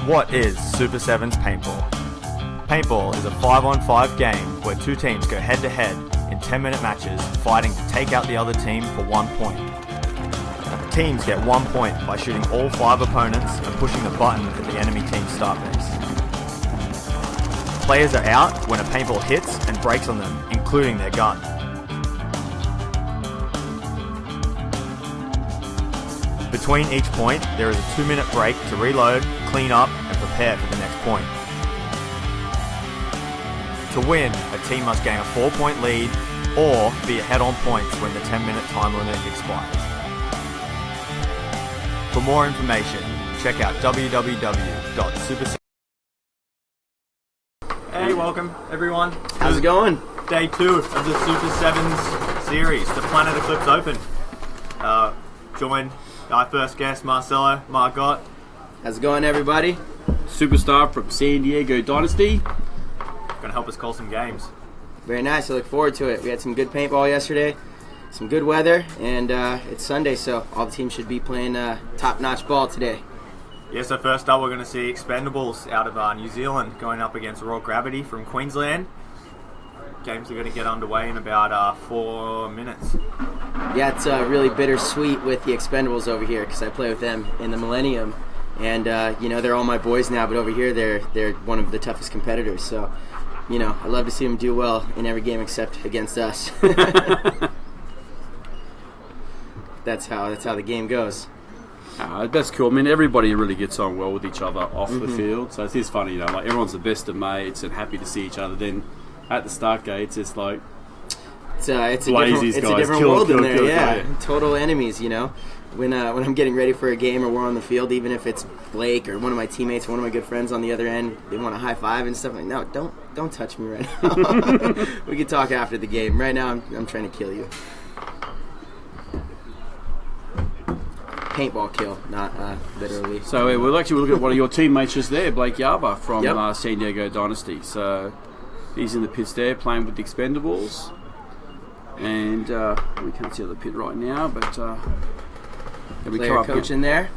What is Super 7's paintball? Paintball is a 5-on-5 game where two teams go head-to-head in 10-minute matches fighting to take out the other team for 1 point. Teams get 1 point by shooting all 5 opponents and pushing the button at the enemy team's start base. Players are out when a paintball hits and breaks on them, including their gun. Between each point, there is a 2-minute break to reload, clean up, and prepare for the next point. To win, a team must gain a 4-point lead or be ahead on points when the 10-minute time limit expires. For more information, check out www.super7. Hey, welcome everyone. How's it going? Day 2 of the Super 7's series, the Planet Eclipse Open. Joined our first guest, Marcelo, Margot. How's it going, everybody? Superstar from San Diego Dynasty. Gonna help us call some games. Very nice. I look forward to it. We had some good paintball yesterday, some good weather, and it's Sunday, so all the teams should be playing top-notch ball today. Yeah, so first up we're going to see Expendables out of New Zealand going up against Raw Gravity from Queensland. Games are going to get underway in about 4 minutes. Yeah, it's really bittersweet with the Expendables over here because I play with them in the Millennium, and they're all my boys now, but over here they're one of the toughest competitors, so I love to see them do well in every game except against us. That's how the game goes. That's cool. I mean, everybody really gets on well with each other off the field, so it is funny, like everyone's the best of mates and happy to see each other. Then at the start gates, it's like it's a different world in there. Yeah, total enemies. When I'm getting ready for a game or we're on the field, even if it's Blake or one of my teammates, one of my good friends on the other end, they want a high five and stuff. I'm like, no, don't touch me right now. We can talk after the game. Right now, I'm trying to kill you. Paintball kill, not literally. So we'll actually look at one of your teammates just there, Blake Yarber from San Diego Dynasty. So he's in the pits there playing with the Expendables, and we can't see the pit right now, but player coach in there.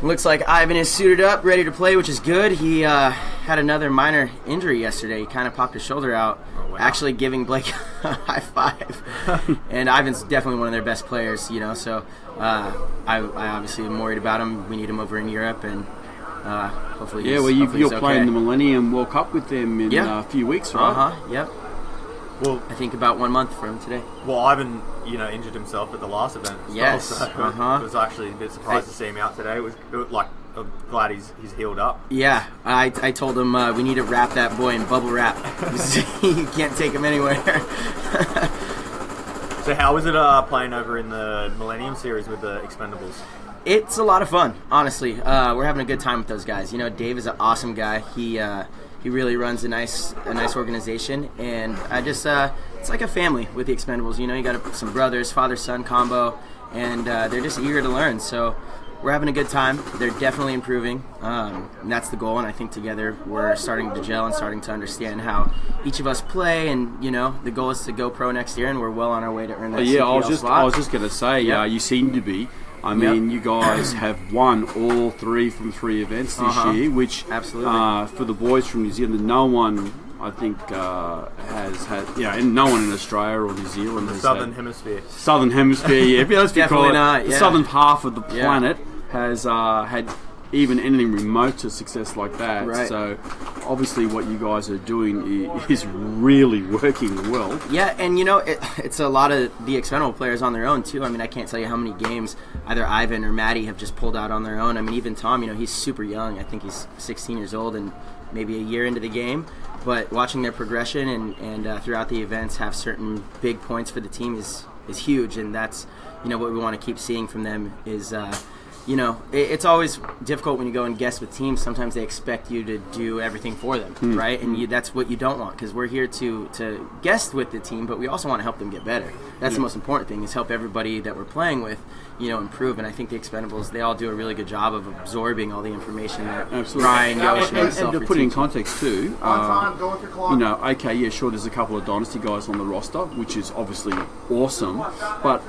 Looks like Ivan is suited up, ready to play, which is good. He had another minor injury yesterday. He kind of popped his shoulder out, actually giving Blake a high five. And Ivan's definitely one of their best players, so I obviously am worried about him. We need him over in Europe, and hopefully you're playing the Millennium World Cup with them in a few weeks, right? Yep. Well, I think about 1 month from today. Well, Ivan, injured himself at the last event as well, so I was actually a bit surprised to see him out today. It was I'm glad he's healed up. Yeah, I told him we need to wrap that boy in bubble wrap. You can't take him anywhere. So how was it playing over in the Millennium Series with the Expendables? It's a lot of fun, honestly. We're having a good time with those guys. Dave is an awesome guy. He really runs a nice organization, and I just it's like a family with the Expendables. You got some brothers, father-son combo, and they're just eager to learn. So we're having a good time. They're definitely improving, and that's the goal. And I think together we're starting to gel and starting to understand how each of us play. And the goal is to go pro next year, and we're well on our way to earn that. Yeah, CPL I was just going to say, you seem to be. I mean, you guys have won all 3 from 3 events this year, which absolutely for the boys from New Zealand, no one I think has had, and no one in Australia or New Zealand has Southern Hemisphere. Southern Hemisphere, yeah. Let's be definitely not. The southern half of the planet has had even anything remote to success like that. Right. So obviously what you guys are doing is really working well. Yeah, and it's a lot of the Expendable players on their own too. I mean, I can't tell you how many games either Ivan or Maddie have just pulled out on their own. I mean, even Tom, he's super young. I think he's 16 years old and maybe a year into the game. But watching their progression and throughout the events have certain big points for the team is huge, and that's what we want to keep seeing from them is. It's always difficult when you go and guest with teams. Sometimes they expect you to do everything for them, right? And that's what you don't want, because we're here to guest with the team, but we also want to help them get better. That's the most important thing, is help everybody that we're playing with, improve. And I think the Expendables, they all do a really good job of absorbing all the information that Ryan, Yosh, and myself and to put it in context too, sure, there's a couple of Dynasty guys on the roster, which is obviously awesome, but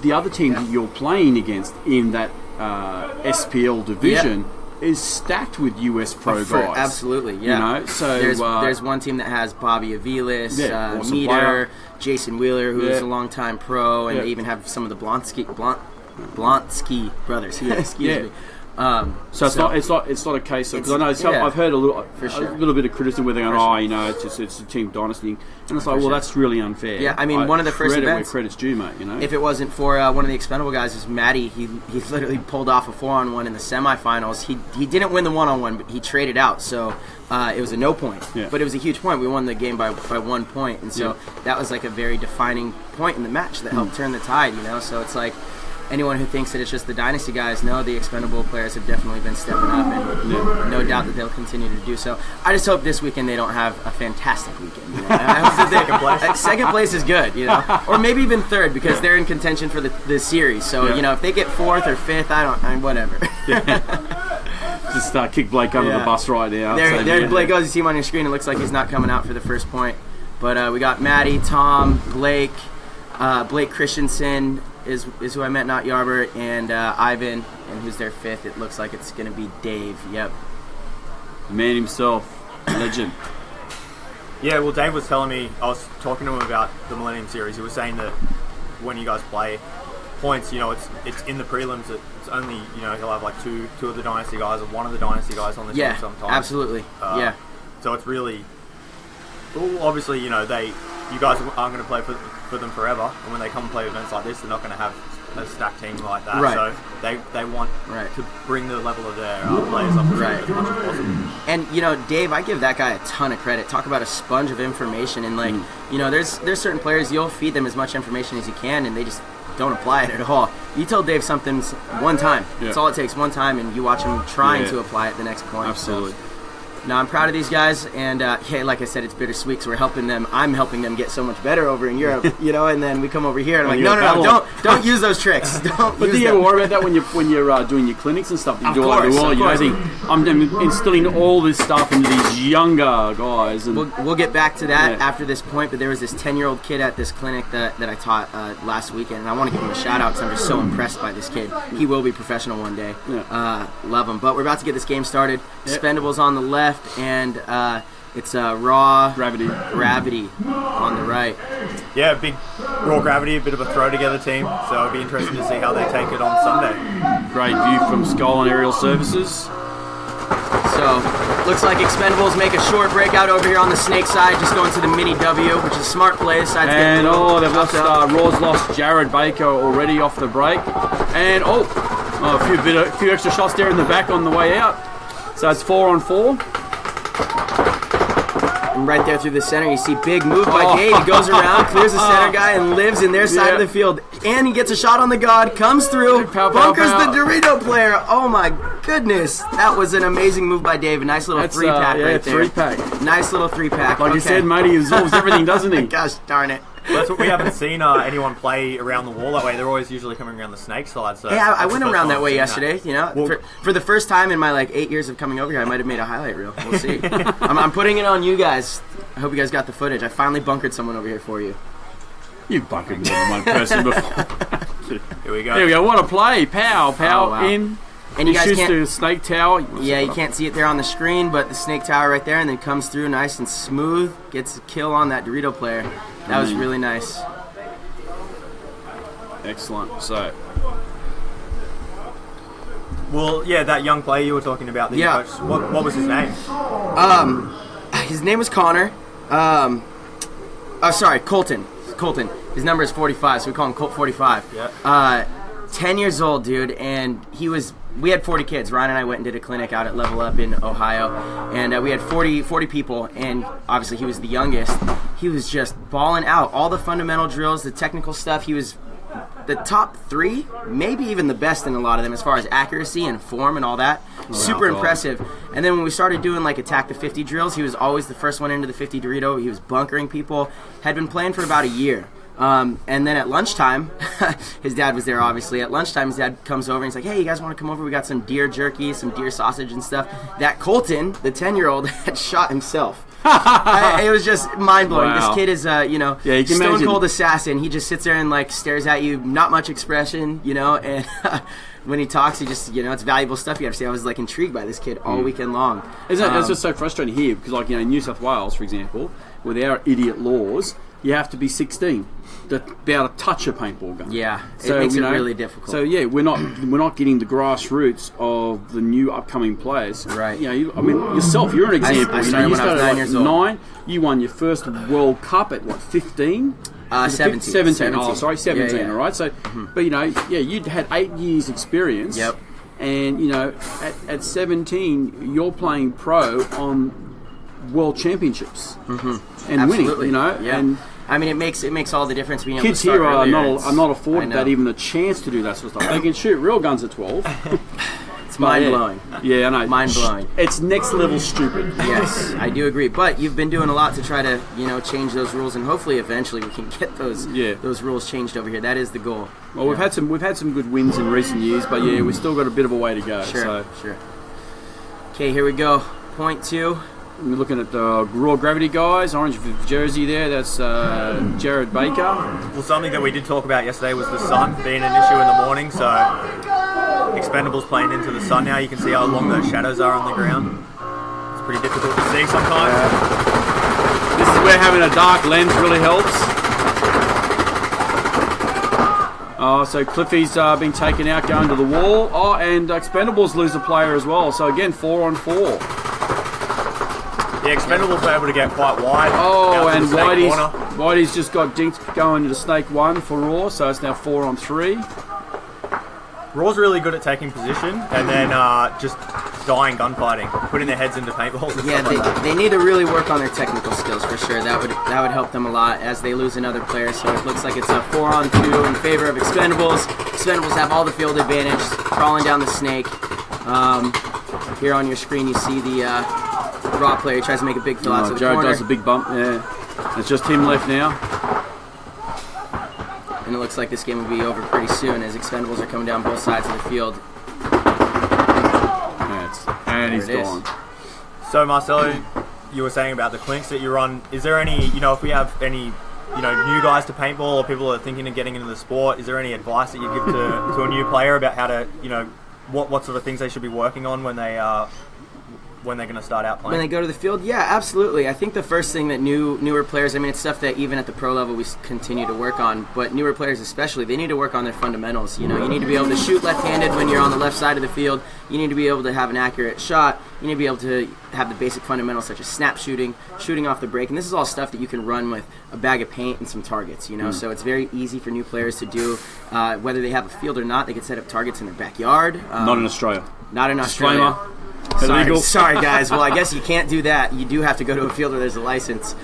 the other team that you're playing against in that SPL division is stacked with US pro guys. Absolutely, yeah. You know, so there's one team that has Bobby Aviles, awesome Meter, player. Jason Wheeler, who is a longtime pro, and they even have some of the Blonsky brothers. Excuse me. So it's not a case of, because I know I've heard a little bit of criticism where they're going, it's a team dynasty, and it's like, well, that's really unfair. Yeah, I mean, one of the first events, where credit's due, mate. You know, if it wasn't for one of the expendable guys, is Matty. He literally pulled off a 4-on-1 in the semifinals. He didn't win the 1-on-1, but he traded out, so it was a no point. Yeah. But it was a huge point. We won the game by 1 point, and so that was like a very defining point in the match that helped turn the tide. You know, so it's like, anyone who thinks that it's just the dynasty guys, no, the expendable players have definitely been stepping up, and no doubt that they'll continue to do so. I just hope this weekend they don't have a fantastic weekend. You know? I hope that second place is good, you know, or maybe even third, because they're in contention for the series. So you know, if they get fourth or fifth, whatever. Just kick Blake under the bus right now. There Blake goes. You see him on your screen. It looks like he's not coming out for the first point. But we got Maddie, Tom, Blake Christensen is who I met, not Yarber, and Ivan, and who's their fifth. It looks like it's going to be Dave. Yep. The man himself, legend. Yeah, well, Dave was telling me, I was talking to him about the Millennium Series. He was saying that when you guys play points, you know, it's in the prelims. It's only, you know, he'll have like two of the dynasty guys or one of the dynasty guys on the team sometimes. Absolutely. So it's really, well, obviously, you know, you guys aren't going to play for them forever, and when they come and play events like this, they're not going to have a stacked team like that. Right. So they want to bring the level of their players up as much as possible. And you know, Dave, I give that guy a ton of credit. Talk about a sponge of information, and like you know, there's certain players you'll feed them as much information as you can, and they just don't apply it at all. You tell Dave something one time. That's all it takes, one time, and you watch him trying to apply it the next point. Absolutely. So, no, I'm proud of these guys, and like I said, it's bittersweet, so we're helping them. I'm helping them get so much better over in Europe, you know, and then we come over here, and I'm like, no, don't use those tricks. But do you ever worry about that when you're doing your clinics and stuff? You do all the world, you know, think, I'm instilling all this stuff into these younger guys. And we'll get back to that after this point, but there was this 10-year-old kid at this clinic that I taught last weekend, and I want to give him a shout-out because I'm just so impressed by this kid. He will be professional one day. Love him. But we're about to get this game started. Expendables on the left, and it's raw gravity on the right. Yeah, big raw gravity, a bit of a throw together team, so it'll be interesting to see how they take it on Sunday. Great view from Skull and Aerial Services. So looks like Expendables make a short breakout over here on the Snake side, just going to the mini W, which is a smart play. And they've lost Raw's lost Jared Baker already off the break, and a few extra shots there in the back on the way out. So it's 4-on-4. And right there through the center, you see big move by Dave. He goes around, clears the center guy, and lives in their side of the field. And he gets a shot on the god, comes through, bunkers the Dorito player. Oh my goodness. That was an amazing move by Dave. A nice little three-pack right there. Three-pack. Nice little three-pack. Like you said, mate, he absorbs everything, doesn't he? Gosh darn it. Well, that's what we haven't seen anyone play around the wall that way. They're always usually coming around the Snake side. So I went around that way yesterday. You know, for the first time in my 8 years of coming over here, I might have made a highlight reel. We'll see. I'm putting it on you guys. I hope you guys got the footage. I finally bunkered someone over here for you. You've bunkered more than one person before. Here we go. Here we go. What a play! Pow in. And you guys shoots can't. the Snake Tower. You can't see it there on the screen, but the Snake Tower right there, and then comes through nice and smooth, gets a kill on that Dorito player. That was really nice. Excellent. So, well, yeah, that young player you were talking about. That you coached, what was his name? His name was Connor. Colton. Colton. His number is 45, so we call him Colt 45. Yeah. 10 years old, dude, and we had 40 kids. Ryan and I went and did a clinic out at Level Up in Ohio, and we had 40 people, and obviously he was the youngest. He was just balling out. All the fundamental drills, the technical stuff, he was the top 3, maybe even the best in a lot of them as far as accuracy and form and all that. Super impressive. And then when we started doing attack the 50 drills, he was always the first one into the 50 Dorito. He was bunkering people. Had been playing for about a year. And then at lunchtime, his dad was there obviously. At lunchtime, his dad comes over and he's like, hey, you guys want to come over? We got some deer jerky, some deer sausage and stuff. That Colton, the 10-year-old, had shot himself. It was just mind-blowing. Wow. This kid is, you can stone imagine. cold assassin. He just sits there and, like, stares at you, not much expression, and when he talks, he just, it's valuable stuff you have to say. I was, like, intrigued by this kid all weekend long. It's just so frustrating here because, like, in New South Wales, for example, with our idiot laws, you have to be 16 to be able to touch a paintball gun. Yeah, it makes it really difficult. So yeah, we're not getting the grassroots of the new upcoming players. Right. Yourself, you're an example. I started when I was 9 years old. 9. You won your first World Cup at what, 15? 17. 17. Oh, sorry, 17. Yeah. All right. So, but you'd had 8 years experience. Yep. And at 17, you're playing pro on World Championships and Absolutely. winning. Yeah. And I mean, it makes all the difference being able to kids start here are earlier. not afforded that even a chance to do that sort of stuff. They can shoot real guns at 12. It's mind-blowing. Yeah, I know. Mind-blowing. It's next level stupid. Yes, I do agree. But you've been doing a lot to try to, change those rules, and hopefully, eventually, we can get those rules changed over here. That is the goal. Well, we've had some good wins in recent years, but we've still got a bit of a way to go. Sure. Okay, here we go. Point 2. We're looking at the raw gravity guys. Orange jersey there. That's Jared Baker. Well, something that we did talk about yesterday was the sun being an issue in the morning. So Expendables playing into the sun now. You can see how long those shadows are on the ground. It's pretty difficult to see sometimes. This is where having a dark lens really helps. So Cliffy's been taken out, going to the wall. Oh, and Expendables lose a player as well. So again, 4-on-4. The Expendables were able to get quite wide. Oh, and Whitey's Whitey's just got dinked going into Snake 1 for Raw, so it's now 4-on-3. Raw's really good at taking position and then just dying gunfighting, putting their heads into paintballs and stuff like that. They need to really work on their technical skills for sure. That would help them a lot as they lose another player. So it looks like it's a 4-on-2 in favor of Expendables. Expendables have all the field advantage, crawling down the snake. Here on your screen, you see the Raw player tries to make a big fill out to the Jared corner. does a big bump. Yeah, it's just him left now. And it looks like this game will be over pretty soon as Expendables are coming down both sides of the field. And he's gone. So Marcelo, you were saying about the clinics that you run. Is there any, if we have any, new guys to paintball or people that are thinking of getting into the sport, is there any advice that you give to a new player about how to, what sort of things they should be working on when they're going to start out playing? When they go to the field? Yeah, absolutely. I think the first thing that newer players, it's stuff that even at the pro level we continue to work on, but newer players especially, they need to work on their fundamentals. You need to be able to shoot left-handed when you're on the left side of the field. You need to be able to have an accurate shot. You need to be able to have the basic fundamentals such as snap shooting, shooting off the break, and this is all stuff that you can run with a bag of paint and some targets, So it's very easy for new players to do. Whether they have a field or not, they can set up targets in their backyard. Not in Australia. Not in Australia. Illegal. Sorry, guys. Well, I guess you can't do that. You do have to go to a field where there's a license.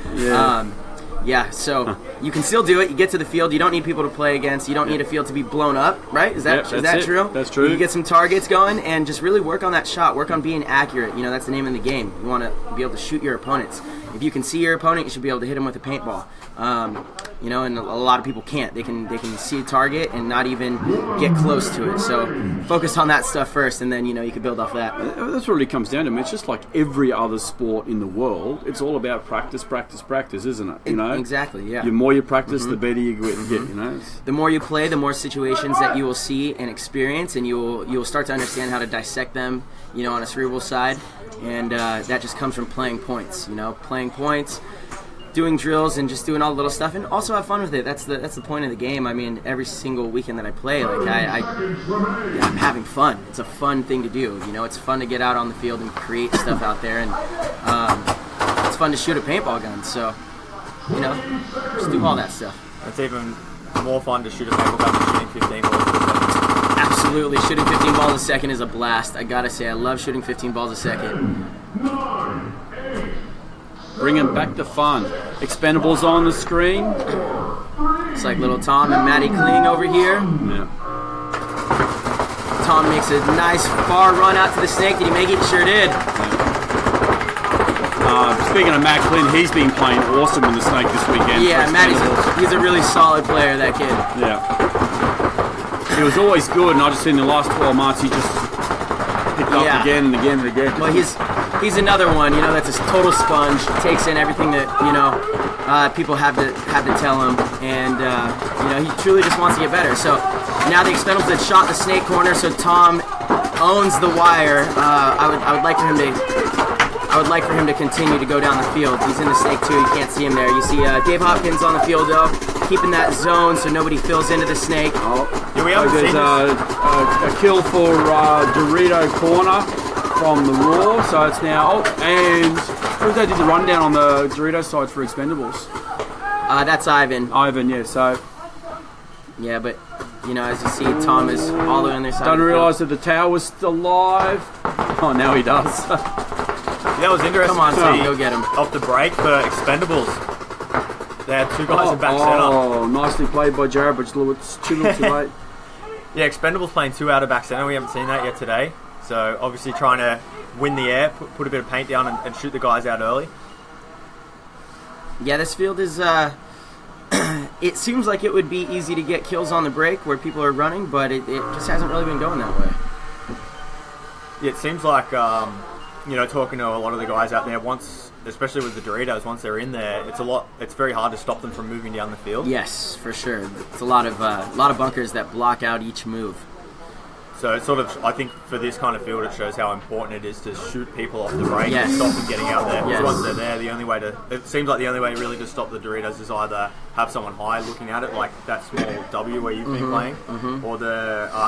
So you can still do it. You get to the field. You don't need people to play against. You don't need a field to be blown up, right? Is that true? That's true. You get some targets going and just really work on that shot. Work on being accurate. That's the name of the game. You want to be able to shoot your opponents. If you can see your opponent, you should be able to hit him with a paintball. And a lot of people can't. They can see a target and not even get close to it. So focus on that stuff first, and then you can build off that. That's what it comes down to. It's just like every other sport in the world. It's all about practice, isn't it? Exactly. Yeah. The more you practice, the better you get. The more you play, the more situations that you will see and experience, and you will start to understand how to dissect them. On a cerebral side, and that just comes from playing points. Playing points. Doing drills and just doing all the little stuff, and also have fun with it. That's the point of the game. Every single weekend that I play, I'm having fun. It's a fun thing to do. It's fun to get out on the field and create stuff out there, and it's fun to shoot a paintball gun. So, just do all that stuff. It's even more fun to shoot a paintball gun than shooting 15 balls a second. Absolutely, shooting 15 balls a second is a blast. I gotta say, I love shooting 15 balls a second. Bringing back the fun. Expendables on the screen. It's like little Tom and Maddie Kling over here. Yeah. Tom makes a nice far run out to the snake. Did he make it? He sure did. Speaking of Matt Clint, he's been playing awesome in the snake this weekend. Yeah, he's a really solid player, that kid. Yeah. He was always good, and I just in the last 12 months he just picked up again and again and again. Well, he's another one. That's a total sponge. Takes in everything that people have to tell him, and he truly just wants to get better. So now the Expendables had shot the snake corner, so Tom owns the wire. I would like for him to continue to go down the field. He's in the snake too. You can't see him there. You see Dave Hopkins on the field though, keeping that zone so nobody fills into the snake. Yeah, we haven't seen a kill for Dorito corner from the Raw. So it's now. And who did the rundown on the Dorito side for Expendables? That's Ivan. Ivan, yeah. So. Yeah, but as you see, Tom is all the way on their side. Don't realise that the tower was still alive. Oh, now he does. That was interesting. Come on, Tom, go get him. Off the break for Expendables. They had two guys in back center. Oh, nicely played by Jared, but it's too little too late. Yeah, Expendables playing 2 out of back center. We haven't seen that yet today. So obviously trying to win the air, put a bit of paint down and shoot the guys out early. Yeah, this field is... it seems like it would be easy to get kills on the break where people are running, but it just hasn't really been going that way. Yeah, it seems like, talking to a lot of the guys out there, especially with the Doritos, once they're in there, it's very hard to stop them from moving down the field. Yes, for sure. It's a lot of bunkers that block out each move. So it's sort of, I think for this kind of field, it shows how important it is to shoot people off the break Yes. and stop them getting out there. Yes. Because once they're there, it seems like the only way really to stop the Doritos is either have someone high looking at it, like that small W where you've been playing, or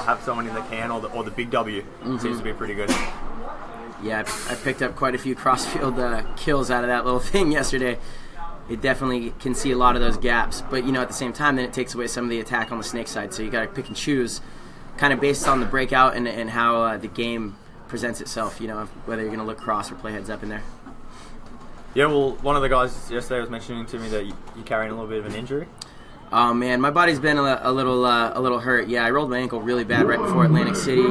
have someone in the can, or the big W. Seems to be pretty good. Yeah, I picked up quite a few crossfield kills out of that little thing yesterday. It definitely can see a lot of those gaps, but at the same time, then it takes away some of the attack on the snake side. So you got to pick and choose, kind of based on the breakout and how the game presents itself. Whether you're going to look cross or play heads up in there. Yeah, well, one of the guys yesterday was mentioning to me that you're carrying a little bit of an injury. Oh man, my body's been a little hurt. Yeah, I rolled my ankle really bad right before Atlantic City.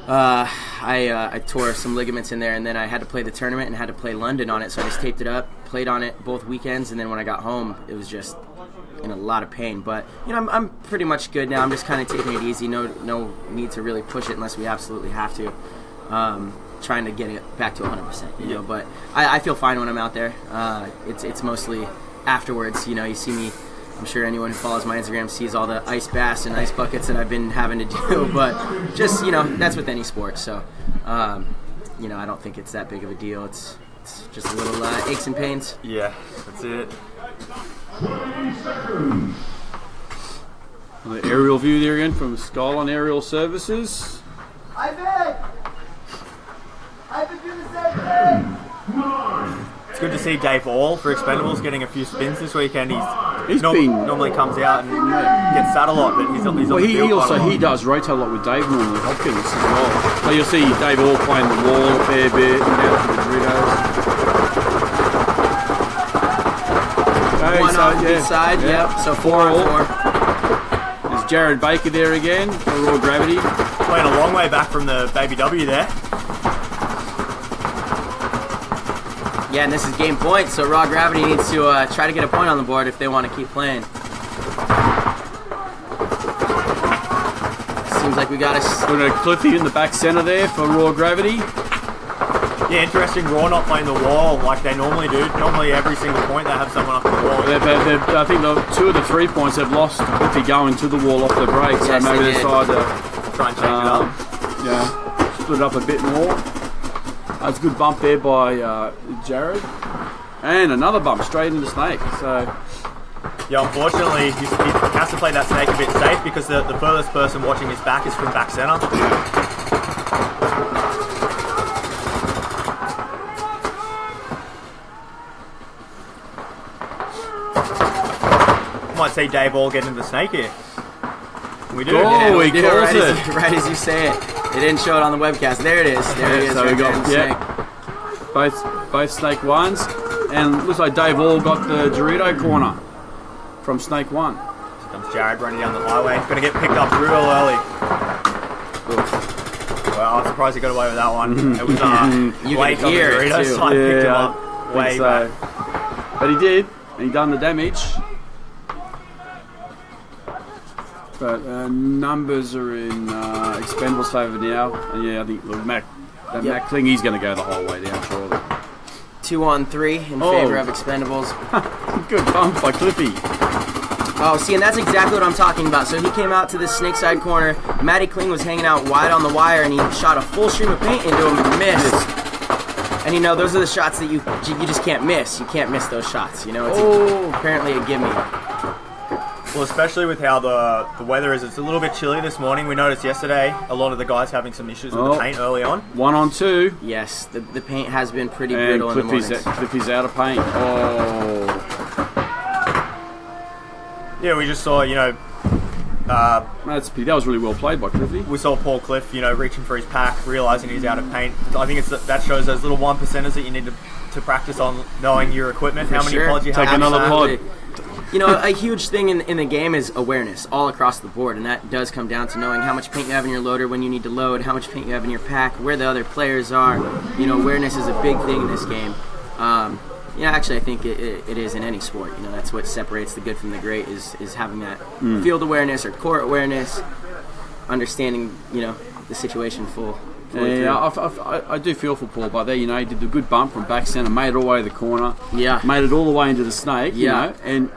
I tore some ligaments in there, and then I had to play the tournament and had to play London on it. So I just taped it up, played on it both weekends, and then when I got home, it was just in a lot of pain. But I'm pretty much good now. I'm just kind of taking it easy. No need to really push it unless we absolutely have to. Trying to get it back to 100%. But I feel fine when I'm out there. It's mostly afterwards. You see me. I'm sure anyone who follows my Instagram sees all the ice baths and ice buckets that I've been having to do, but just, that's with any sport. So, I don't think it's that big of a deal. It's just a little aches and pains. Yeah, that's it. The aerial view there again from Skyline Aerial Services. I've been doing the same thing. It's good to see Dave All for Expendables getting a few spins this weekend. He's been normally comes out and gets sat a lot, but he's on the field. He does rotate a lot with Dave normally, Hopkins as well. So you'll see Dave All playing the wall a fair bit, and down to the Doritos. One off each side, yep. So 4-4. There's Jared Baker there again for Raw Gravity. Playing a long way back from the Baby W there. Yeah, and this is game point, so Raw Gravity needs to try to get a point on the board if they want to keep playing. Seems like we got a Cliffy in the back center there for Raw Gravity. Yeah, interesting. Raw not playing the wall like they normally do. Normally every single point they have someone up the wall. I think the 2 of the 3 points they've lost Cliffy going to the wall off the break, so yes, maybe they decide to try and change it up. Yeah, split it up a bit more. That's a good bump there by Jared. And another bump straight into Snake. So, yeah, unfortunately, he has to play that Snake a bit safe because the furthest person watching his back is from back center. Might see Dave All get into the Snake here. We do. Oh, he calls it. Right as you say it. They didn't show it on the webcast. There it is. There he is. So right we got Snake. both Snake ones, and looks like Dave All got the Dorito corner from Snake 1. Here comes Jared running down the highway. Going to get picked up real early. Well, I'm surprised he got away with that one. It was late on the Doritos, so I picked him up way back. But he did, and he done the damage. But numbers are in Expendables' favour now. And yeah, I think That Matt Kling, he's going to go the whole way down, surely. 2-on-3 in favor of Expendables. Good bump by Cliffy. Oh, see, and that's exactly what I'm talking about. So he came out to the snake side corner. Matty Kling was hanging out wide on the wire, and he shot a full stream of paint into him and missed. And, you know, those are the shots that you just can't miss. You can't miss those shots, you know. It's apparently a gimme. Well, especially with how the weather is. It's a little bit chilly this morning. We noticed yesterday a lot of the guys having some issues with the paint early on. 1-on-2. Yes, the paint has been pretty brittle in the mornings. Cliffy's out of paint. Oh. Yeah, we just saw, that was really well played by Cliffy. we saw Paul Cliff, reaching for his pack, realising he's out of paint. I think that shows those little 1%ers that you need to practice on knowing your equipment, how many pods you have. Take another pod. A huge thing in the game is awareness all across the board, and that does come down to knowing how much paint you have in your loader when you need to load, how much paint you have in your pack, where the other players are. Awareness is a big thing in this game. Actually, I think it is in any sport. That's what separates the good from the great is having that field awareness or court awareness, understanding, the situation full. Yeah, I do feel for Paul, but there, he did a good bump from back centre, made it all the way to the corner, made it all the way into the snake, and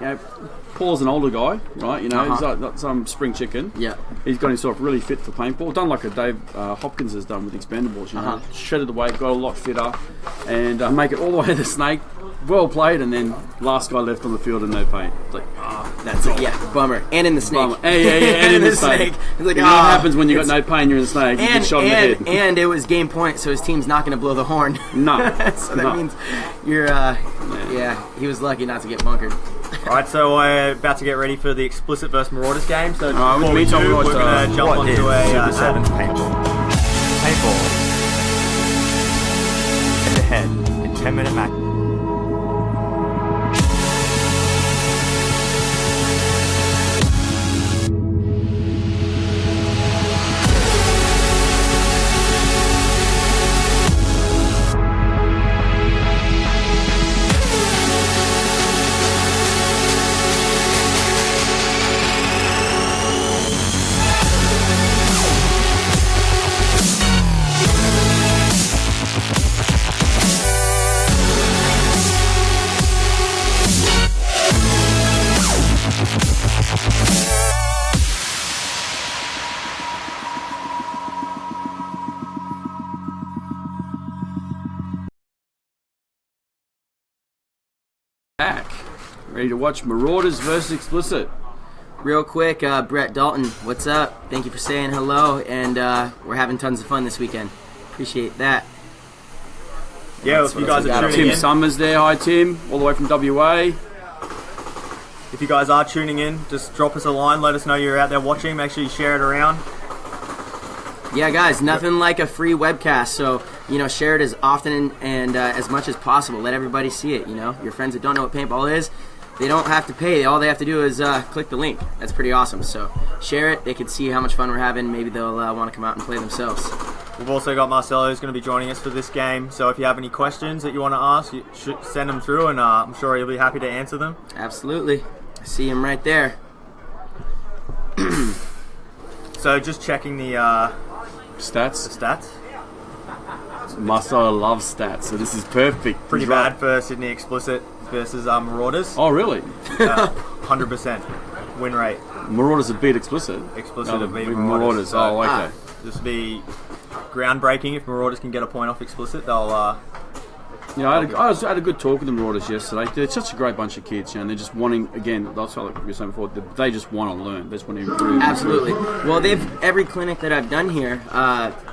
Paul's an older guy, right? He's not some spring chicken. Yeah, he's got himself really fit for paintball. Done like a Dave Hopkins has done with Expendables. Shredded the weight, got a lot fitter, and make it all the way to the snake. Well played, and then last guy left on the field and no paint. It's like, that's it. Yeah, bummer. And in the snake. Bummer. And in the snake. It's like, what happens when you got no paint? You're in the snake. You get shot in the head. And it was game point, so his team's not going to blow the horn. No. So that means you're. He was lucky not to get bunkered. All right, so we're about to get ready for the Explicit versus Marauders game. So before we're going to jump onto a Super Sevens paintball. Paintball. Head-to-head in 10-minute match. Back. Ready to watch Marauders versus Explicit. Real quick, Brett Dalton, what's up? Thank you for saying hello, and we're having tons of fun this weekend. Appreciate that. Yeah, if you guys are tuning in. Tim Summers there. Hi, Tim. All the way from WA. If you guys are tuning in, just drop us a line. Let us know you're out there watching. Make sure you share it around. Yeah, guys, nothing like a free webcast. So, share it as often and as much as possible. Let everybody see it, Your friends that don't know what paintball is, they don't have to pay. All they have to do is click the link. That's pretty awesome. So, share it. They can see how much fun we're having. Maybe they'll want to come out and play themselves. We've also got Marcelo who's going to be joining us for this game. So, if you have any questions that you want to ask, you should send them through, and I'm sure he'll be happy to answer them. Absolutely. I see him right there. So, just checking the stats. Marcelo loves stats, so this is perfect. Pretty bad for Sydney Explicit versus Marauders. Oh, really? 100% win rate. Marauders have beat Explicit. Explicit have beat Marauders. Oh, okay. This would be groundbreaking if Marauders can get a point off Explicit. They'll. I had a good talk with the Marauders yesterday. They're such a great bunch of kids, and they're just wanting, again, that's like you were saying before, they just want to learn. They just want to improve. Absolutely. Well, every clinic that I've done here,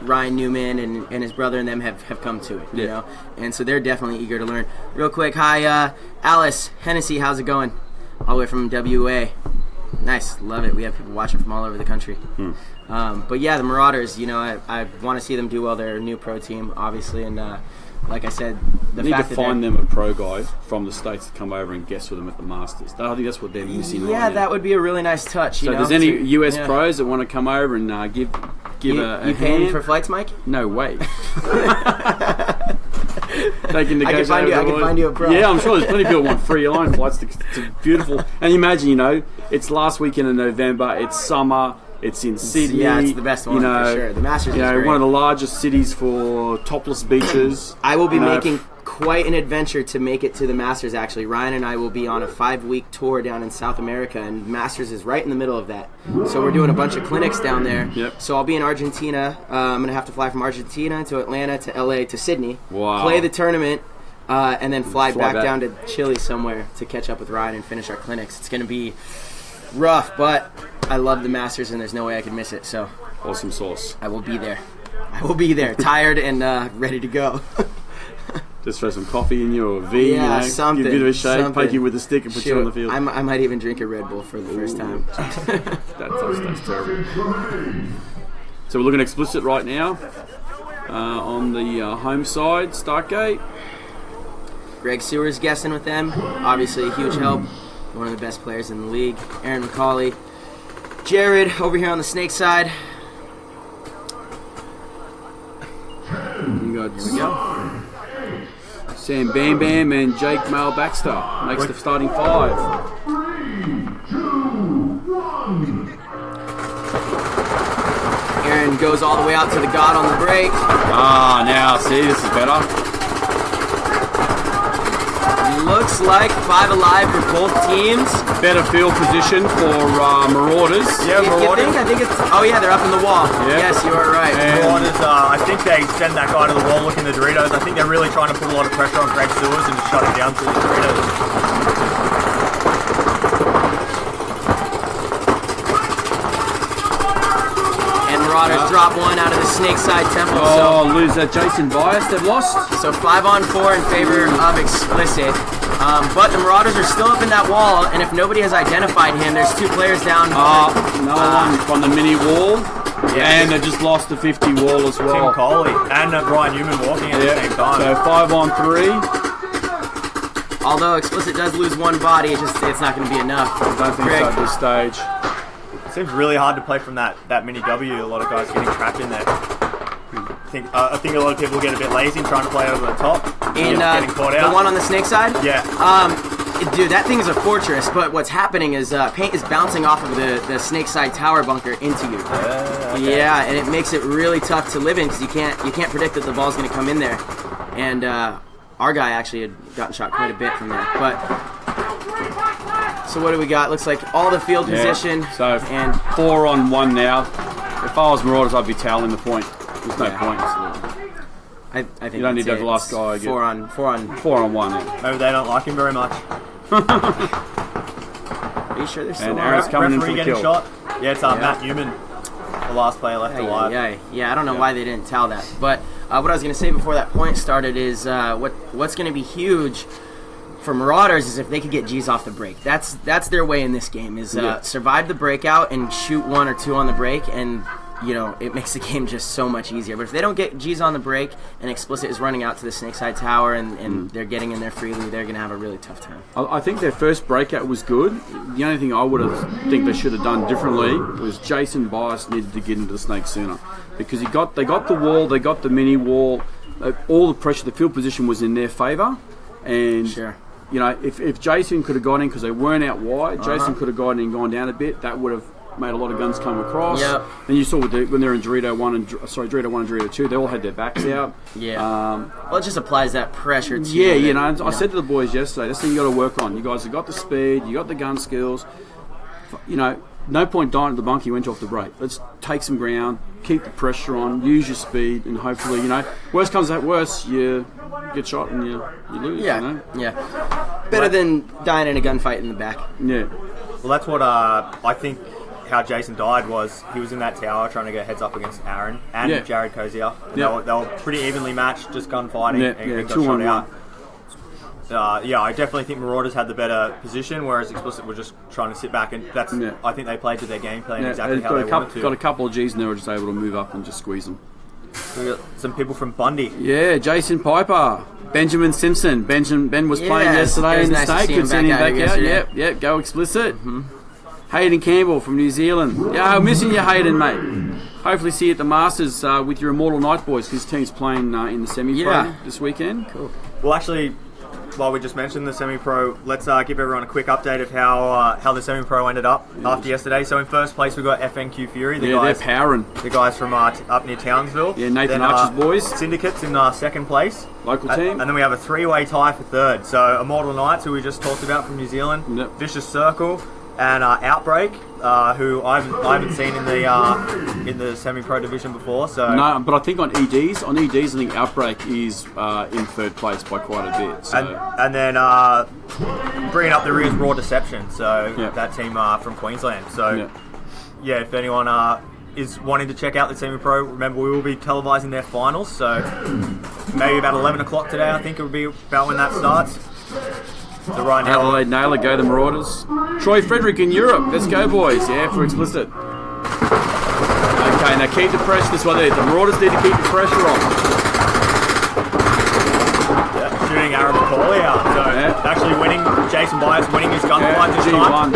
Ryan Newman and his brother and them have come to it, you know? And so they're definitely eager to learn. Real quick, hi, Alice Hennessy, how's it going? All the way from WA. Nice, love it. We have people watching from all over the country. But yeah, the Marauders, I want to see them do well. They're a new pro team, obviously, and like I said, you need to find them a pro guy from the States to come over and guest with them at the Masters. I think that's what they're missing. Yeah, that would be a really nice touch. So, if there's any US pros that want to come over and give a paying hand for flights, Mike? No way. I can find you a pro. Yeah, I'm sure there's plenty of people who want free airline flights to beautiful. And imagine, it's last weekend in November. It's summer. It's in Sydney. Yeah, it's the best one for sure. The Masters is great. One of the largest cities for topless beaches. I will be making quite an adventure to make it to the Masters, actually. Ryan and I will be on a 5-week tour down in South America, and Masters is right in the middle of that. So we're doing a bunch of clinics down there. Yep. So I'll be in Argentina. I'm going to have to fly from Argentina to Atlanta to LA to Sydney. Wow. Play the tournament, and then fly back down to Chile somewhere to catch up with Ryan and finish our clinics. It's going to be rough, but I love the Masters, and there's no way I could miss it. So Awesome sauce. I will be there. Tired and ready to go. Just throw some coffee in you or a V, something. give you a bit of a shake, something. poke you with a stick and put you on the field. I might even drink a Red Bull for the first time. That's terrible. So we're looking explicit right now on the home side, start gate. Greg Sewer's guessing with them. Obviously a huge help. One of the best players in the league. Aaron McCauley. Jared over here on the snake side. You got Sam Bam Bam and Jake Mal Baxter makes the starting 5. 3, 2, 1. Aaron goes all the way out to the God on the break. Now see, this is better. Looks like 5 alive for both teams. Better field position for Marauders. Yeah, Marauders. I think it's. Oh yeah, they're up in the wall. Yeah. Yes, you are right. Marauders, I think they send that guy to the wall looking at the Doritos. I think they're really trying to put a lot of pressure on Greg Sewers and just shut him down through the Doritos. Marauders drop one out of the snake side temple. Lose that Jason Bias they've lost. So 5-on-4 in favor of Explicit. But the Marauders are still up in that wall, and if nobody has identified him, there's 2 players down. Another one from the mini wall. Yeah, and they just lost the 50 wall as well. Tim Coley and Brian Newman walking at the same time. So 5-on-3. Although Explicit does lose 1 body, it's not going to be enough. I don't think so at this stage. Seems really hard to play from that mini W. A lot of guys getting trapped in there. I think a lot of people get a bit lazy trying to play over the top. In getting caught out. The one on the snake side? Yeah. Dude, that thing is a fortress, but what's happening is paint is bouncing off of the snake side tower bunker into you. Okay. Yeah, and it makes it really tough to live in because you can't predict that the ball's going to come in there. And our guy actually had gotten shot quite a bit from there. But so what do we got? Looks like all the field position. So and 4-on-1 now. If I was Marauders, I'd be toweling the point. There's no point. Absolutely. I think you don't need to have the last guy. 4-on-1. Yeah. Maybe they don't like him very much. Are you sure they're still And on? Aaron's coming in for Referee the getting kill. shot. Yeah, it's Matt Newman, the last player left alive. Yeah, I don't know why they didn't tell that. But what I was going to say before that point started is what's going to be huge for Marauders is if they could get G's off the break. That's their way in this game is survive the breakout and shoot 1 or 2 on the break, and it makes the game just so much easier. But if they don't get G's on the break and Explicit is running out to the Snakeside Tower and they're getting in there freely, they're going to have a really tough time. I think their first breakout was good. The only thing I would have think they should have done differently was Jason Bias needed to get into the snake sooner, because they got the wall, they got the mini wall, all the pressure, the field position was in their favour, and Sure. If Jason could have gone in because they weren't out wide, Jason could have gone in and gone down a bit. That would have made a lot of guns come across. Yep. And you saw when they're in Dorito 1 and Dorito 2, they all had their backs out. Yeah. Well, it just applies that pressure to I said to the boys yesterday, this thing you got to work on. You guys have got the speed, you got the gun skills. No point dying at the bunker. You went off the break. Let's take some ground, keep the pressure on, use your speed, and hopefully, worst comes out worse, you get shot and you lose. Yeah. Better than dying in a gunfight in the back. Yeah. Well, that's what I think. How Jason died was he was in that tower trying to get heads up against Aaron and Jared Cozier. They were pretty evenly matched, just gunfighting and got shot out. I definitely think Marauders had the better position, whereas Explicit were just trying to sit back, and that's I think they played to their game plan exactly how they wanted to. Got a couple of G's and they were just able to move up and just squeeze them. We got some people from Bundy. Yeah, Jason Piper, Benjamin Simpson. Ben was playing yesterday in the Snake. Good seeing him back out. Yep, go Explicit. Mm-hmm. Hayden Campbell from New Zealand. Yeah, I'm missing you, Hayden, mate. Hopefully see you at the Masters with your Immortal Night boys. His team's playing in the semi-pro this weekend. Cool. Well, actually, while we just mentioned the semi-pro, let's give everyone a quick update of how the semi-pro ended up after yesterday. So in first place we got FNQ Fury, the guys, they're powering. The guys from up near Townsville. Yeah, Nathan Archer's boys. Syndicates in second place. Local team. And then we have a three-way tie for third. So Immortal Knights, who we just talked about from New Zealand, Vicious Circle, and Outbreak, who I haven't seen in the semi-pro division before. So no, but I think on EDs, I think Outbreak is in third place by quite a bit. So. And then bringing up the rear is Raw Deception, so that team from Queensland. So yeah, if anyone is wanting to check out the semi-pro, remember we will be televising their finals. So maybe about 11 o'clock today, I think it will be about when that starts. So right now, Adelaide Naylor, go the Marauders. Troy Frederick in Europe. Let's go, boys. Yeah, for explicit. Okay, now keep the pressure. This one there. The Marauders need to keep the pressure on. Yeah, shooting Aaron McCauley out. So actually winning, Jason Byers winning his gunfight this time.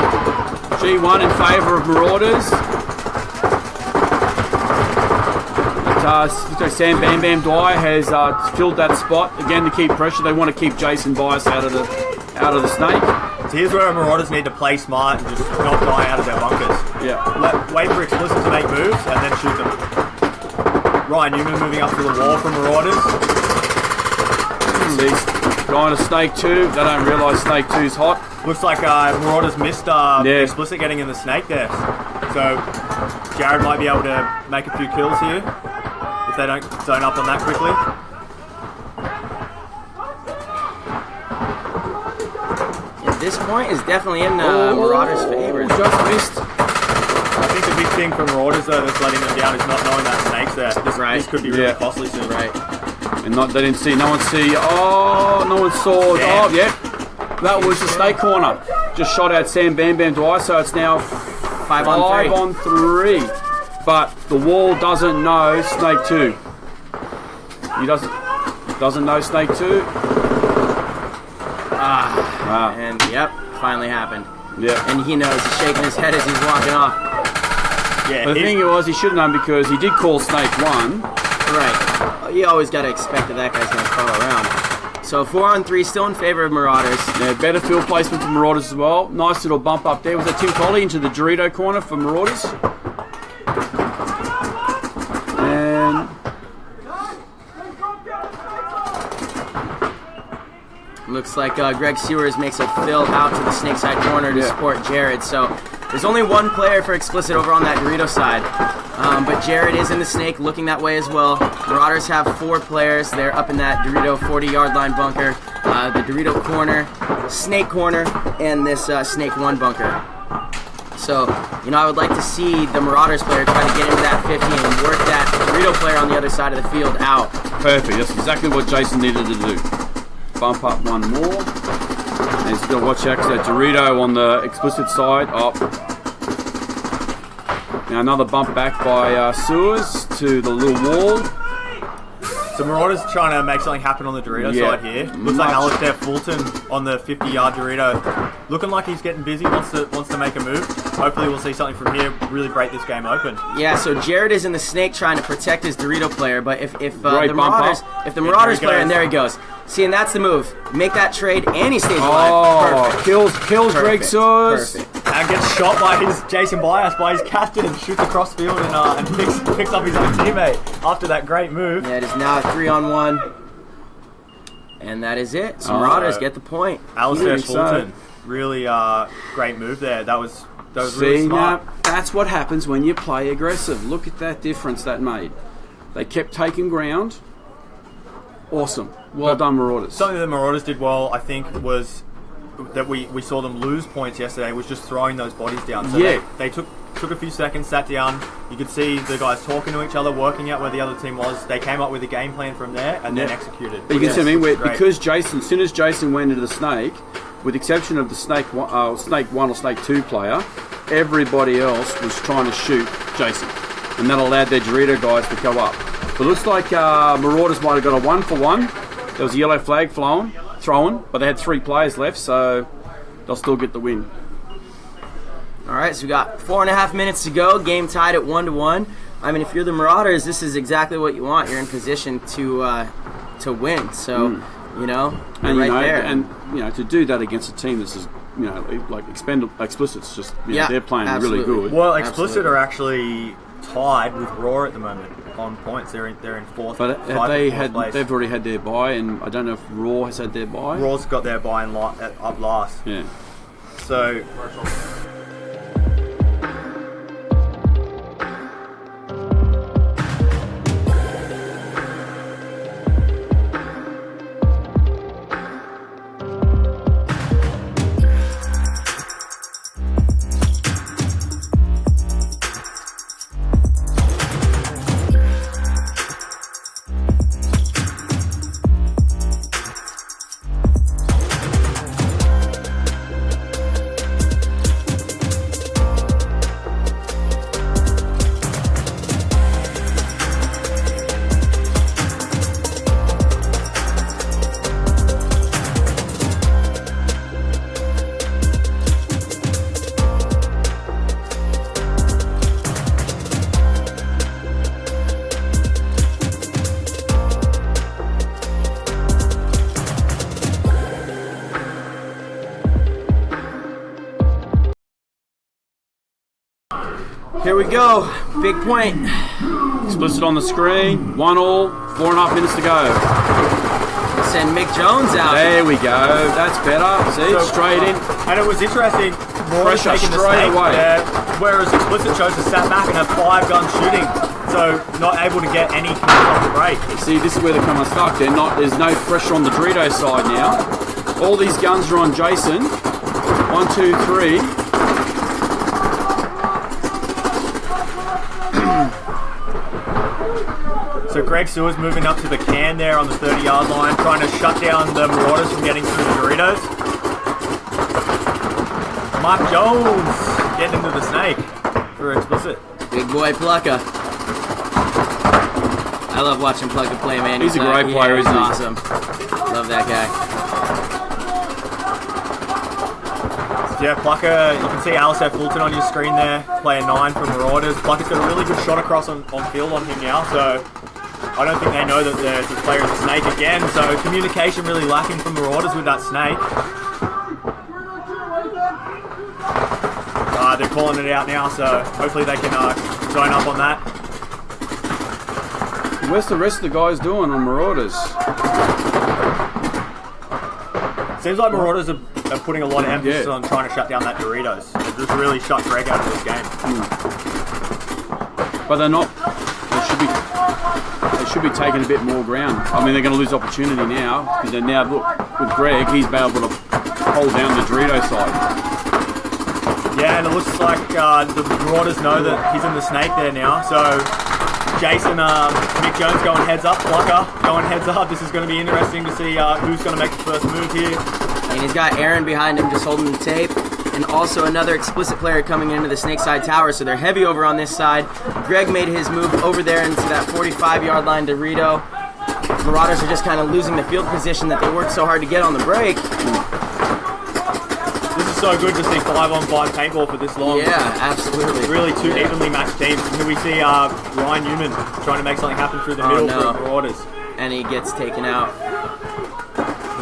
G1 in favour of Marauders. Sam Bam Bam Dwyer has filled that spot again to keep pressure. They want to keep Jason Byers out of the snake. So here's where Marauders need to play smart and just not die out of their bunkers. Yeah. Wait for Explicit to make moves and then shoot them. Ryan Newman moving up to the wall from Marauders. See, going to Snake 2. They don't realise Snake 2's hot. Looks like Marauders missed Explicit getting in the snake there. So Jared might be able to make a few kills here if they don't zone up on that quickly. This point is definitely in Marauders' favor. Just missed. I think the big thing for Marauders though that's letting them down is not knowing that snake's there. This could be really costly soon. Right. And they didn't see. No one see. Oh, no one saw. Damn. Oh, yep. That was the snake corner. Just shot out Sam Bam Bam Dwyer, so it's now 5 on 3. But the wall doesn't know Snake 2. He doesn't know Snake 2. And finally happened. Yeah. And he knows, he's shaking his head as he's walking off. Yeah. But the thing was, he should have known because he did call Snake 1. Right. You always got to expect that guy's going to call around. So 4 on 3, still in favor of Marauders. Yeah, better field placement for Marauders as well. Nice little bump up there. Was that Tim Colley into the Dorito corner for Marauders? And looks like Greg Sewers makes a fill out to the snake side corner to support Jared. So there's only one player for Explicit over on that Dorito side. But Jared is in the snake looking that way as well. Marauders have 4 players. They're up in that Dorito 40-yard line bunker, the Dorito corner, snake corner, and this snake 1 bunker. So, I would like to see the Marauders player try to get into that 50 and work that Dorito player on the other side of the field out. perfect. That's exactly what Jason needed to do. Bump up one more. And he's got to watch out because that Dorito on the explicit side. Oh. Now another bump back by Sewers to the little wall. So Marauders trying to make something happen on the Dorito side here. Looks like Alistair Fulton on the 50-yard Dorito. Looking like he's getting busy, wants to make a move. Hopefully we'll see something from here, really break this game open. Yeah, so Jared is in the snake trying to protect his Dorito player, but if the Marauders player, and there he goes. See, and that's the move. Make that trade, and he stays alive. Perfect. Kills Perfect. Greg Sewers. Perfect. And gets shot by his Jason Byas, by his captain, and shoots across field and picks up his own teammate after that great move. Yeah, it is now a 3-on-1. And that is it. So Marauders get the point. Alistair Fulton, really great move there. That was really smart. Now, that's what happens when you play aggressive. Look at that difference that made. They kept taking ground. Awesome. Well done, Marauders. Something that Marauders did well, I think, was that we saw them lose points yesterday, was just throwing those bodies down. So they took a few seconds, sat down. You could see the guys talking to each other, working out where the other team was. They came up with a game plan from there and then executed. But you can see what I mean, because Jason, as soon as Jason went into the snake, with the exception of the snake 1 or snake 2 player, everybody else was trying to shoot Jason. And that allowed their Dorito guys to go up. But it looks like Marauders might have got a 1-for-1. There was a yellow flag thrown, but they had 3 players left, so they'll still get the win. All right, so we got 4.5 minutes to go. Game tied at 1-1. I mean, if you're the Marauders, this is exactly what you want. You're in position to win. So You know, and right there. and to do that against a team that's like Explicit's just they're playing absolutely. really good. Well, Explicit are actually tied with Raw at the moment on points. They're in fourth. But have they had? Place. They've already had their bye, and I don't know if Raw has had their bye. Raw's got their bye up last. Yeah. So. Here we go. Big point. Explicit on the screen. 1-1, 4.5 minutes to go. Send Mick Jones out. There we go. That's better. See, straight in. And it was interesting. Pressure straight away. Whereas Explicit chose to sat back and have 5 guns shooting. So not able to get any kills off the break. See, this is where they come unstuck. There's no pressure on the Dorito side now. All these guns are on Jason. 1, 2, 3. So Greg Sewer's moving up to the can there on the 30-yard line, trying to shut down the Marauders from getting through the Doritos. Mark Jones getting into the snake for Explicit. Big boy Plucka. I love watching Plucka play, man. He's a great player, he's isn't he? awesome. Love that guy. Yeah, Plucka, you can see Alistair Fulton on your screen there, player 9 for Marauders. Plucka's got a really good shot across on field on him now, so I don't think they know that there's a player in the snake again, so communication really lacking from Marauders with that snake. They're calling it out now, so hopefully they can join up on that. Where's the rest of the guys doing on Marauders? Seems like Marauders are putting a lot of emphasis on trying to shut down that Doritos. They've just really shut Greg out of this game. But they're not. They should be taking a bit more ground. I mean, they're going to lose opportunity now because they're now, look, with Greg, he's been able to hold down the Dorito side. Yeah, and it looks like the Marauders know that he's in the snake there now. So Jason, Mick Jones going heads up, Plucka going heads up. This is going to be interesting to see who's going to make the first move here. And he's got Aaron behind him just holding the tape. And also another Explicit player coming into the snake side tower, so they're heavy over on this side. Greg made his move over there into that 45-yard line Dorito. Marauders are just kind of losing the field position that they worked so hard to get on the break. This is so good to see 5-on-5 paintball for this long. Yeah, absolutely. Really two evenly matched teams. Here we see Ryan Newman trying to make something happen through the middle for Marauders. And he gets taken out.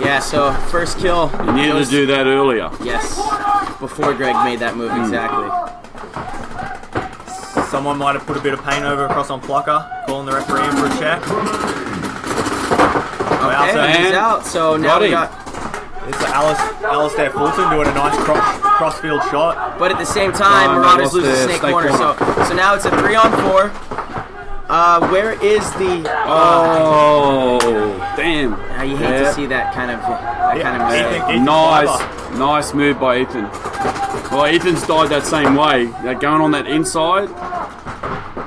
Yeah, so first kill. You needed to do that earlier. Yes, before Greg made that move, exactly. Someone might have put a bit of paint over across on Plucka, calling the referee in for a check. Okay, so he's out, so now we got... It's Alistair Fulton doing a nice cross-field shot. But at the same time, Marauders lose the snake corner. So now it's a 3-on-4. Where is the... Oh, damn. You hate to see that kind of mistake. Nice move by Ethan. Well, Ethan's died that same way. They're going on that inside.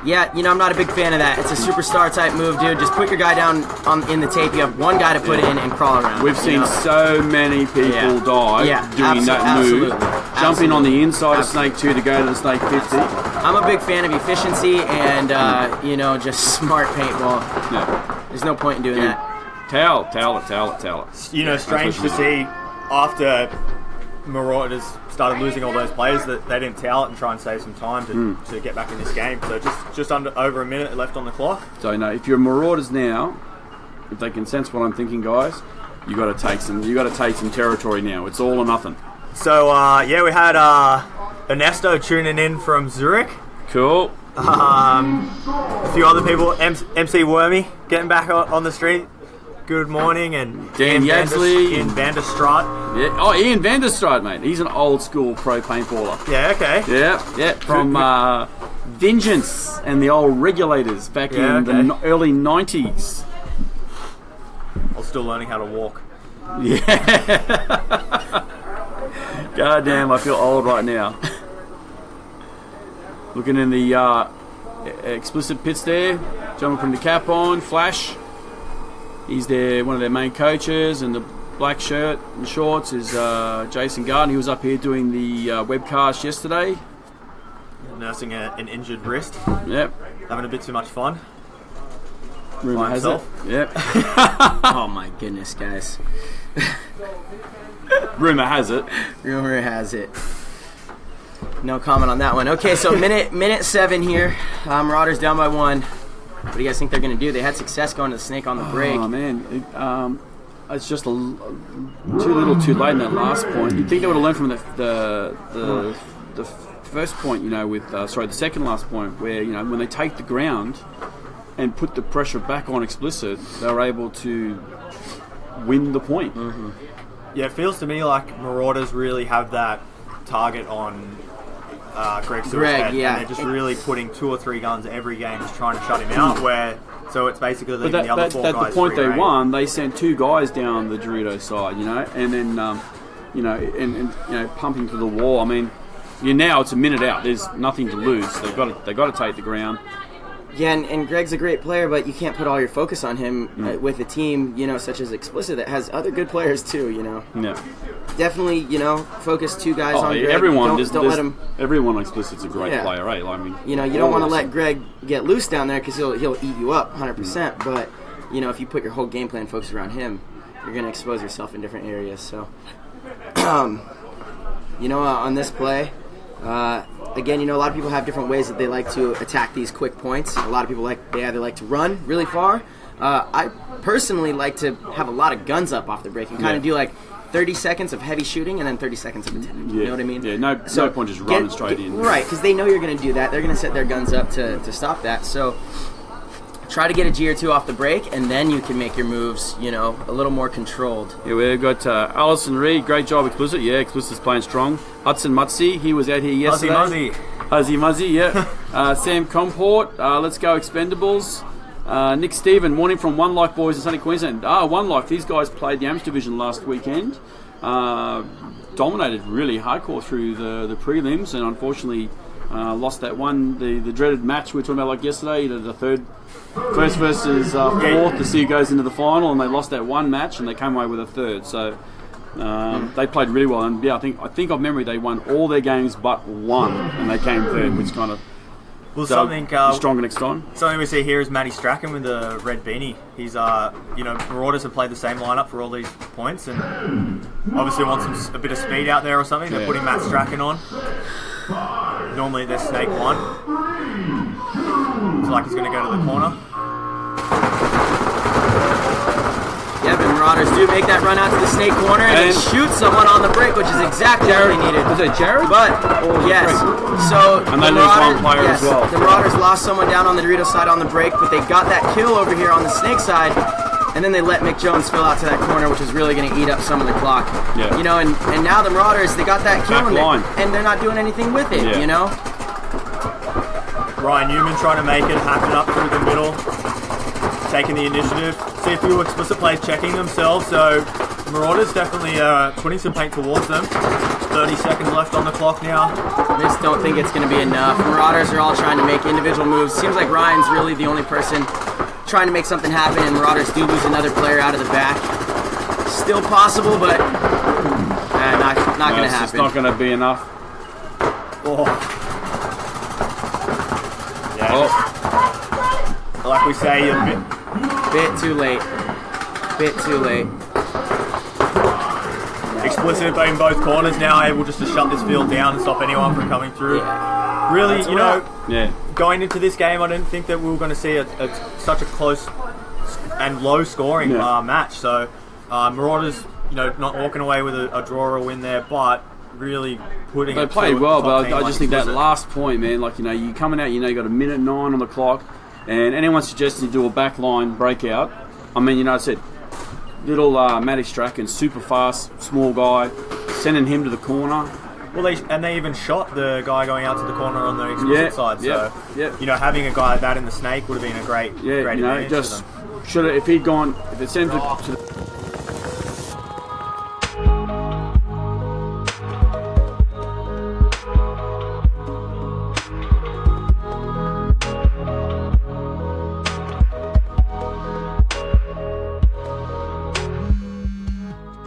Yeah, I'm not a big fan of that. It's a superstar type move, dude. Just put your guy down in the tape. You have one guy to put in and crawl around. We've seen so many people die doing that move. Jumping on the inside of Snake 2 to go to the Snake 50. I'm a big fan of efficiency and, just smart paintball. Yeah. There's no point in doing that. Towel it. Strange to see after Marauders started losing all those players that they didn't towel it and try and save some time to get back in this game. So just over a minute left on the clock. So if you're Marauders now, if they can sense what I'm thinking, guys, You got to take some territory now. It's all or nothing. So we had Ernesto tuning in from Zurich. Cool. A few other people. MC Wormy getting back on the street. Good morning, and Dan Yadsley, Ian van der Straat. Yeah. Oh, Ian van der Straat, mate. He's an old school pro paintballer. Yeah. Okay. Yeah. From Vengeance and the old Regulators back in the early 90s. I'm still learning how to walk. Yeah. God damn, I feel old right now. Looking in the explicit pits there. Gentleman putting the cap on. Flash. He's one of their main coaches, and the black shirt and shorts is Jason Gardner. He was up here doing the webcast yesterday. Nursing an injured wrist. Yep. Having a bit too much fun. Rumour has it. Yep. Oh my goodness, guys. Rumour has it. Rumor has it. No comment on that one. Okay, so minute 7 here. Marauders down by 1. What do you guys think they're going to do? They had success going to the snake on the break. Oh man, it's just too little, too late in that last point. You'd think they would have learned from the first point, with the second last point, where when they take the ground and put the pressure back on explicit, they were able to win the point. Mm-hmm. Yeah, it feels to me like Marauders really have that target on Greg Stewart's head, yeah. and they're just really putting 2 or 3 guns every game, just trying to shut him out. So it's basically leaving the other 4 guys. At the point free they rein. won, they sent 2 guys down the Dorito side, and then and pumping to the wall. I mean, now it's a minute out. There's nothing to lose. They've got to take the ground. Yeah, and Greg's a great player, but you can't put all your focus on him with a team, such as Explicit that has other good players too. Yeah. Definitely, focus 2 guys on Greg. Everyone, don't let him. Everyone on Explicit's a great Yeah. player, right? I mean, You don't want to let Greg get loose down there because he'll eat you up 100%. But if you put your whole game plan focused around him, you're going to expose yourself in different areas. So, on this play. Again, a lot of people have different ways that they like to attack these quick points. A lot of people they either like to run really far. I personally like to have a lot of guns up off the break and kind of do like 30 seconds of heavy shooting and then 30 seconds of attack. You know what I mean? Yeah, no point just running straight in. Right, because they know you're going to do that. They're going to set their guns up to stop that. So try to get a G or 2 off the break, and then you can make your moves, a little more controlled. Yeah, we've got Alison Reed, great job, Explicit. Yeah, Explicit's playing strong. Hudson Mutzi, he was out here yesterday. Huzzy Muzzy, yeah. Sam Comport, let's go Expendables. Nick Stephen, morning from One Life Boys in sunny Queensland. One Life, these guys played the Amps Division last weekend. Dominated really hardcore through the prelims, and unfortunately lost that one, the dreaded match we were talking about like yesterday, the first versus fourth to see who goes into the final, and they lost that one match and they came away with a third. So they played really well, and I think off memory they won all their games but one, and they came third, which kind of something strong next time. Something we see here is Matty Strachan with the red beanie. He's Marauders have played the same lineup for all these points, and obviously wants a bit of speed out there or something. They're putting Matt Strachan on. Normally they're snake 1. Looks like he's going to go to the corner. Yeah, the Marauders do make that run out to the snake corner and they shoot someone on the break, which is exactly what they needed. Was it Jared? But, yes. So, and they lose one player as well. The Marauders lost someone down on the Dorito side on the break, but they got that kill over here on the snake side, and then they let Mick Jones fill out to that corner, which is really going to eat up some of the clock. Yeah. And now the Marauders, they got that kill and they're not doing anything with it, Ryan Newman trying to make it, hacking up through the middle, taking the initiative. See a few Explicit players checking themselves, so Marauders definitely putting some paint towards them. 30 seconds left on the clock now. I just don't think it's going to be enough. Marauders are all trying to make individual moves. Seems like Ryan's really the only person trying to make something happen, and Marauders do lose another player out of the back. Still possible, but not going to happen. It's not going to be enough. Like we say, a bit too late. Explicit in both corners now, able just to shut this field down and stop anyone from coming through. Yeah. Really, Yeah. Going into this game, I didn't think that we were going to see such a close and low-scoring match. So Marauders, not walking away with a draw or a win there, but really putting. They it played to well, a top but team I like just think that Explicit. last point, man, you coming out, you got a minute 9 on the clock, and anyone suggesting you do a back line breakout, I said, little Matty Strachan, super fast, small guy, sending him to the corner. Well, they even shot the guy going out to the corner on the Explicit side. So, having a guy like that in the snake would have been a great advantage just for them. should have, if he'd gone, if it sent him to the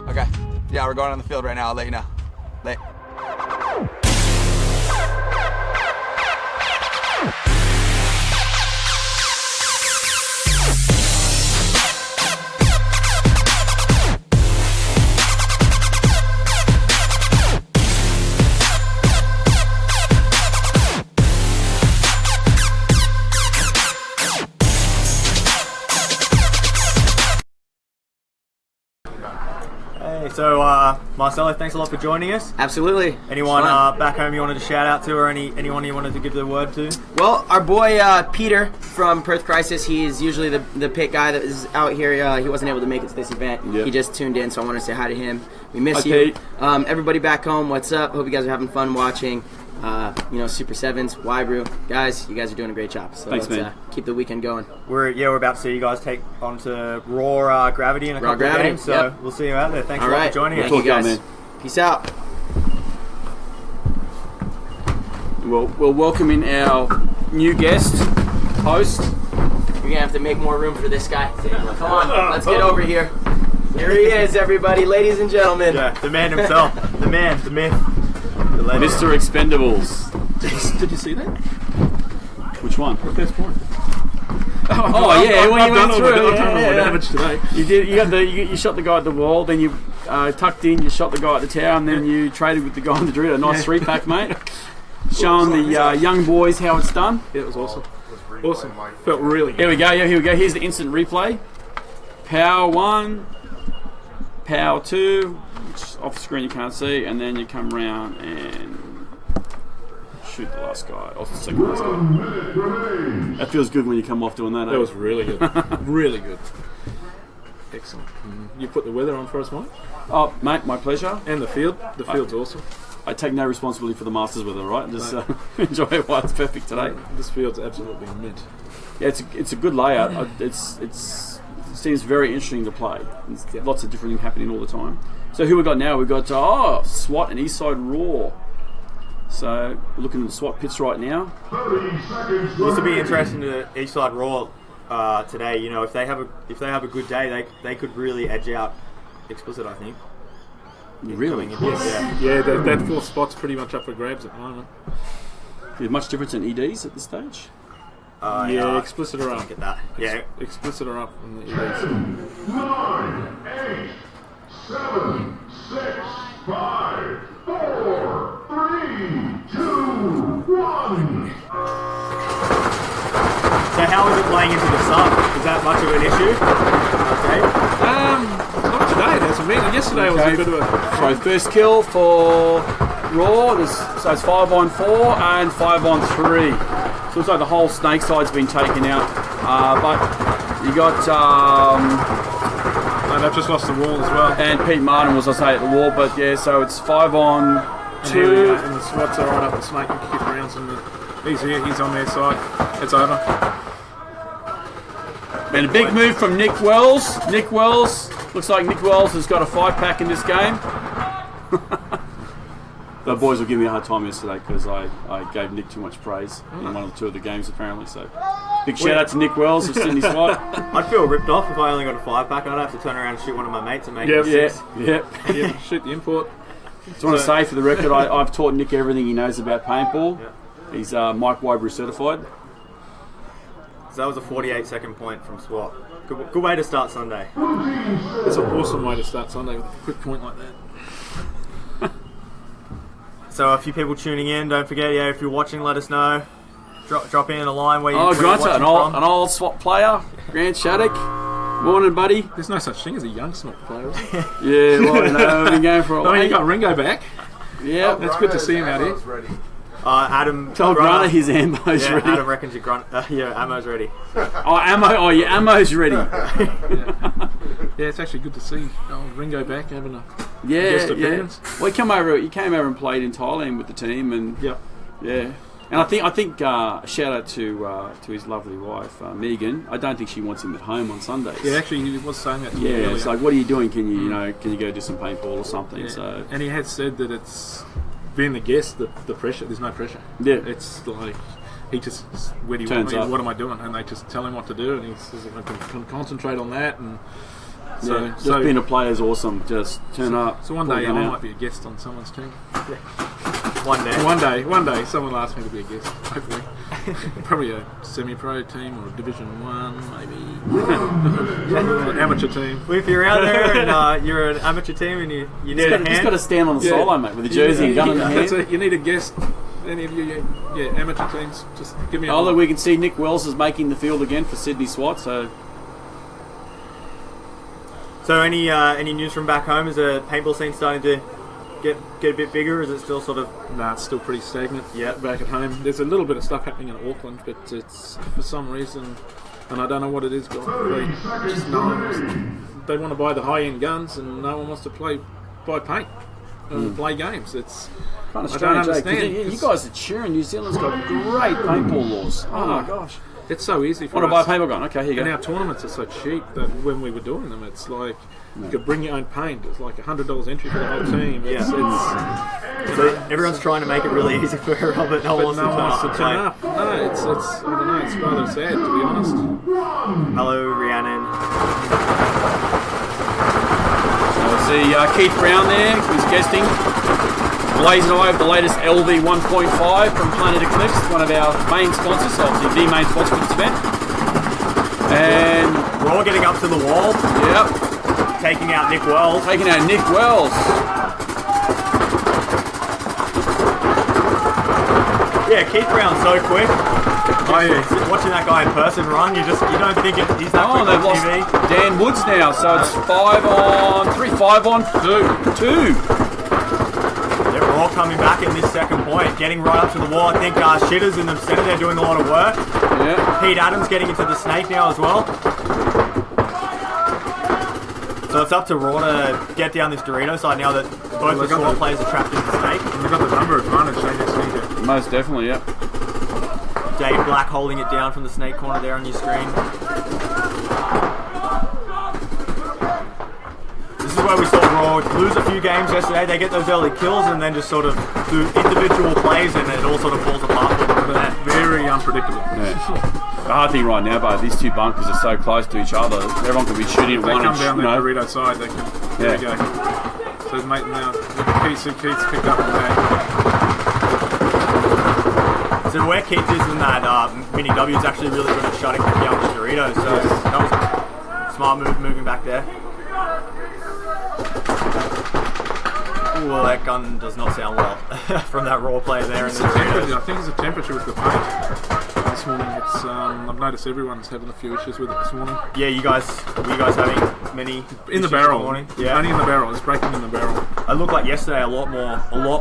Okay. Yeah, we're going on the field right now. I'll let you know. Late. So, Marcelo, thanks a lot for joining us. Absolutely. Anyone back home you wanted to shout out to, or anyone you wanted to give the word to? Well, our boy Peter from Perth Crisis, he's usually the pit guy that is out here. He wasn't able to make it to this event. Yep. He just tuned in, so I want to say hi to him. We miss Hi, you. Pete. Everybody back home, what's up? Hope you guys are having fun watching. Super Sevens, Y-Brew. Guys, you guys are doing a great job. So Thanks, let's man. Keep the weekend going. We're about to see you guys take on to Raw Gravity in a couple of Gravity, games, so yep. we'll see you out there. Thanks All a lot right. for joining us. Thank you Talk to guys. you, man. Peace out. we're welcoming our new guest, host. You're going to have to make more room for this guy. Come on, let's get over here. Here he is, everybody, ladies and gentlemen. Yeah, the man himself. The man, the myth, the legend. Mr. Expendables. Did you see that? Which one? The first point. Oh, yeah, when you went through it. I've done all my damage today. You shot the guy at the wall, then you tucked in, you shot the guy at the tower, and then you traded with the guy on the drill. A nice 3-pack, mate. Showing the young boys how it's done. Yeah, it was awesome. Awesome. Felt really good. Here we go. Here's the instant replay. Power 1, power 2, which off the screen you can't see, and then you come round and shoot the last guy, off the second last guy. That feels good when you come off doing that. That was really good. Really good. Excellent. You put the weather on for us, Mike? Oh, mate, my pleasure. And the field. The field's awesome. I take no responsibility for the Masters weather, right? Just enjoy it while it's perfect today. This field's absolutely mint. Yeah, it's a good layout. It seems very interesting to play. There's lots of different things happening all the time. So who we got now? We've got SWAT and Eastside Raw. So we're looking at the SWAT pits right now. 30 seconds. This will be interesting to Eastside Raw today. If they have a good day, they could really edge out Explicit, I think. Really? Coming in. Yeah. Yeah, that fourth spot's pretty much up for grabs at the moment. Is much difference in EDs at this stage? Yeah, Explicit are up. Look at that. Yeah. Explicit are up in the EVs. 9, 8, 7, 6, 5, 4, 3, 2, 1. So how is it playing into the sun? Is that much of an issue? Okay. Not today, it hasn't been. Yesterday was a bit of a... So first kill for Raw. So it's 5 on 4 and 5 on 3. So it's like the whole snake side's been taken out. But you got And they've just lost the wall as well. and Pete Martin was, I say, at the wall. But yeah, so it's 5 on And here we 2. go. And the SWATs are right up the snake and kick rounds. And he's here, he's on their side. It's over. And a big move from Nick Wells. Nick Wells. Looks like Nick Wells has got a 5-pack in this game. The boys will give me a hard time yesterday because I gave Nick too much praise in one or two of the games apparently. So big shout out to Nick Wells of Sydney SWAT. I'd feel ripped off if I only got a 5-pack. I'd have to turn around and shoot one of my mates and make Yep. it Yeah, 6. yeah. Yeah, shoot the import. Just want to say for the record, I've taught Nick everything he knows about paintball. Yeah. He's Mike Wybrew certified. So that was a 48-second point from SWAT. Good way to start Sunday. It's an awesome way to start Sunday with a quick point like that. So a few people tuning in, don't forget, if you're watching, let us know. Drop in a line where Oh, you're Granta, watching an from. old SWAT player, Grant Shattuck. Morning, buddy. There's no such thing as a young snot player, is there? Yeah, well, I know. We've been going for a while. Oh, you got Ringo back. Yeah. It's good to see him out here. Adam. Tell Grunner his ammo's Yeah, ready. Adam reckons your ammo's ready. Your ammo's ready. Yeah, it's actually good to see Ringo back having a Yeah, guest yeah. appearance. Well, he came over and played in Thailand with the team, and Yep. yeah. And I think a shout out to his lovely wife Megan. I don't think she wants him at home on Sundays. Yeah, actually, he was saying that to me Yeah, earlier. it's like, what are you doing? Can you go do some paintball or something? Yeah. So And he had said that it's being the guest, the pressure. There's no pressure. yeah, It's like he just, where do you Turns want me? up. What am I doing? And they just tell him what to do, and he says, I can concentrate on that. And so, yeah. Just being a player is awesome. Just turn up. So one pull day a I gun out. might be a guest on someone's team. One day. One day, someone will ask me to be a guest. Hopefully, probably a semi-pro team or a Division 1, maybe an amateur team. Well, if you're out there and you're an amateur team and you need a hand, He's got to stand on the Yeah. sideline, mate, with a jersey and gun in the That's hand. it. You need a guest. Any of you, amateur teams, just give me a Oh, look, we can see Nick Wells is making the field again for Sydney SWAT. So So any news from back home? Is the paintball scene starting to get a bit bigger? Or is it still sort of? Nah, it's still pretty stagnant. Yeah. Back at home, there's a little bit of stuff happening in Auckland, but it's for some reason, and I don't know what it is. But they want to buy the high-end guns, and no one wants to buy paint and play games. It's kind of I don't strange. understand. You guys are cheering. New Zealand's got great paintball laws. Oh my gosh! It's so easy for Want to buy a us. paintball gun? Okay, here you And go. our tournaments are so cheap that when we were doing them, it's like you could bring your own paint. It's like $100 entry for the whole team. It's, So everyone's trying to make it really easy for Robert. No one but no one wants to turn up. No, it's I don't know. It's rather sad, to be honest. Hello, Rhiannon. I see Keith Brown there, who's guesting, blazing away with the latest LV 1.5 from Planet Eclipse, one of our main sponsors, obviously the main sponsor for this event. And We're all getting up to the wall, yep, taking out Nick Wells. taking out Nick Wells. Yeah, Keith Brown's so quick. Watching that guy in person run, you don't think he's that Oh, quick they've on lost TV. Dan Woods now, so it's 5 on 3, 5 on 2. Yeah, we're all coming back in this second point, getting right up to the wall. I think Shitters in the centre, they're doing a lot of work. Yeah. Pete Adams getting into the snake now as well. So it's up to Raw to get down this Dorito side now that both the SWAT players are trapped in the snake. We've got the number advantage, don't you see? Most definitely, yep. Dave Black holding it down from the snake corner there on your screen. This is where we saw Raw lose a few games yesterday. They get those early kills and then just sort of do individual plays and it all sort of falls apart. Very unpredictable. Yeah. The hard thing right now, but these two bunkers are so close to each other, everyone could be shooting at They one come inch. down You that know. Dorito side, they can. There we Yeah. go. So his mate now, Keith's picked up on that. So where Keith is in that mini W is actually really good at shutting down the Doritos. So that was a smart move moving back there. Ooh, well, that gun does not sound well from that Raw player there in the Doritos. I think it's the temperature with the paint. This morning, it's I've noticed everyone's having a few issues with it this morning. Yeah, were you guys having many In the issues barrel, morning? Yeah, only in the barrel. It's breaking in the barrel. it looked like yesterday a lot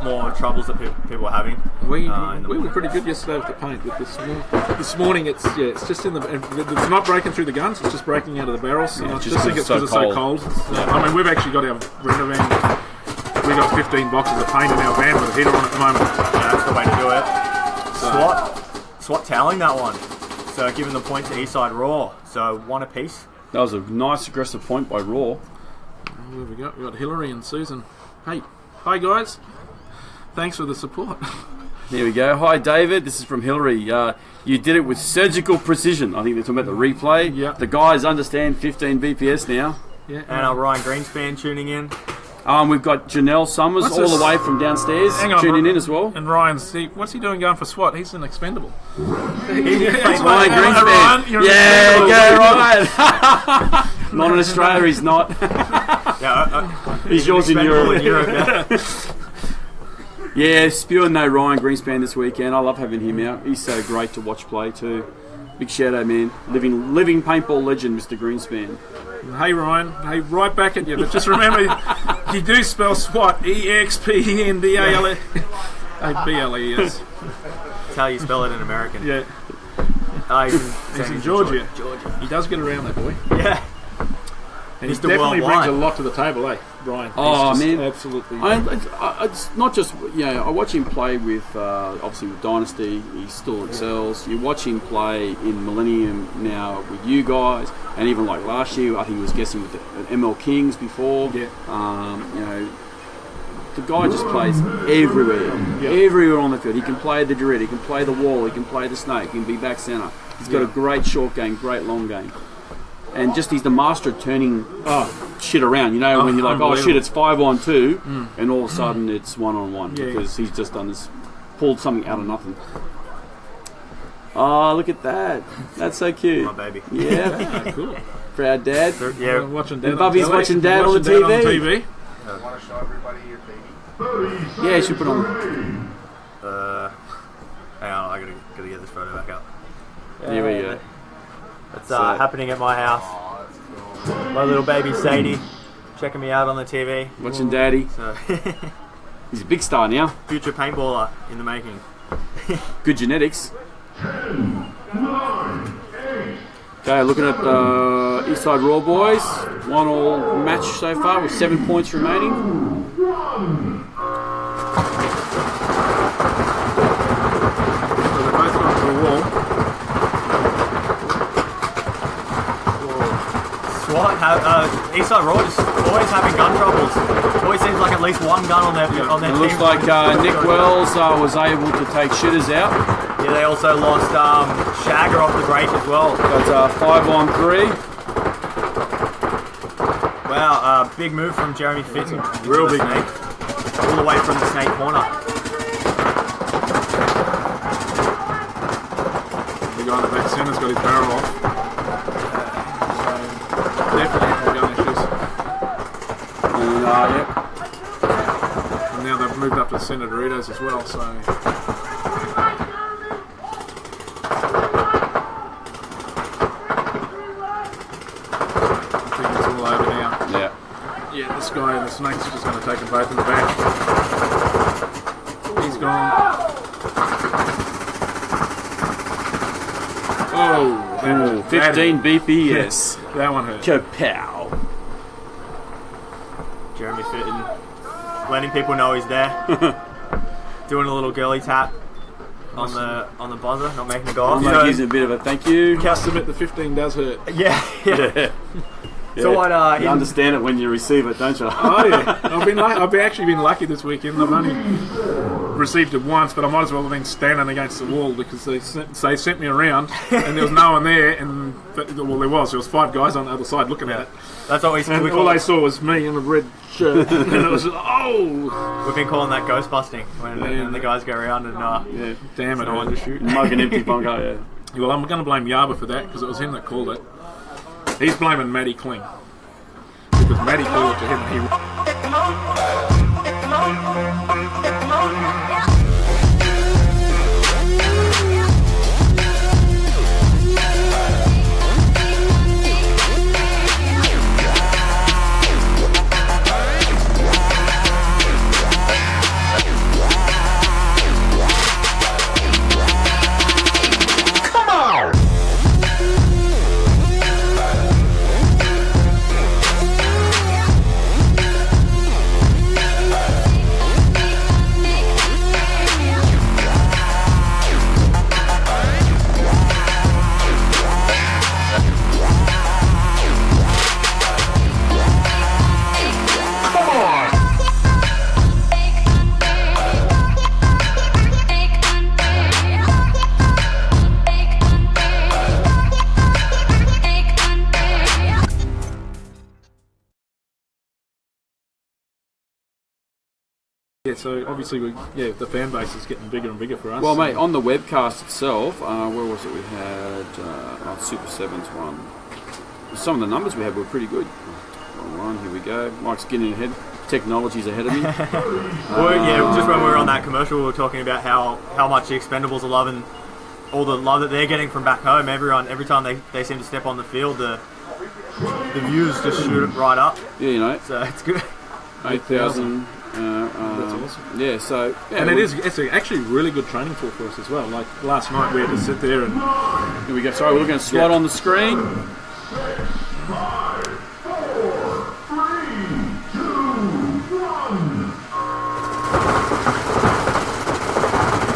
more troubles that people were having. We in the were morning. pretty good yesterday with the paint. But this morning, it's just in the. It's not breaking through the guns. It's just breaking out of the barrels. And I just just think it's 'cause because it's it's so so cold. I mean, we've actually got our render van. We got 15 boxes of paint in our van with a heater on at the moment. Yeah, that's the way to do it. SWAT toweling that one. So giving the point to Eastside Raw. So one apiece. That was a nice aggressive point by Raw. Where we got? We got Hillary and Susan. Hey, hi guys. Thanks for the support. Here we go. Hi, David. This is from Hillary. You did it with surgical precision. I think they're talking about the replay. Yeah. The guys understand 15 BPS now. Yeah. And our Ryan Greenspan tuning in. We've got Janelle Summers What's all this? the way from downstairs Hang on, tuning in as well. And what's he doing going for SWAT? He's an expendable. Ryan Ryan, Greenspan. you're Yeah, an go Ryan. Not in Australia, he's not. Yeah, He's yours in expendable Europe. yeah. Yeah, spewing no Ryan Greenspan this weekend. I love having him out. He's so great to watch play too. Big shout out, man. Living paintball legend, Mr. Greenspan. Hey Ryan, hey, right back at you. But just remember, you do spell SWAT EXPENDALE. BLES. That's how you spell it in American. Yeah, he's in Georgia. He does get around, that boy. Yeah. And he Mr. definitely Worldwide. brings a lot to the table, eh, Ryan? Oh, He's just man. absolutely. It's not just, I watch him play with, obviously with Dynasty, he still excels. You watch him play in Millennium now with you guys, and even like last year, I think he was guessing with the ML Kings before. Yeah. The guy just plays everywhere. Yeah. Everywhere on the field. He can play the Dread, he can play the Wall, he can play the Snake, he can be back centre. He's got a great short game, great long game. And just he's the master of turning shit around. When you're like, oh shit, it's 5-on-2, and all of a sudden it's 1-on-1 because he's just done this, pulled something out of nothing. Oh, look at that! That's so cute. My baby. Yeah, Cool. proud dad. Yeah. Watching Dad. And Bubby's watching Dad on the TV. Want to show everybody your baby? Yeah, you should put on. Hang on, I gotta get this photo back up. Here we go. It's happening at my house. My little baby Sadie checking me out on the TV. Watching Daddy. So He's a big star now. future paintballer in the making. Good genetics. 9, 8, Okay, looking at the Eastside Raw boys. 1-all match so far with 7 points remaining. 1. So they're both gone to the wall. SWAT Eastside Raw just always having gun troubles. Always seems like at least one gun on their It team. looks like Nick Wells was able to take shitters out. Yeah, they also lost Shagger off the break as well. Got 5-on-3. Wow, big move from Jeremy Fitton. Real big snake. All the way from the snake corner. The guy in the back centre's got his barrel off. So definitely gun issues. And, And now they've moved up to Center Doritos as well, so. I think it's all over now. Yeah, this guy in the snake's just going to take them both in the back. He's gone. Oh, Ooh, 15 BPS. that one hurt. Kapow. Jeremy Fitton letting people know he's there. Doing a little girly tap on the buzzer, not making it go off. Like using a bit of a thank you. Must admit the 15 does hurt. Yeah. So what? You understand it when you receive it, don't you? Oh yeah, I've actually been lucky this weekend. I've only received it once, but I might as well have been standing against the wall because they sent me around and there was no one there, and there was 5 guys on the other side looking at it, That's what we and all they saw was me in a red shirt, and it was We've been calling that ghost busting when the guys go around and yeah, damn it, I wanted to shoot. Mug an empty bunker, yeah. Well, I'm going to blame Yaba for that because it was him that called it. He's blaming Matty Kling because Matty called it to him. Yeah, so obviously the fan base is getting bigger and bigger for us. Well, mate, on the webcast itself, where was it? We had Super Sevens one. Some of the numbers we had were pretty good. Wrong one. Here we go. Mike's getting ahead. technology's ahead of me. Well, yeah, just when we were on that commercial, we were talking about how much the Expendables are loving all the love that they're getting from back home. Every time they seem to step on the field, the views just shoot right up. Yeah, you know. So it's good. 8,000. That's awesome. Yeah, so... Yeah, and it's actually a really good training tool for us as well. Like last night we had to sit there and... Here we go. Sorry, we're going to slide on the screen.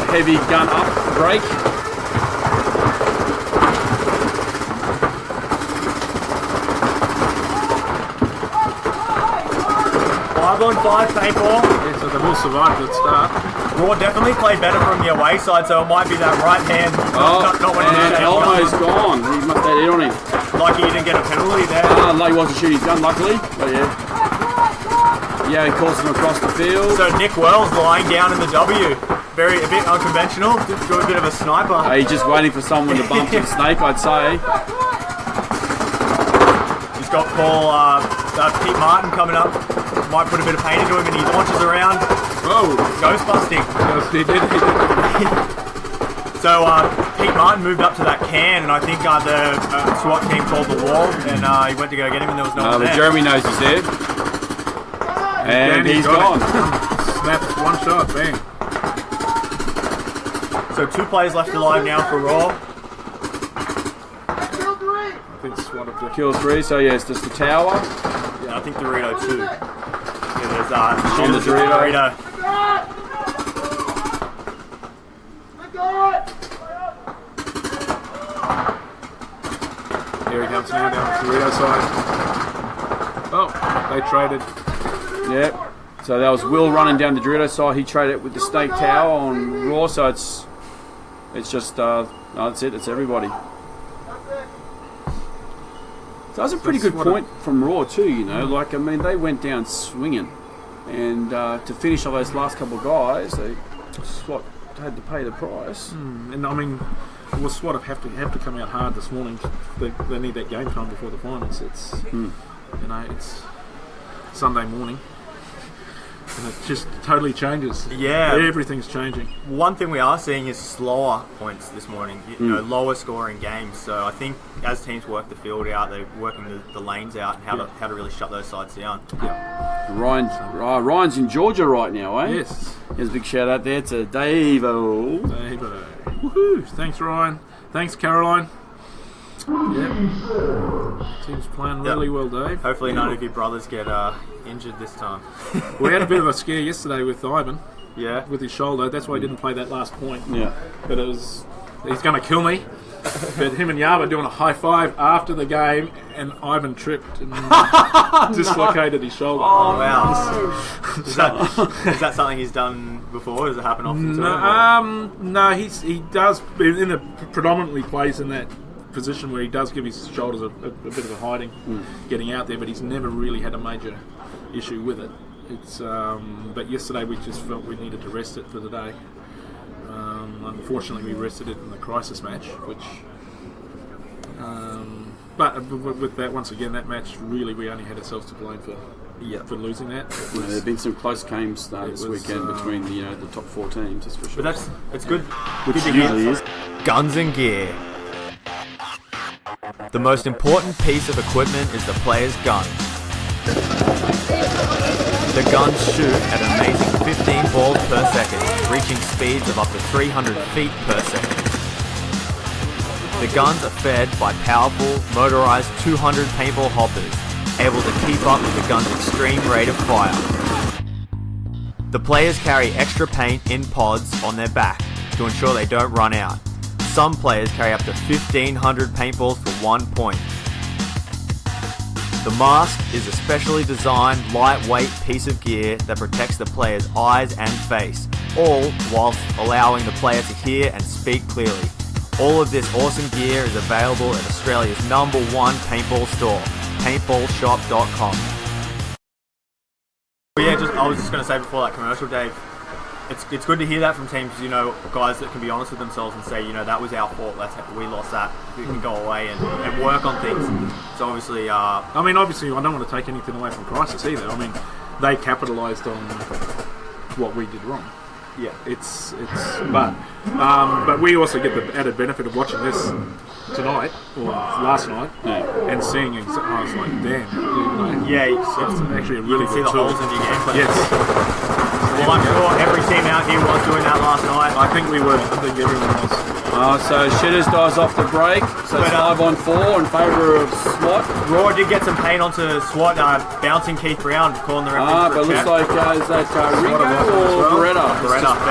Heavy gun up, brake. 5-on-5 paintball. Yeah, so they've all survived at start. Raw definitely played better from the away side, so it might be that right hand not wanting to and shake Elmo's his gun. gone. He must have hit on him. Lucky he didn't get a penalty there. No, he wasn't shooting his gun, luckily. But yeah. Yeah, he calls him across the field. So Nick Wells lying down in the W. A bit unconventional. Just got a bit of a sniper. He's just waiting for someone to bump his snake, I'd say. He's got Pete Martin coming up. Might put a bit of paint into him, and he launches around. Oh, Ghost busting. yes, he did. So Pete Martin moved up to that can, and I think the SWAT team called the wall, and he went to go get him, and there was no one But there. Jeremy knows he's there. And he's got gone. it. Snaps one shot, bang. So 2 players left alive now for Raw. I think it's one of the... Kill 3, so yeah, it's just the tower. Yeah, I think Dorito too. Yeah, there's On the shooters at Dorito. Here he comes now down the Dorito side. Oh, they traded. Yep. So that was Will running down the Dorito side. He traded with the Snake Tower on Raw, so it's just, no, that's it, it's everybody. So that's a pretty good point from Raw too, you know. Like, I mean, they went down swinging. And to finish off those last couple of guys, they SWAT had to pay the price. And I mean, will SWAT have to come out hard this morning? They need that game time before the finals. It's you know, it's Sunday morning, and it just totally changes. Yeah, everything's changing. One thing we are seeing is slower points this morning. You know, lower scoring games. So I think as teams work the field out, they're working the lanes out and how to really shut those sides down. Ryan's in Georgia right now, eh? Yes. Here's a big shout out there to Dave-o. Woohoo! Thanks, Ryan. Thanks, Caroline. Yep. Team's playing really well, Dave. Hopefully none of your brothers get injured this time. We had a bit of a scare yesterday with Ivan. Yeah. With his shoulder. That's why he didn't play that last point. Yeah. But he's going to kill me. But him and Yaba doing a high five after the game, and Ivan tripped and dislocated his shoulder. Oh wow! Is that something he's done before? Does it happen often to him? No, he does. In a predominantly plays in that position where he does give his shoulders a bit of a hiding, getting out there. But he's never really had a major issue with it. It's but yesterday we just felt we needed to rest it for the day. Unfortunately, we rested it in the crisis match, which. But with that, once again, that match really we only had ourselves to blame for losing that. There have been some close games this weekend between the top 4 teams, that's for sure. But it's good. Which good to usually hear. is. Guns and gear. The most important piece of equipment is the player's gun. The guns shoot at an amazing 15 balls per second, reaching speeds of up to 300 feet per second. The guns are fed by powerful, motorized 200 paintball hoppers, able to keep up with the gun's extreme rate of fire. The players carry extra paint in pods on their back to ensure they don't run out. Some players carry up to 1,500 paintballs for 1 point. The mask is a specially designed, lightweight piece of gear that protects the player's eyes and face, all whilst allowing the player to hear and speak clearly. All of this awesome gear is available at Australia's #1 paintball store, paintballshop.com. Yeah, I was just going to say before that commercial, Dave, it's good to hear that from teams, guys that can be honest with themselves and say, that was our fault, we lost that. We can go away and work on things. So obviously... obviously, I don't want to take anything away from Crisis either. they capitalised on what we did wrong. Yeah. But we also get the added benefit of watching this tonight or last night and seeing. I was like, damn. Yeah, It's actually a really see good the tool. holes in your game plan. Yes. Well, I'm sure every team out here was doing that last night. I think we were. I think everyone was. So Shitters dies off the break. So it's 5 on 4 in favour of SWAT. Raw did get some pain onto SWAT, bouncing Keith Brown, calling the referee for a But check. looks like is that Rico or Beretta?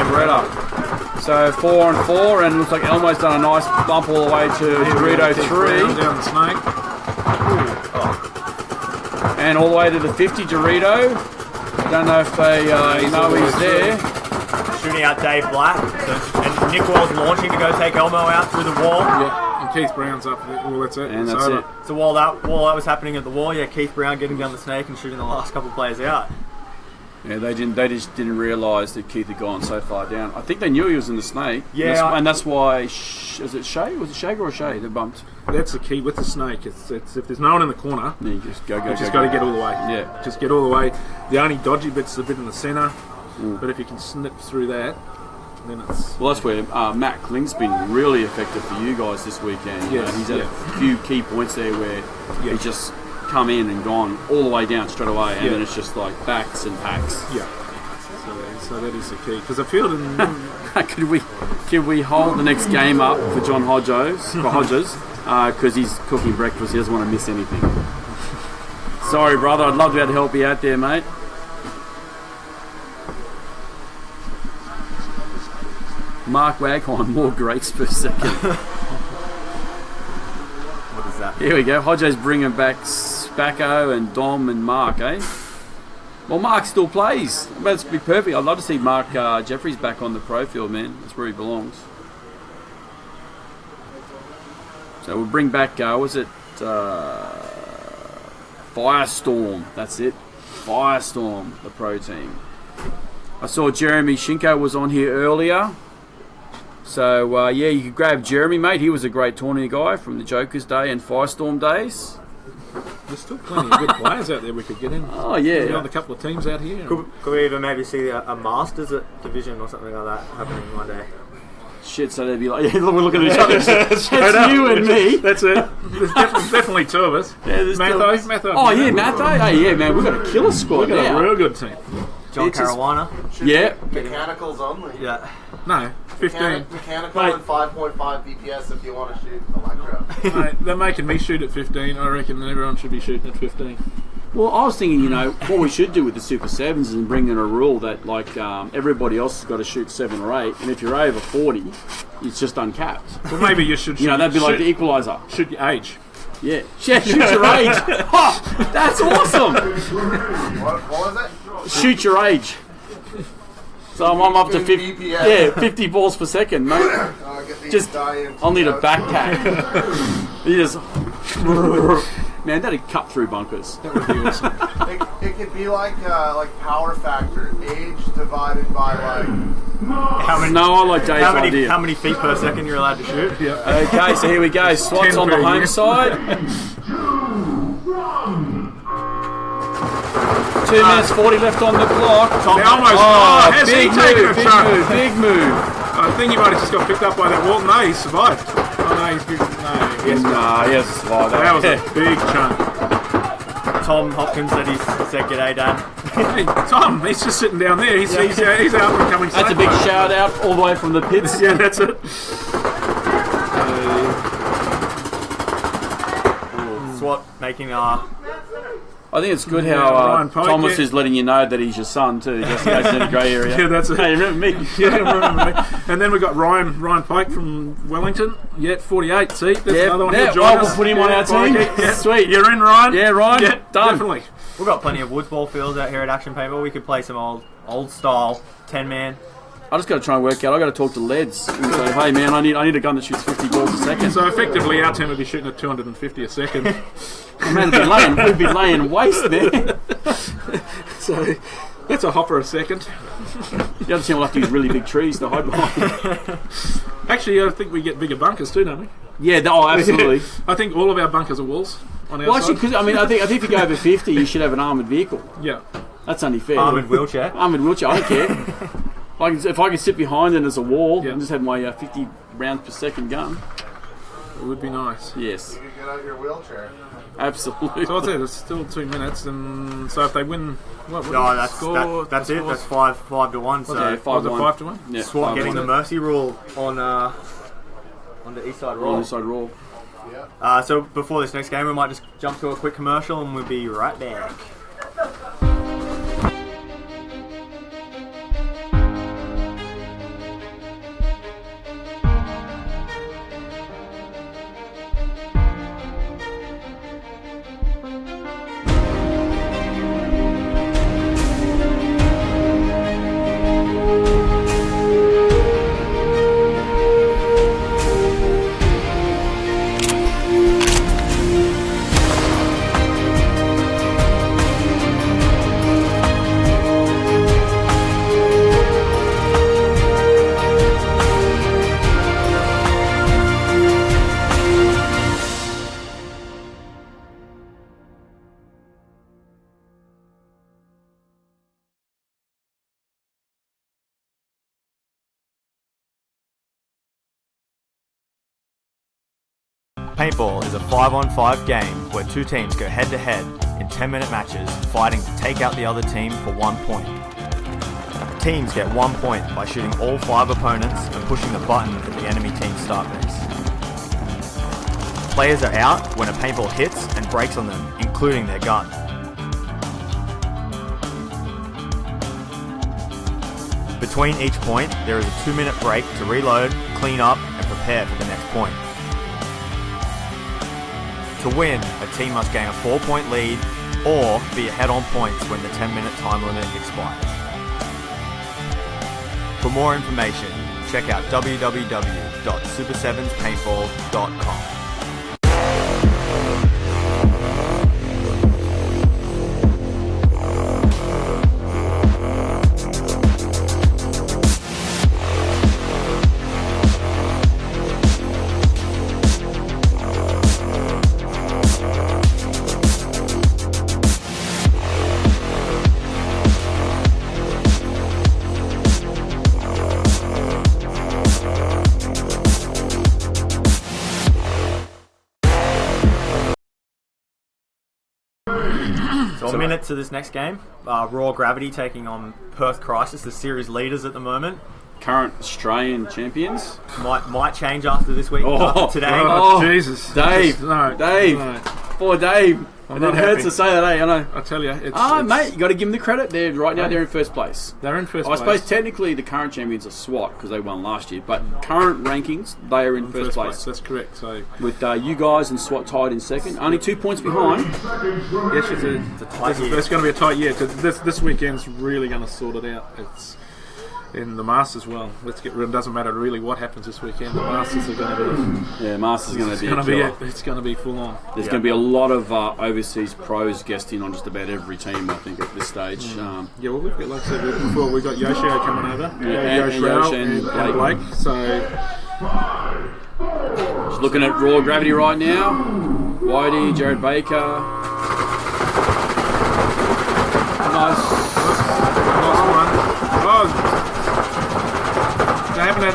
Beretta. So 4 on 4, and looks like Elmo's done a nice bump all the way to Dorito 3. Down the snake. And all the way to the 50 Dorito. Don't know if they know he's there. Shooting out Dave Black. And Nick Wells launching to go take Elmo out through the wall. Yeah, and Keith Brown's up there. Well, that's it. And It's that's over. it. So while that was happening at the wall, Keith Brown getting down the snake and shooting the last couple of players out. Yeah, they just didn't realise that Keith had gone so far down. I think they knew he was in the snake. Yeah. And that's why, is it Shay? Was it Shager or Shay that bumped? That's the key with the snake. It's if there's no one in the corner, Yeah, you just go. you just got to get all the way. Yeah. Just get all the way. The only dodgy bit's the bit in the centre, but if you can snip through that, then it's... Well, that's where Matt Kling's been really effective for you guys this weekend. Yes, He's had a few key points there where he's just come in and gone all the way down straight away, and then it's just like backs and packs. Yeah. So that is the key. Because I feel Could we hold the next game up for John Hodges? Because he's cooking breakfast. He doesn't want to miss anything. Sorry, brother. I'd love to be able to help you out there, mate. Mark Waghorn, more greats per second. What is that? Here we go. Hodges bringing back Spacco and Dom and Mark, eh? Well, Mark still plays. That's be perfect. I'd love to see Mark Jeffries back on the pro field, man. That's where he belongs. So we'll bring back, was it Firestorm? That's it. Firestorm, the pro team. I saw Jeremy Shinko was on here earlier. So, you could grab Jeremy, mate. He was a great tourney guy from the Jokers Day and Firestorm days. there's still plenty of good players out there we could get in. Oh, yeah. We've got a couple of teams out here. Could we even maybe see a Masters division or something like that happening one day? Shit, so they'd be like, we're looking at each other. That's you and me. That's it. There's definitely two of us. Yeah, there's Matho. Oh, yeah, Matho. Hey, yeah, man, we've got a killer squad We've got now. a real good team. John It's just- Caruana. Yeah. Mechanicals only. Yeah. No, 15. Mechanical Mate. and 5.5 BPS if you want to shoot electro. Mate, they're making me shoot at 15. I reckon everyone should be shooting at 15. Well, I was thinking, what we should do with the Super 7s is bring in a rule that, everybody else has got to shoot 7 or 8, and if you're over 40, it's just uncapped. Well, maybe you should shoot. That'd be like the equaliser. Shoot your age. Yeah. Shoot your age. Oh, that's awesome. What was it? Shoot your age. So I'm up to 50. BPS. Yeah, 50 balls per second, mate. Get these Just, die-ins I'll need a out. backpack. You just, man, that'd cut through bunkers. That would be awesome. It could be like power factor, age divided by No, I like Dave's idea. How many feet per second you're allowed to shoot? Yeah. Okay, so here we go. Swat's 10 on the per home year. side. 2 minutes 40 left on the clock. They almost. Has he taken a shot? Big move. I think he might have just got picked up by that wall. No, he survived. Oh, no, he's good. No, yes. Nah, he has a slide. That was a big chunk. Tom Hopkins said "G'day, Dan." Hey, Tom, he's just sitting down there. He's out and coming. That's a big shout out all the way from the pits. Yeah, that's it. SWAT making I think it's good Yeah, how Ryan Pike, Thomas yeah. is letting you know that he's your son too, just in case there's any grey area. Yeah, that's it. Hey, remember me? Yeah, remember me. And then we got Ryan Pike from Wellington. Yeah, 48. See, that's another one. He'll join we'll us. put him on our team. Pikey, yeah. Sweet. You're in, Ryan. Yeah, Ryan. Yeah, Done. definitely. We've got plenty of woods ball fields out here at Action Paintball. We could play some old style 10-man. I just got to try and work out. I got to talk to Leds and say, hey man, I need a gun that shoots 50 balls a second. So effectively, our team would be shooting at 250 a second. Oh, man, we'd be laying waste, man. So that's a hopper a second. The other team will have to use really big trees to hide behind. Actually, I think we get bigger bunkers too, don't we? Yeah, absolutely. I think all of our bunkers are walls on our Well, actually, side. because I think if you go over 50, you should have an armoured vehicle. Yeah. That's only fair. Armoured wheelchair. Armoured wheelchair, I don't care. If I can sit behind and there's a wall and just have my 50 rounds per second gun. It would be nice. Yes. You can get out of your wheelchair. Absolutely. So I'll tell you, there's still 2 minutes, and so if they win, what No, is the score? that's it. That's 5-1. So Yeah, 5-1. 5 to 1? Yeah, SWAT 5-1. getting the mercy rule on the East Side On Roll. the side roll. So before this next game, we might just jump to a quick commercial, and we'll be right back. Paintball is a 5-on-5 game where 2 teams go head-to-head in 10-minute matches, fighting to take out the other team for 1 point. Teams get 1 point by shooting all 5 opponents and pushing the button at the enemy team's start base. Players are out when a paintball hits and breaks on them, including their gun. Between each point, there is a 2-minute break to reload, clean up, and prepare for the next point. To win, a team must gain a 4-point lead or be ahead on points when the 10-minute time limit expires. For more information, check out www.super7paintball.com. So a minute to this next game. Raw Gravity taking on Perth Crisis, the series leaders at the moment. Current Australian champions. Might change after this week, after today. Oh, Jesus. Dave. No. Poor Dave. I'm And it not hurts happy. to say that, I know. I tell you, it's... Mate, you got to give them the credit. They're right now. They're in first place. They're in first I place. suppose technically the current champions are SWAT because they won last year, but current rankings they are in first place. That's correct. So With you guys and SWAT tied in second, only 2 points behind. yes, it's a tight year. It's going to be a tight year. This weekend's really going to sort it out. It's in the Masters. Well, let's get rid. It doesn't matter really what happens this weekend. The Masters are going to be. Yeah, Masters going to be. It's going to be full on. There's going to be a lot of overseas pros guesting on just about every team, I think, at this stage. Yeah, well, we've got, like I said before, we've got Yoshio coming over. and Yosh and Blake. So just looking at Raw Gravity right now. Whitey, Jared Baker. Nice. nice one. Oh, they haven't had.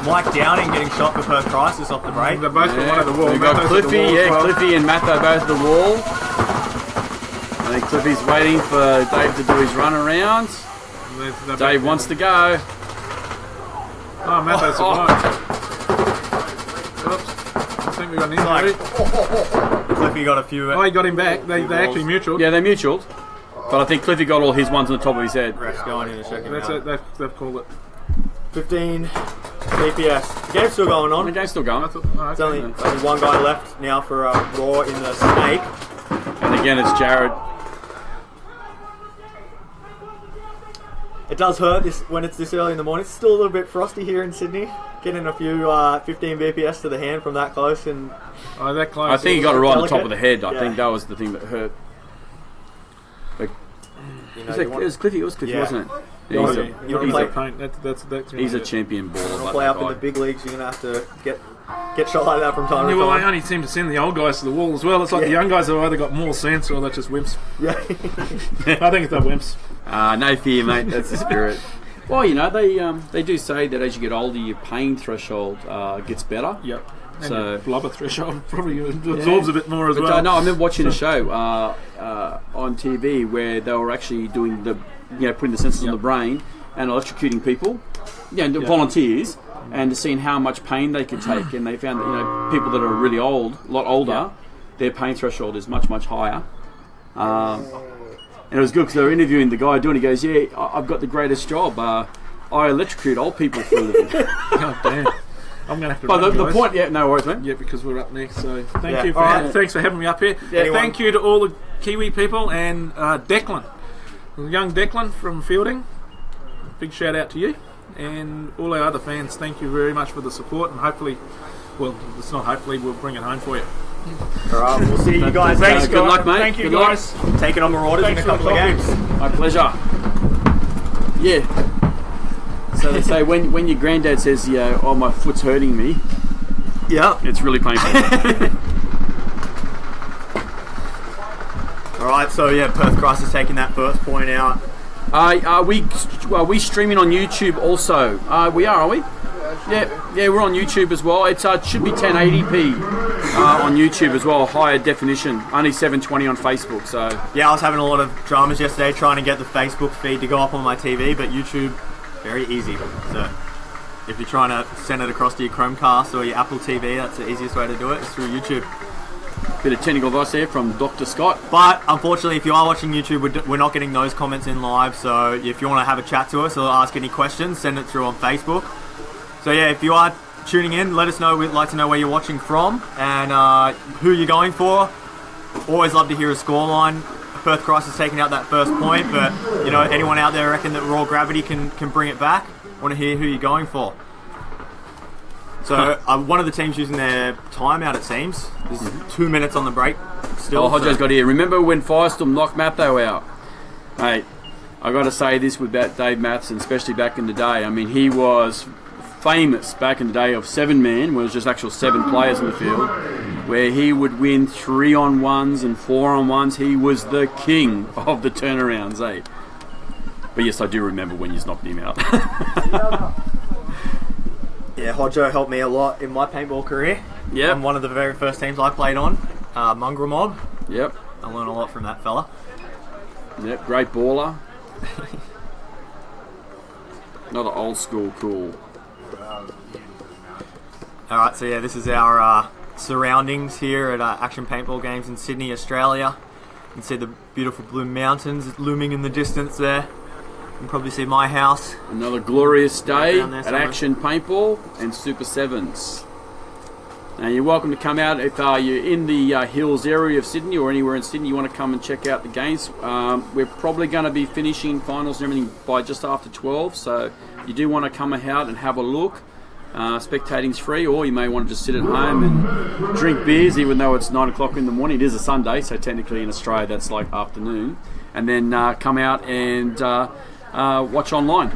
Mike Downing getting shot for Perth Crisis off the break. They're both got one at the wall. We've got Matthew's Cliffy, at the wall as well. Cliffy and Matho both at the wall. I think Cliffy's waiting for Dave to do his run around. They're Dave back wants to go. Oh, Matthew's survived. Oops. I think we got an injury. Cliffy got a few. Oh, he got him back. They actually mutual. Yeah, they mutualed. But I think Cliffy got all his ones on the top of his head. Refs going in and checking That's out. it. They've called it. 15 DPS. The game's still going The on. game's still going. There's only one guy left now for Raw in the Snake. And again, it's Jared. It does hurt when it's this early in the morning. It's still a little bit frosty here in Sydney. Getting a few 15 BPS to the hand from that close, and Oh, that close. I think he got it right on the top of the head. I Yeah. think that was the thing that hurt. you know, It was Cliffy, wasn't it? He's You a, want to he's play a, paint. That's he's a champion baller. Play that up in guy. the big leagues, you're going to have to get shot like that from time Yeah, to well, they time. only seem to send the old guys to the wall as well. It's like the young guys have either got more sense or they're just wimps. Yeah. I think it's the wimps. No fear, mate. That's the spirit. Well, you know, they do say that as you get older, your pain threshold gets better. Yep. And So- your blubber threshold probably absorbs a bit more as But well. no, I remember watching a show on TV where they were actually doing putting the sensors on the brain and electrocuting people, volunteers, and seeing how much pain they could take. And they found that people that are really old, a lot older, their pain threshold is much, much higher. And it was good because they were interviewing the guy doing it. He goes, "Yeah, I've got the greatest job. I electrocute old people for a living." God damn. I'm going to have to But run, the guys. point, no worries, man. Yeah, because we're up next. So thank Yeah. you. All right. Thanks for having me up here. Thank you to all the Kiwi people and Declan, young Declan from Fielding. Big shout out to you and all our other fans. Thank you very much for the support, and hopefully, well, it's not hopefully, we'll bring it home for you. All right, we'll see you guys. Thanks, Thanks, good luck, mate. Thank you, Good luck. guys. Taking on Marauders in Thanks a for the couple of coffee. games. My pleasure. Yeah. So they say when your granddad says, "Oh, my foot's hurting me," Yeah. it's really painful. All right, so Perth Christ is taking that first point out. Are we streaming on YouTube also? We are we? Yeah, we're on YouTube as well. It should be 1080p on YouTube as well, higher definition. Only 720 on Facebook. So Yeah, I was having a lot of dramas yesterday trying to get the Facebook feed to go up on my TV, but YouTube, very easy. So if you're trying to send it across to your Chromecast or your Apple TV, that's the easiest way to do it, is through YouTube. bit of technical advice there from Dr. Scott. But unfortunately, if you are watching YouTube, we're not getting those comments in live, so if you want to have a chat to us or ask any questions, send it through on Facebook. So if you are tuning in, let us know. We'd like to know where you're watching from and who you're going for. Always love to hear a scoreline. Perth Christ is taking out that first point, but anyone out there reckon that Raw Gravity can bring it back? Want to hear who you're going for. So one of the teams using their timeout, it seems. There's 2 minutes on the break still. Hodjo's got here. Remember when Firestorm knocked Matho out? Mate, I got to say this about Dave Matheson, especially back in the day. I mean, he was famous back in the day of 7-man, where it was just actual 7 players in the field, where he would win 3-on-1s and 4-on-1s. He was the king of the turnarounds, eh? But yes, I do remember when you knocked him out. Yeah, Hodjo helped me a lot in my paintball career. Yep. On one of the very first teams I played on, Mongrel Mob. Yep. I learned a lot from that fella. Yep, great baller. Another old school cool. Alright, so this is our surroundings here at Action Paintball Games in Sydney, Australia. You can see the beautiful blue mountains looming in the distance there. You can probably see my house. Another glorious day Down there at somewhere. Action Paintball and Super 7s. Now you're welcome to come out if you're in the hills area of Sydney or anywhere in Sydney. You want to come and check out the games. We're probably going to be finishing finals and everything by just after 12, so you do want to come out and have a look. Spectating's free, or you may want to just sit at home and drink beers, even though it's 9 o'clock in the morning. It is a Sunday, so technically in Australia that's like afternoon. And then come out and watch online.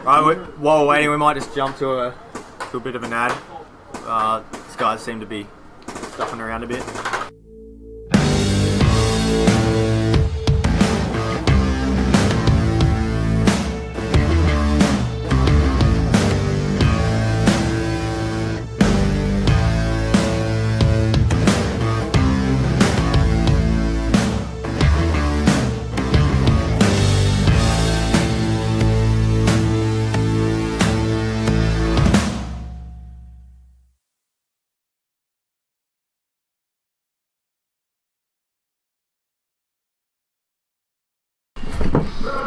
Right, while we're waiting, we might just jump to a bit of an ad. These guys seem to be stuffing around a bit.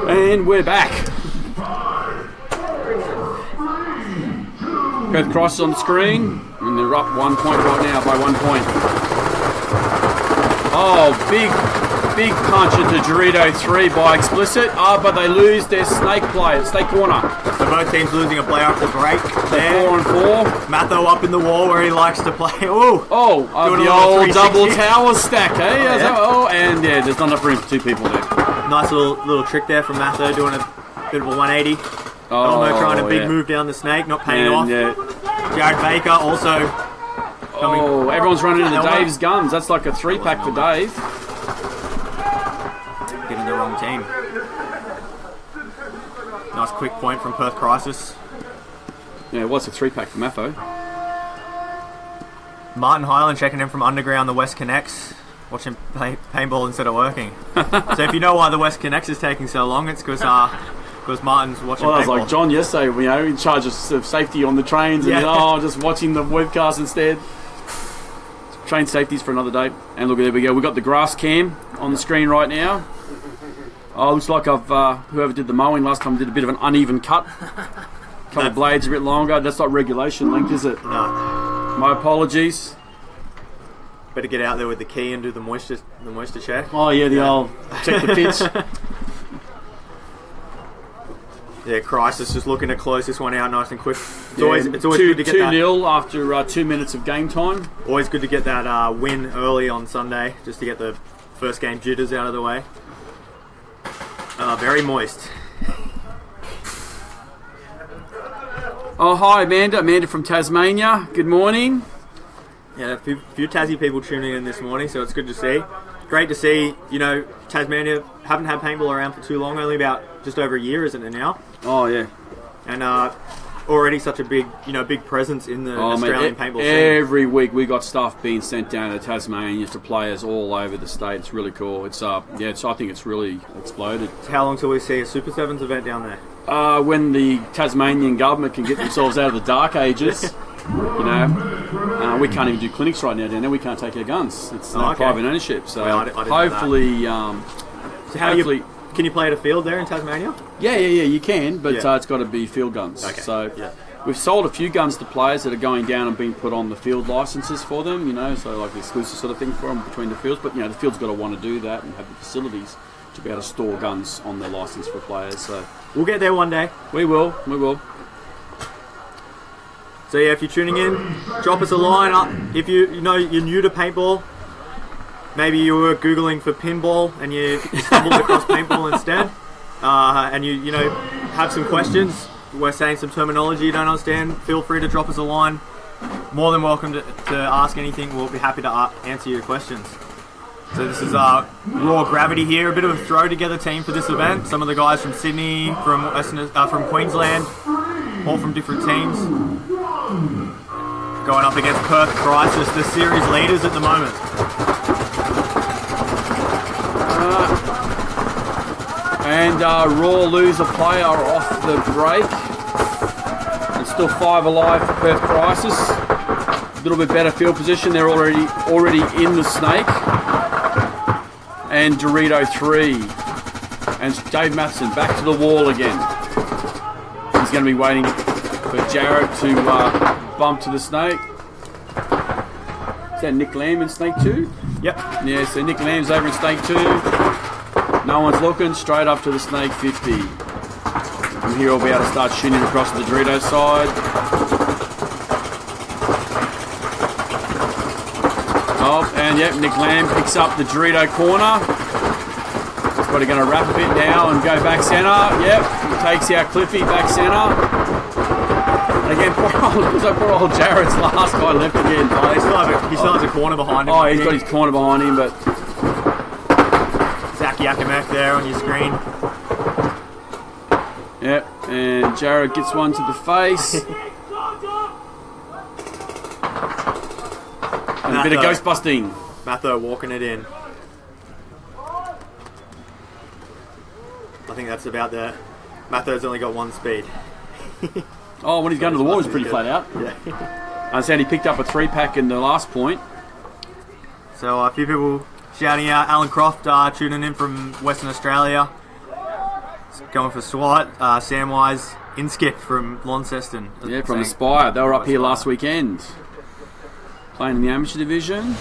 And we're back. Perth Cross on the screen, and they're up 1 point right now by 1 point. Oh, big punch into Dorito 3 by Explicit. But they lose their snake play, snake corner. So both teams losing a player off the break. There. 4 on 4. Matho up in the wall where he likes to play. Ooh. Oh, Doing a the little old 360. double tower stack, eh? Yeah. Oh, and there's not enough room for 2 people there. Nice little trick there from Matho, doing a Bit of a 180. Oh, Elmo trying a big yeah. move down the snake, not paying off. And, Jared Baker also coming. oh, everyone's running into Elmo. Dave's guns. That's like a 3-pack for Dave. Getting the wrong team. Nice quick point from Perth Crisis. Yeah, what's a 3-pack for Maffo? Martin Highland checking in from underground, the West Connects, watching paintball instead of working. So if you know why the West Connects is taking so long, it's because Martin's watching Well, that was paintball. like John yesterday, in charge of safety on the trains, and just watching the webcast instead. Train safeties for another day. And look, there we go. We've got the grass cam on the screen right now. Oh, looks like whoever did the mowing last time did a bit of an uneven cut. Couple of blades a bit longer. That's not regulation length, is it? No. My apologies. Better get out there with the key and do the moisture check. Oh yeah, the old check the pitch. Yeah, Crisis just looking to close this one out nice and quick. It's always good to get that. 2-0 after 2 minutes of game time. Always good to get that win early on Sunday, just to get the first game jitters out of the way. Very moist. Oh, hi Amanda. Amanda from Tasmania. Good morning. Yeah, a few Tassie people tuning in this morning, so it's good to see. Great to see, Tasmania haven't had paintball around for too long, only about just over a year, isn't it now? Oh yeah. And already such a big presence in the Australian paintball scene. Every week we got stuff being sent down to Tasmania to players all over the state. It's really cool. It's I think it's really exploded. How long till we see a Super Sevens event down there? When the Tasmanian government can get themselves out of the dark ages. We can't even do clinics right now down there. We can't take our guns. It's private ownership. So I didn't know hopefully, can you play at a field there in Tasmania? Yeah, you can, but it's got to be field guns. Okay. So we've sold a few guns to players that are going down and being put on the field licenses for them. So like the exclusive sort of thing for them between the fields. But the field's got to want to do that and have the facilities to be able to store guns on their license for players. So we'll get there one day. We will. So yeah, if you're tuning in, drop us a line. If you're new to paintball, maybe you were googling for pinball and you stumbled across paintball instead, and you have some questions. We're saying some terminology you don't understand. Feel free to drop us a line. More than welcome to ask anything. We'll be happy to answer your questions. So this is Raw Gravity here, a bit of a throw together team for this event. Some of the guys from Sydney, from Queensland, all from different teams. Going up against Perth Crisis, the series leaders at the moment. Raw lose a player off the break. It's still 5 alive for Perth Crisis. A little bit better field position. They're already in the snake. And Dorito 3. And Dave Matheson back to the wall again. He's going to be waiting for Jared to bump to the snake. Is that Nick Lamb in snake 2? Yep. Yeah, so Nick Lamb's over in snake 2. No one's looking, straight up to the snake 50. From here we'll be able to start shooting across to the Dorito side. Oh, and yep, Nick Lamb picks up the Dorito corner. He's probably going to wrap a bit now and go back centre. Yep, takes out Cliffy back centre. And again, poor old Jared's last guy left again. Oh, he still has a corner behind him. Oh, he's got his corner behind him, but Zach Yakimek there on your screen. Yep, and Jared gets one to the face. And a bit of ghost busting. Matho walking it in. I think that's about there. Matho's only got one speed. Oh, when he's going to the wall, he's pretty flat out. Yeah. I understand he picked up a 3-pack in the last point. So a few people shouting out. Alan Croft tuning in from Western Australia. Going for SWAT. Samwise Inskip from Launceston. Yeah, from Aspire. They were up here last weekend. Playing in the amateur division.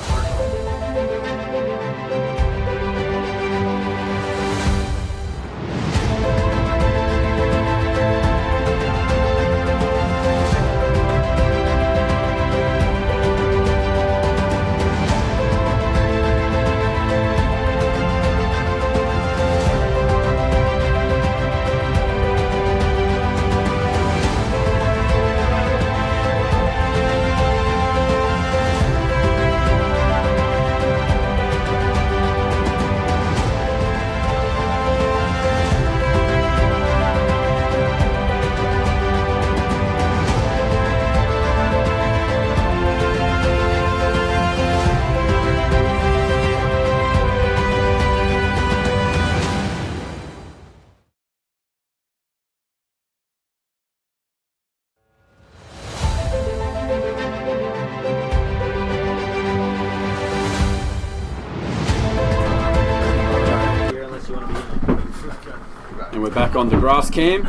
back on the grass cam.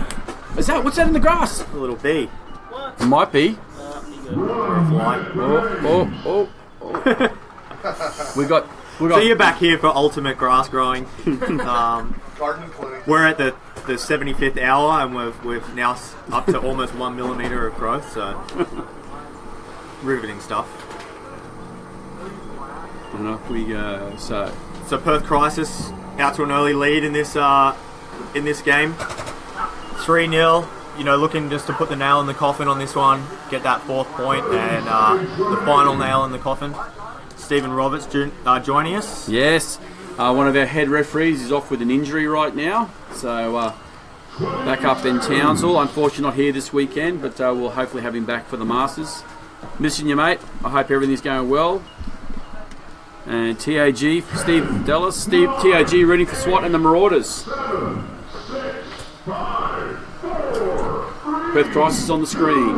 What's that in the grass? A little bee. It might be. Or a fly. Oh. we got. So you're back here for ultimate grass growing. Garden clinic. We're at the 75th hour, and we've now up to almost 1 millimeter of growth. So riveting stuff. And off we go. So Perth Crisis out to an early lead in this game. 3-0. Looking just to put the nail in the coffin on this one, get that 4th point, and the final nail in the coffin. Stephen Roberts joining us. yes, one of our head referees is off with an injury right now. So back up in Townsville. Unfortunately not here this weekend, but we'll hopefully have him back for the Masters. Missing you, mate. I hope everything's going well. And TAG, Steve Dallas. TAG ready for SWAT and the Marauders. Perth Crisis on the screen.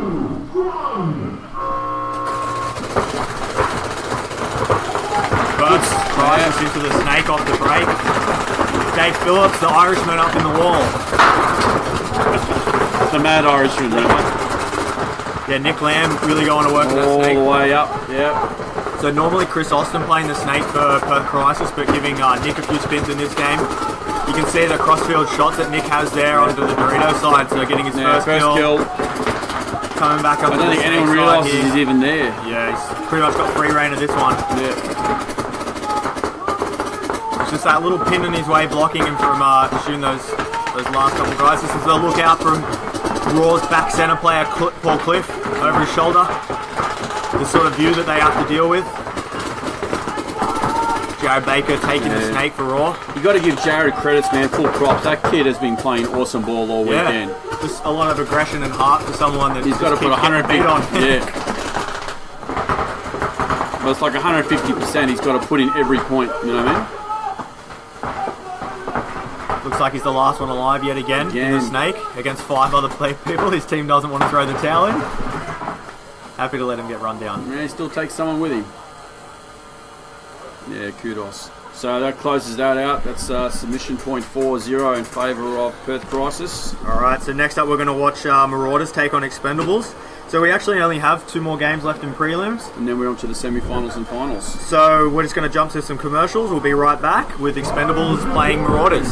First Crisis into the snake off the break. Dave Phillips, the Irishman, up in the wall. The mad Irishman, right? Yeah, Nick Lamb really going to work with that All snake. the way up, yeah. So normally Chris Austin playing the snake for Perth Crisis, but giving Nick a few spins in this game. You can see the crossfield shots that Nick has there onto the Dorito side, so getting his first kill. Coming back up. I don't think anyone realises he's even there. Yeah, he's pretty much got free reign of this one. Yeah. It's just that little pin in his way blocking him from shooting those last couple of guys. This is a look out from Raw's back centre player Paul Cliff over his shoulder. The sort of view that they have to deal with. Jared Baker taking the snake for Raw. You got to give Jared credits, man. Full props. That kid has been playing awesome ball all weekend. Just a lot of aggression and heart for someone that He's got to put 100 beat on. Yeah. But it's like 150%. He's got to put in every point. You know what I mean? Looks like he's the last one alive yet again. In the snake against 5 other people. His team doesn't want to throw the towel in. Happy to let him get run down. Yeah, he still takes someone with him. Yeah, kudos. So that closes that out. That's submission point 4-0 in favour of Perth Crisis. Alright, so next up we're going to watch Marauders take on Expendables. So we actually only have 2 more games left in prelims. And then we're on to the semi-finals and finals. So we're just going to jump to some commercials. We'll be right back with Expendables playing Marauders.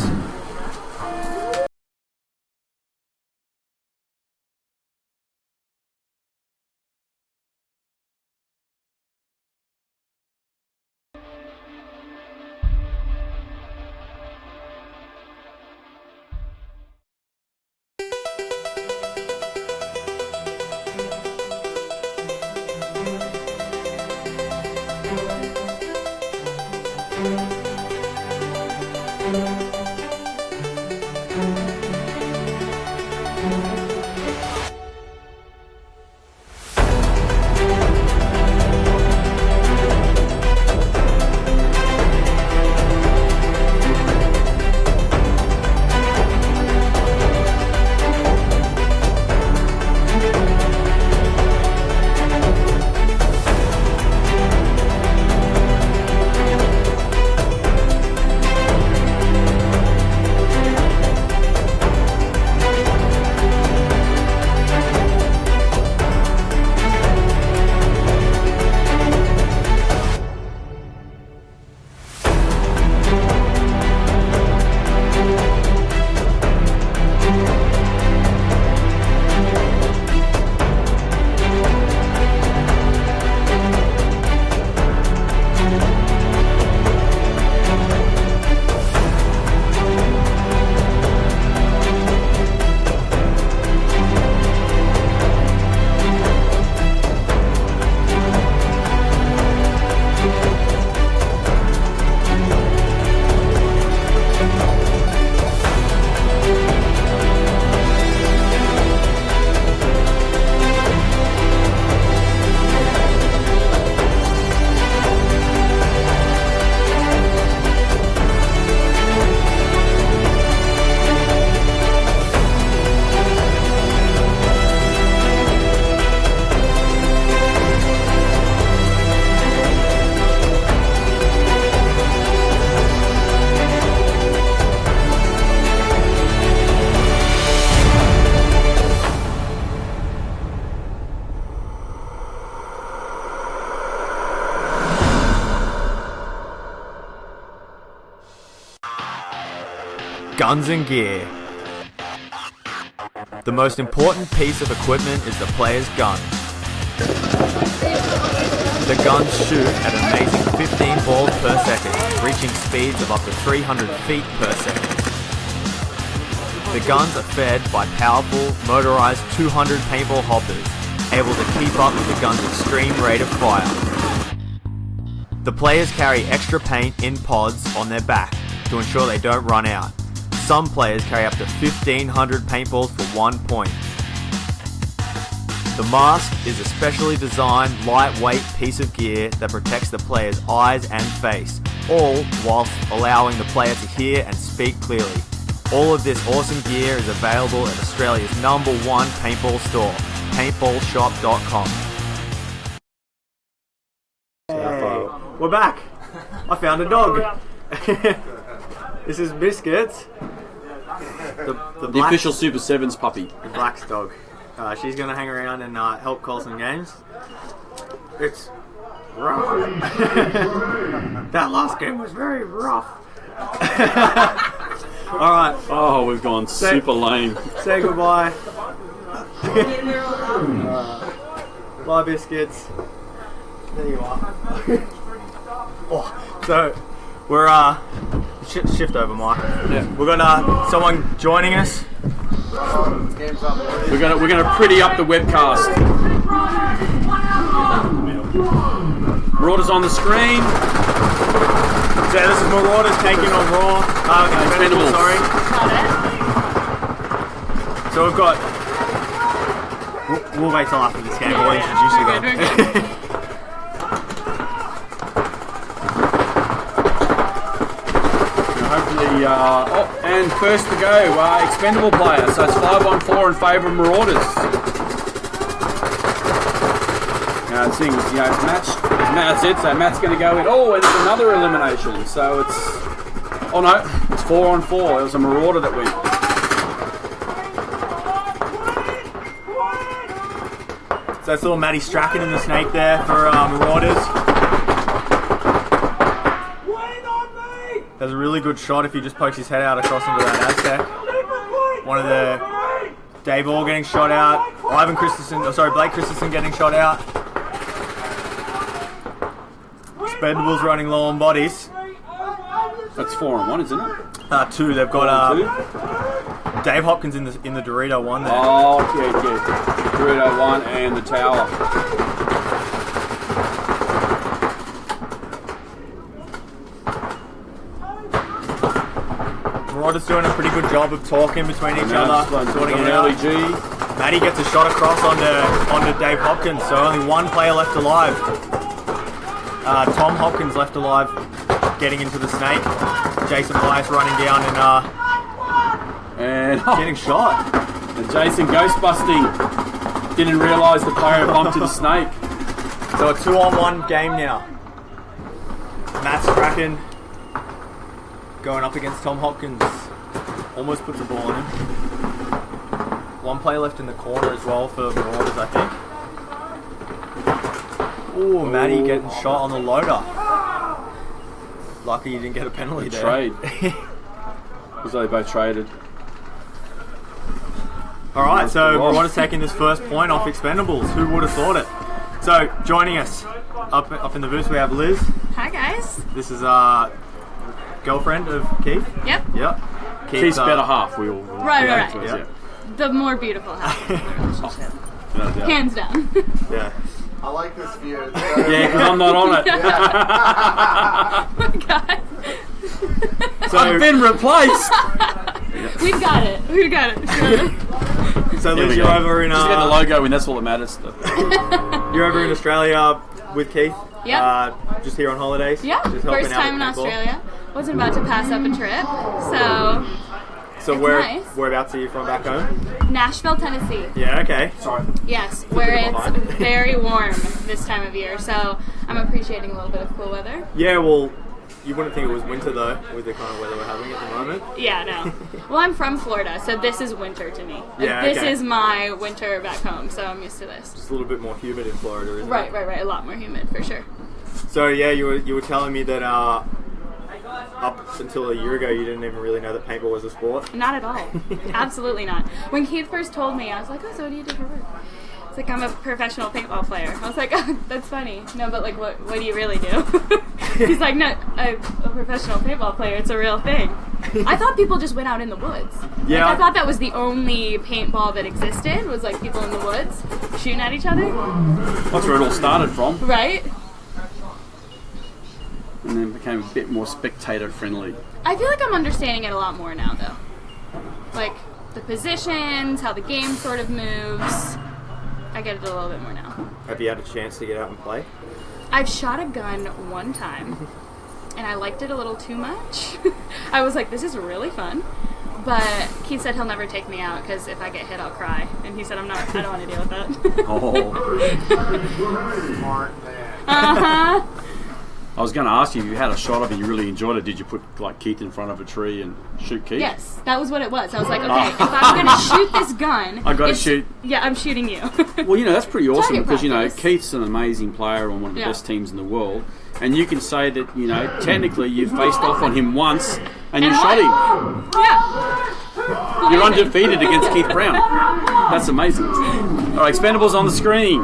Guns and gear. The most important piece of equipment is the player's gun. The guns shoot at an amazing 15 balls per second, reaching speeds of up to 300 feet per second. The guns are fed by powerful, motorized 200 paintball hoppers, able to keep up with the gun's extreme rate of fire. The players carry extra paint in pods on their back to ensure they don't run out. Some players carry up to 1,500 paintballs for 1 point. The mask is a specially designed, lightweight piece of gear that protects the player's eyes and face, all whilst allowing the player to hear and speak clearly. All of this awesome gear is available at Australia's #1 paintball store, paintballshop.com. Hey, we're back. I found a dog. This is Biscuits. The official Super Sevens puppy. The Black's dog. She's going to hang around and help call some games. It's rough. That last game was very rough. Alright. Oh, we've gone super lame. Say goodbye. Bye, Biscuits. There you are. Oh, so, we're, shift over, Mike. Yeah. We've got someone joining us. Game's up. We're gonna pretty up the webcast. Marauders on the screen. So this is Marauders taking on Raw. Expendables. Sorry. So we've got. We'll wait till after this game. We'll introduce you then. Hopefully, and first to go, expendable player. So it's 5-on-4 in favour of Marauders. Seeing, match. That's it. So Matt's going to go in. Oh, and it's another elimination. So it's. Oh no, it's 4-on-4. It was a Marauder that went. So that's little Matty Strachan in the snake there for Marauders. Does a really good shot if he just pokes his head out across into that Aztec. One of the Dave Orr getting shot out. Blake Christensen getting shot out. Expendables running low on bodies. That's 4-on-1, isn't it? 2. They've got Dave Hopkins in the Dorito one there. Oh, yeah. Dorito 1 and the tower. Marauders doing a pretty good job of talking between each other, sorting it out. Early G. Matty gets a shot across onto Dave Hopkins, so only one player left alive. Tom Hopkins left alive, getting into the snake. Jason Bias running down and getting shot. And Jason ghostbusting. Didn't realise the player bumped into the snake. So a 2-on-1 game now. Matt Strachan going up against Tom Hopkins. Almost puts the ball in him. One player left in the corner as well for Marauders, I think. Ooh, Matty getting shot on the loader. Lucky he didn't get a penalty there. Trade. Because they both traded. Alright, so Marauders taking this first point off Expendables. Who would have thought it? So, joining us up in the booth we have Liz. Hi guys. This is girlfriend of Keith. Yep. Keith's better half. We all Right. Yeah. The more beautiful half of the relationship. Hands down. Yeah. I like this view. Yeah, because I'm not on it. Oh my god. So, I've been replaced. We've got it. Sure. So Liz, you're over in Just get the logo in. That's all that matters. You're over in Australia with Keith. Yep. Just here on holidays. Yeah. Just helping First out time in with paintball. Australia. Wasn't about to pass up a trip. So It's nice. whereabouts are you from back home? Nashville, Tennessee. Yeah. Okay. Yes, where it's very warm this time of year. So I'm appreciating a little bit of cool weather. Yeah. Well, you wouldn't think it was winter though, with the kind of weather we're having at the moment. Yeah, no. Well, I'm from Florida, so this is winter to me. Yeah, This okay. is my winter back home, so I'm used to this. Just a little bit more humid in Florida, isn't it? Right. A lot more humid for sure. So yeah, you were telling me that up until a year ago, you didn't even really know that paintball was a sport? Not at all. Absolutely not. When Keith first told me, I was like, oh, so what do you do for work? It's like, I'm a professional paintball player. I was like, oh, that's funny. No, but like, what do you really do? He's like, no, a professional paintball player. It's a real thing. I thought people just went out in the woods. Yeah. Like, I thought that was the only paintball that existed, was like people in the woods shooting at each other. That's where it all started from. Right? And then became a bit more spectator friendly. I feel like I'm understanding it a lot more now, though. Like, the positions, how the game sort of moves. I get it a little bit more now. Have you had a chance to get out and play? I've shot a gun one time, and I liked it a little too much. I was like, this is really fun. But Keith said he'll never take me out because if I get hit, I'll cry. And he said, I don't want to deal with that. Oh. Smart man. Uh-huh. I was going to ask you if you had a shot of it, you really enjoyed it. Did you put like Keith in front of a tree and shoot Keith? Yes, that was what it was. I was like, okay, if I'm going to shoot this gun, I got to shoot. Yeah, I'm shooting you. Well, that's pretty awesome Target because practice. Keith's an amazing player on one of the best teams in the world, and you can say that technically you faced off on him once and you shot him. Yeah. You're undefeated against Keith Brown. That's amazing. All right, Expendables on the screen.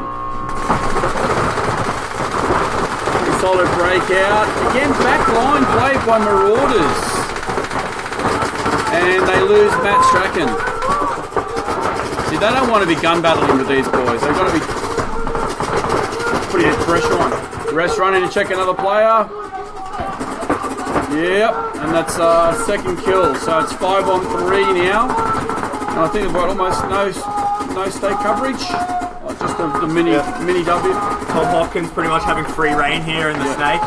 Solid breakout. Again, back line played by Marauders. And they lose Matt Strachan. See, they don't want to be gun battling with these boys. They've got to be putting pressure on. Rest running to check another player. Yep, and that's second kill. So it's 5-on-3 now. And I think they've got almost no state coverage. Just the mini W. Tom Hopkins pretty much having free reign here in the snake.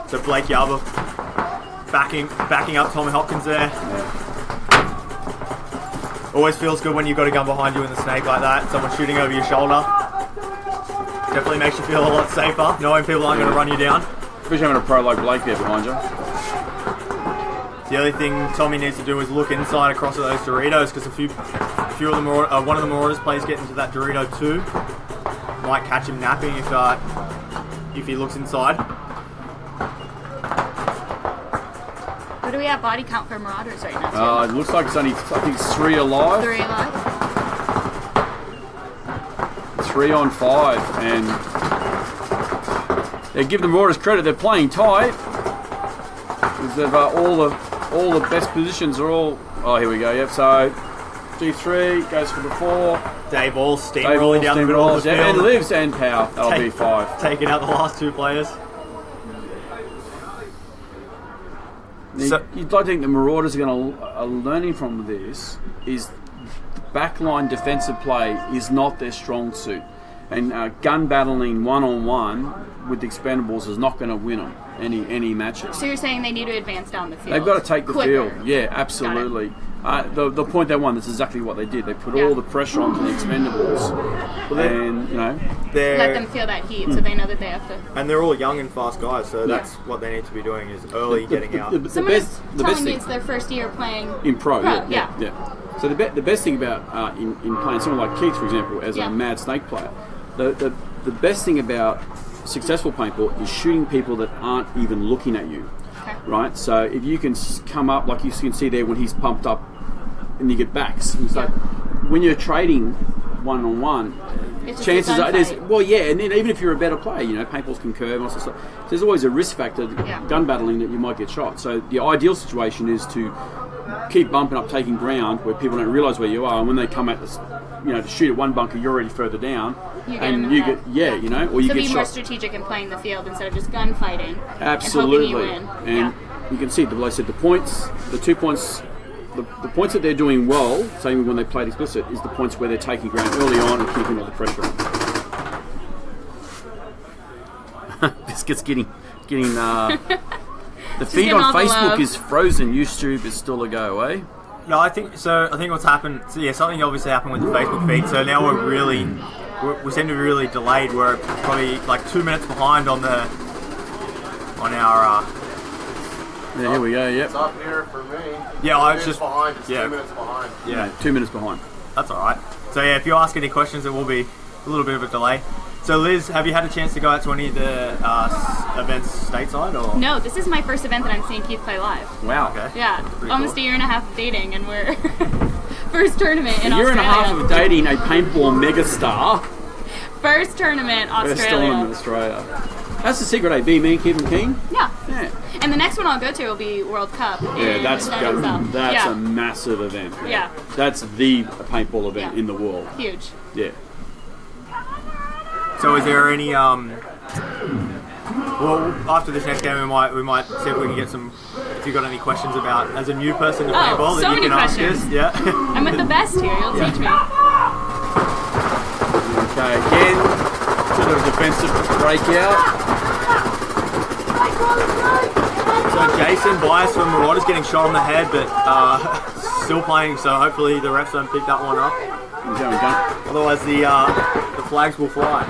So Blake Yarber backing up Tommy Hopkins there. Always feels good when you've got a gun behind you in the snake like that. Someone shooting over your shoulder. Definitely makes you feel a lot safer, knowing people aren't going to run you down. Especially having a pro like Blake there behind you. The only thing Tommy needs to do is look inside across at those Doritos, because one of the Marauders players get into that Dorito too. Might catch him napping if he looks inside. What do we have body count for Marauders right now? It looks like it's only, I think, 3 alive. 3 alive? 3 on 5, and they give the Marauders credit. They're playing tight because they've all the best positions are all. Oh, here we go. Yep. So G3 goes for the 4. Dave All steamrolling down the middle of the field. And Lives and Power. That'll be 5. Taking out the last 2 players. You'd like to think the Marauders are learning from this is backline defensive play is not their strong suit, and gun battling one-on-one with the Expendables is not going to win them any matches. So you're saying they need to advance down the field? They've got to take the quicker. field. Yeah, absolutely. The point they won, that's exactly what they did. They put all the pressure onto the Expendables, and let them feel that heat, so they know that they have to. And they're all young and fast guys, so that's what they need to be doing is early getting out. Someone is telling me it's their first year playing in pro. Yeah. So the best thing about in playing someone like Keith, for example, as a mad snake player, the best thing about successful paintball is shooting people that aren't even looking at you. Okay. Right? So if you can come up, like you can see there when he's pumped up, and you get backs. And so when you're trading one-on-one, chances are and then even if you're a better player, paintballs can curve and all sorts of stuff. So there's always a risk factor, gun battling, that you might get shot. So the ideal situation is to keep bumping up, taking ground where people don't realise where you are, and when they come at this, to shoot at one bunker, you're already further down, or you get be shot. more strategic in playing the field instead of just gunfighting. Absolutely, and hoping you win. You can see, like I said, the 2 points. The points that they're doing well, same when they played explicit, is the points where they're taking ground early on and keeping all the pressure on. Biscuit's getting the feed on Facebook is frozen. YouTube is still a go, eh? No, I think so. I think what's happened. So something obviously happened with the Facebook feed. So now we seem to be really delayed. We're probably like 2 minutes behind on our Yeah, here we go. Yep. It's up here for me. Yeah, I was 2 minutes just behind. It's yeah. 2 minutes behind. Yeah, 2 minutes behind. that's all right. So yeah, if you ask any questions, there will be a little bit of a delay. So Liz, have you had a chance to go out to any of the events stateside? Or? No, this is my first event that I'm seeing Keith play live. Wow. Okay. Yeah, Pretty almost cool. a year and a half of dating, and we're first tournament in A year and Australia. a half of dating a paintball megastar. First tournament, First Australia. tournament in Australia. That's the secret, Be mean, keep them keen. Yeah. Yeah. And the next one I'll go to will be World Cup. Yeah, in that's NSL. that's yeah. a massive event. Yeah. That's the paintball event Yeah. in the world. Huge. Yeah. So is there any well, after this next game, we might see if we can get some. If you got any questions about as a new person to paintball so that you many can ask questions. us. Yeah. I'm with the best here. You'll teach me. Okay, again, sort of defensive breakout. So Jason Bias from Marauders getting shot on the head, but still playing. So hopefully the refs don't pick that one up. He's going dunk. Otherwise, the flags will fly.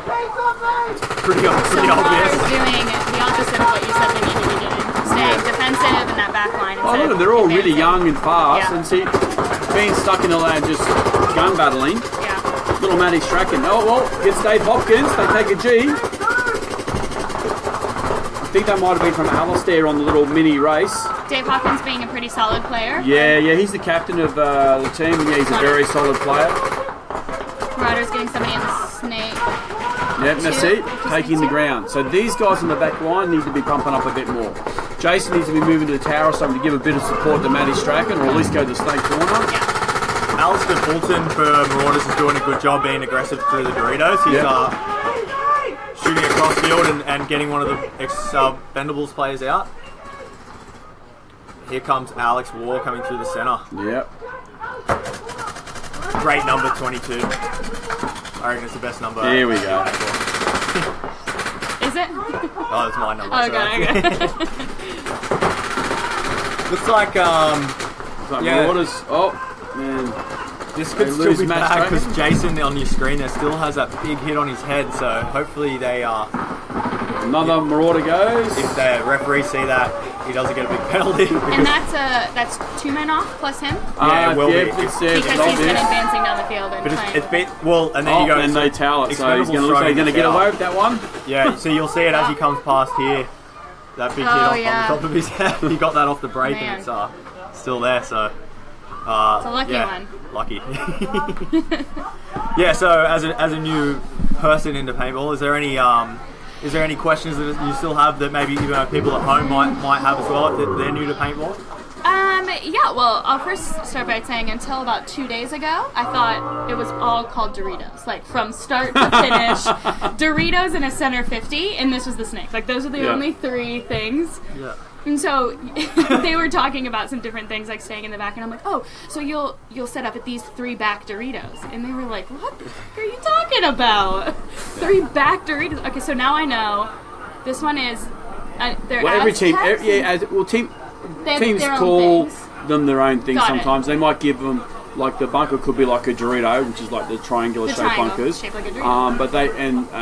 It's pretty So obvious. Marauders doing the opposite of what you said they need to be doing. Staying defensive in that back line. Oh, instead look, of they're all really advancing. young and fast, Yeah. and see, being stuck in the lane, just gun battling. Yeah. Little Matty Strachan. Oh, well, gets Dave Hopkins. They take a G. I think that might have been from Alistair on the little mini race. Dave Hawkins being a pretty solid player. Yeah, he's the captain of the team, and yeah, he's a very solid player. Marauders getting somebody in the snake. Yep, that's Two. it, taking the ground. So these guys in the back line need to be pumping up a bit more. Jason needs to be moving to the tower or something to give a bit of support to Matty Strachan, or at least go to the snake corner. Alistair Fulton for Marauders is doing a good job being aggressive through the Doritos. He's shooting across field and getting one of the Bendables players out. Here comes Alex Waugh coming through the centre. Yep. Great number 22. I reckon it's the best number. Here we go. Is it? Oh, that's my number. Okay. Looks like So Yeah. Marauders. Oh, man. this They could still lose be Matt bad because Strachan. Jason on your screen there still has that big hit on his head. So hopefully they Another Marauder goes. if the referees see that, he doesn't get a big penalty. And that's 2 men off plus him Yeah, it will be. It's there, because it's he's been obvious. advancing down the field and But playing. it's been well, and then you go. And they towel it, so he's going to look like he's going to get towel. away with that one. Yeah, so you'll see it as he comes past here. That big hit Oh, on yeah. the top of his head. He got that off the break, Man. and it's still there. So It's a lucky yeah, one. lucky. Yeah. So as a new person into paintball, is there any questions that you still have that maybe even people at home might have as well if they're new to paintball? Yeah, well, I'll first start by saying until about 2 days ago, I thought it was all called Doritos. Like, from start to finish, Doritos and a center 50, and this was the snake. Like, those are the only 3 things. Yeah. And so they were talking about some different things, like staying in the back, and I'm like, oh, so you'll set up at these 3 back Doritos. And they were like, what the fuck are you talking about? 3 back Doritos. Okay, so now I know. This one is, they're Well, every team, Aztecs, they have teams their own call things. them their own things Got it. sometimes. They might give them, like the bunker could be like a Dorito, which is like the triangular The shaped triangle, bunkers. shaped like a Dorito. But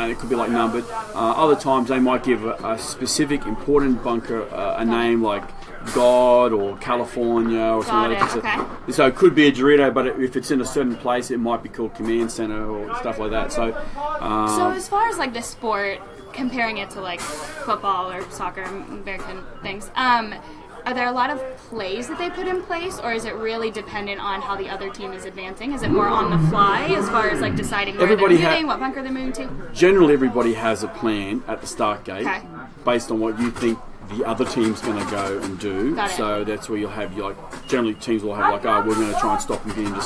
it could be like numbered. Other times they might give a specific important bunker a name like God or California or something Got like it, that. So it could be a Dorito, but if it's in a certain place, it might be called Command Center or stuff like that. So as far as like the sport, comparing it to like football or soccer, American things, are there a lot of plays that they put in place, or is it really dependent on how the other team is advancing? Is it more on the fly as far as like deciding where Everybody they're moving, what bunker they're moving to? generally everybody has a plan at the start gate Okay. based on what you think the other team's going to go and do. Got it. So that's where you'll have generally teams will have we're going to try and stop them getting the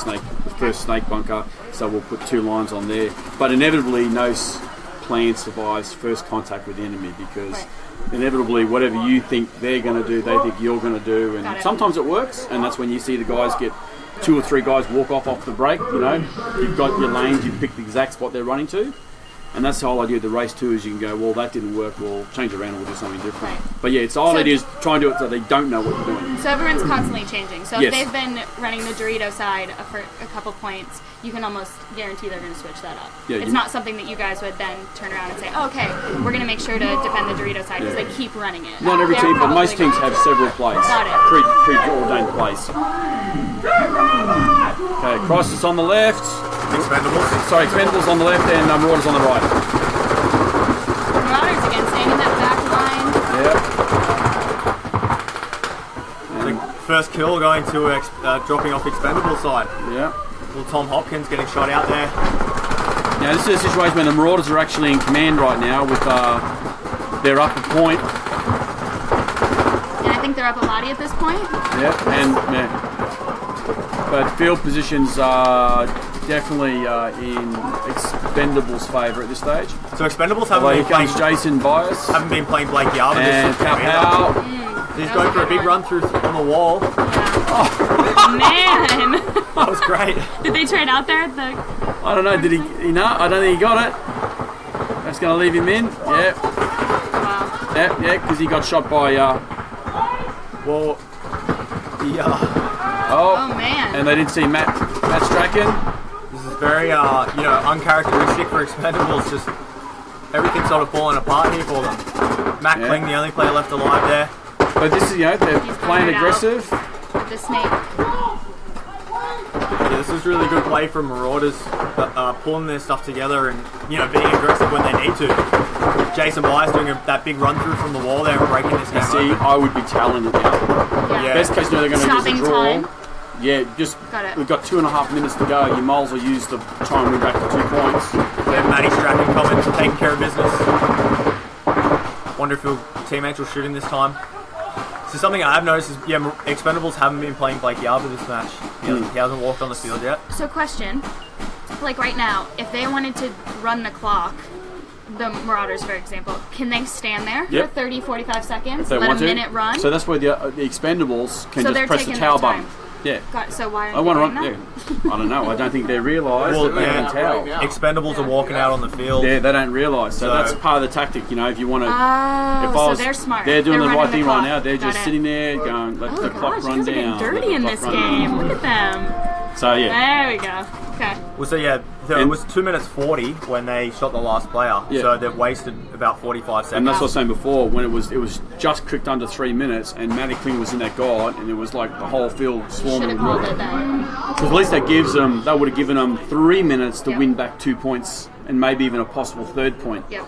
first snake bunker, so we'll put 2 lines on there. But inevitably no plan survives first contact with the enemy, because Right. inevitably whatever you think they're going to do, they think you're going to do, Got and it. sometimes it works, and that's when you see the guys get 2 or 3 guys walk off the break. You've got your lanes, you've picked the exact spot they're running to. And that's the whole idea of the race too, is you can go, well, that didn't work, we'll change it around and we'll do something different. Right. But yeah, it's the whole idea is try and do it so they don't know what you're doing. So everyone's constantly changing. So Yes. if they've been running the Dorito side for a couple points, you can almost guarantee they're going to switch that up. Yeah, It's not something that you guys would then turn around and say, oh, okay, we're going to make sure to defend the Dorito side because they keep running it. Not every They're team, but most probably teams have several plays. Got it. Preordained plays. Okay, Crisis on the left. Expendables on the left and Marauders on the right. Marauders again, staying in that back line. Yep. First kill going to dropping off Expendable side. Yep. Little Tom Hopkins getting shot out there. Now this is a situation where the Marauders are actually in command right now with their upper point. And I think they're up a body at this point. Yep. And but field positions are definitely in Expendables' favour at this stage. So Expendables Although haven't here been comes playing, Jason Bias haven't been playing Blake Yarber and this game either. Pow. He's going for a big run through on the wall. Man! That was great. Did they trade out there at the... I don't know. Did he? No, I don't think he got it. That's going to leave him in. Yeah. Wow. Yeah, because he got shot by. Well, Oh, man. And they didn't see Matt Strachan. this is very uncharacteristic for Expendables. Just everything sort of falling apart here for them. Matt Kling, the only player left alive there. But this is, they're He's playing fired out. aggressive. With the snake. Yeah, this is really good play from Marauders, pulling their stuff together and being aggressive when they need to. Jason Byers doing that big run through from the wall there and breaking this game See, open. I would be tallying it now. Yeah. Best case scenario, they're going to use Stopping a draw. time. Yeah, just Got it. we've got 2.5 minutes to go. You might as well use the time we're back to 2 points. Then Matty Strachan coming, taking care of business. Wonder if your teammates will shoot him this time. So something I've noticed is, Expendables haven't been playing Blake Yarber this match. He hasn't walked on the field yet. So question, like right now, if they wanted to run the clock, the Marauders, for example, can they stand there Yep. for 30, 45 seconds, If they let want a to. minute run? So that's where the Expendables can So just they're press the taking towel their button. time. Yeah. So why I are want they to doing run. that? Yeah. I don't know. I don't think they realise Well, that they yeah. can tell. Right now. Expendables are walking out on the field. Yeah, they don't realise. So So- that's part of the tactic. If you want to. Oh, so they're smart. They're doing the running right thing right clock. now. They're Got just it. sitting there going, let Oh the gosh, clock you run guys are down. getting let dirty the in clock this run game. down. Look at them. So yeah. There we go. Okay. Well, so yeah, there And- was 2 minutes 40 when they shot the last player. Yeah. So they've wasted about 45 seconds. And that's what I was saying before, when it was just cricked under 3 minutes, and Matty Kling was in that guard, and it was like the whole field Should swarming have with called water. it then. Because at least that would have given them 3 minutes to Yep. win back 2 points, and maybe even a possible third point. Yep.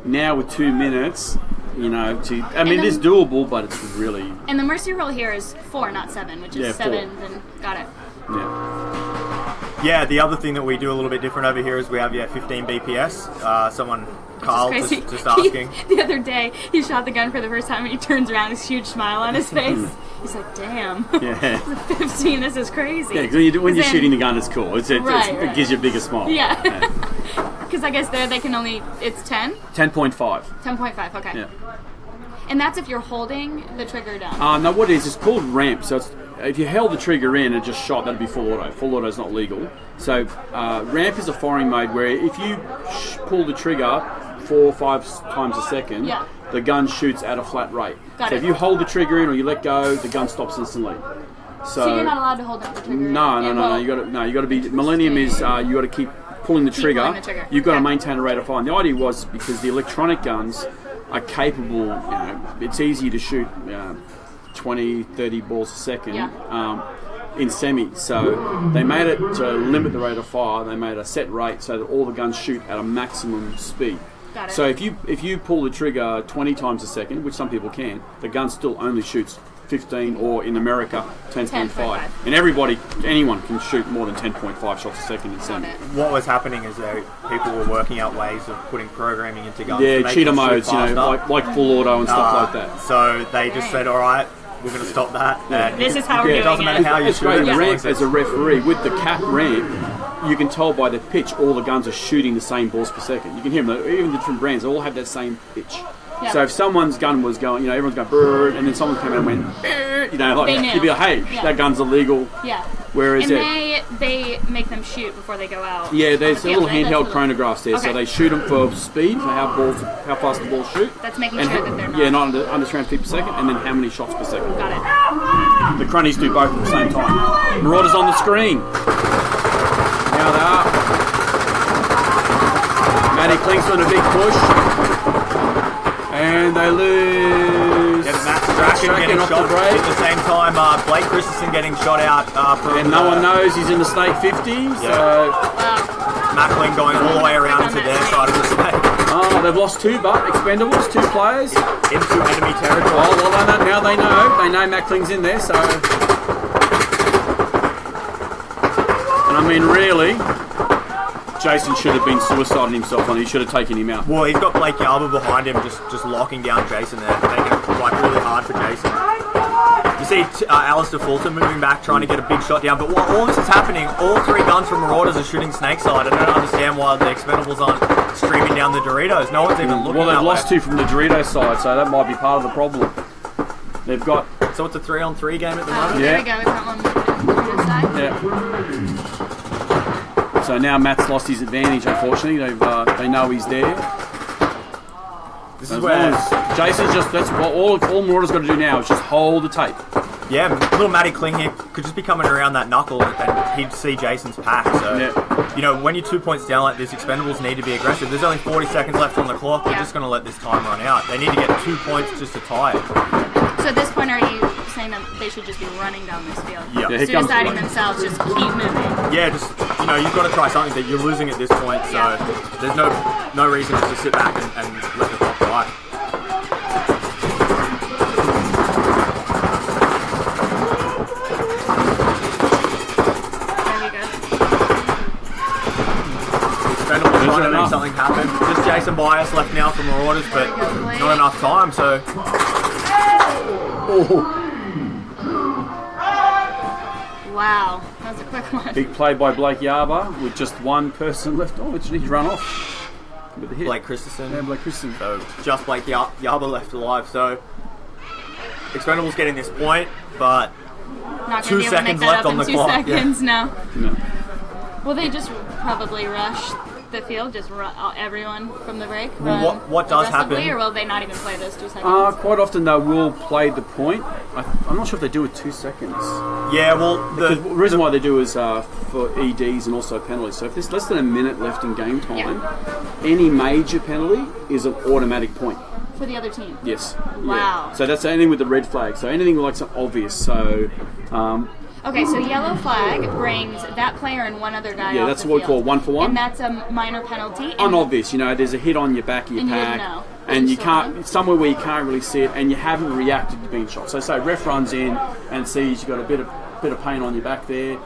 Now with 2 minutes, it then- is doable, but it's really, And the mercy roll here is 4, not 7, which is Yeah, 7. And got it. Yeah, the other thing that we do a little bit different over here is we have 15 BPS. Carl It's just crazy. asking. The other day, he shot the gun for the first time and he turns around, this huge smile on his face. He's like, damn. Yeah. 15, this is crazy. Yeah, because when you're then- shooting the gun, it's cool. It Right. gives you a bigger smile. Yeah. Because I guess there they can only, it's 10? 10.5. 10.5, okay. Yeah. And that's if you're holding the trigger down. No, what it is, it's called ramp. So if you held the trigger in and just shot, that'd be full auto. Full auto is not legal. So ramp is a firing mode where if you pull the trigger 4 or 5 times a second, Yeah. the gun shoots at a flat rate. Got so it. if you hold the trigger in or you let go, the gun stops instantly. So you're not allowed to hold up the trigger. No. Well, You got to be. Millennium is you got to keep pulling the trigger. pulling the trigger. You've got to Okay. maintain a rate of fire. And the idea was because the electronic guns are capable. It's easy to shoot 20, 30 balls a second. Yeah. In semi, so they made it to limit the rate of fire. They made a set rate so that all the guns shoot at a maximum speed. Got it. So if you pull the trigger 20 times a second, which some people can, the gun still only shoots 15, or in America 10.5. 10.5. And anyone can shoot more than 10.5 shots a second in Got semi. it. What was happening is people were working out ways of putting programming into guns. Yeah, to make cheater them shoot modes, faster. like full auto and stuff like that. So they just Dang. said, all right, we're going to stop that. And This is how we're it doing doesn't it. matter how you It's shoot great. it. Ramp as a referee with the cap ramp, you can tell by the pitch all the guns are shooting the same balls per second. You can hear them. Even the different brands, they all have that same pitch. Yeah. So if someone's gun was going, everyone's going brrr, and then someone came out and went, brrr, They knew. you'd be like, hey, Yeah. that gun's illegal. Yeah. Whereas And they make them shoot before they go out. yeah, there's on a the little field, right? handheld That's chronographs there, so Okay. they shoot them for speed, for how fast the balls shoot. That's making And sure that they're not. Yeah, not under 300 feet per second, and then how many shots per second. Got it. The cronies do both at the same time. Marauders on the screen. Now they are. Matty Kling's doing a big push. And they lose. Yeah, Matt Strachan getting off shot the break. at the same time. Blake Christensen getting shot out. And no one knows he's in the snake 50. So, Matt Kling going all the way around into their side of the snake. oh, they've lost two, but expendables, two players. Into enemy territory. Oh, well, now they know. They know Matt Kling's in there, so. And I mean, really, Jason should have been suiciding himself on. He should have taken him out. Well, he's got Blake Yarber behind him, just locking down Jason there, making it like really hard for Jason. You see Alistair Fulton moving back, trying to get a big shot down. But while all this is happening, all three guns from Marauders are shooting snake side. I don't understand why the Expendables aren't streaming down the Doritos. No one's even looking. Well, they've that lost way. two from the Doritos side, so that might be part of the problem. They've got. So it's a 3-on-3 game at the Oh, moment. there Yeah. we go. We've got one on this side. Yeah. So now Matt's lost his advantage. Unfortunately, they know he's there. This is As where, long as Jason's just—that's what all Marauders got to do now is just hold the tape. yeah, little Matty Kling here could just be coming around that knuckle and he'd see Jason's pack. So, Yeah. you know, when you're 2 points down like this, Expendables need to be aggressive. There's only 40 seconds left on the clock. They're Yeah. just going to let this time run out. They need to get 2 points just to tie it. So at this point, are you saying that they should just be running down this field? Yeah. Yeah, here comes Suiciding Blake. themselves, just keep moving. Yeah, just, you know, you've got to try something that you're losing at this point. So Yeah. there's no reason just to sit back and let the clock ride. There we go. Expendables trying to enough. make something happen. Just Jason Bias left now for Marauders, but not enough time. So Wow, that was a quick one. Big play by Blake Yarber with just one person left. Oh, he's run off with the hit. Blake Christensen. Yeah, Blake Christensen. So just Blake Yarber left alive. So Expendables getting this point, but Not 2 gonna be able to make seconds that left up on in the 2 clock, seconds. No. No. Will they just probably rush the field, just everyone from the break? Well, run what does aggressively, happen- Or will they not even play those 2 seconds? Quite often they will play the point. I'm not sure if they do it 2 seconds. yeah, well, The reason why they do is for EDs and also penalties. So if there's less than a minute left in game time, any major penalty is an automatic point. For the other team. Yes. Wow. Yeah. So that's anything with the red flag. So anything like something obvious. So Okay, so yellow flag brings that player and one other guy Yeah, off that's the what we field. call 1 for 1. And that's a minor penalty. And unobvious, there's a hit on your back of your And you pack, didn't know. and you So- can't somewhere where you can't really see it, and you haven't reacted to being shot. So say ref runs in and sees you've got a bit of pain on your back there,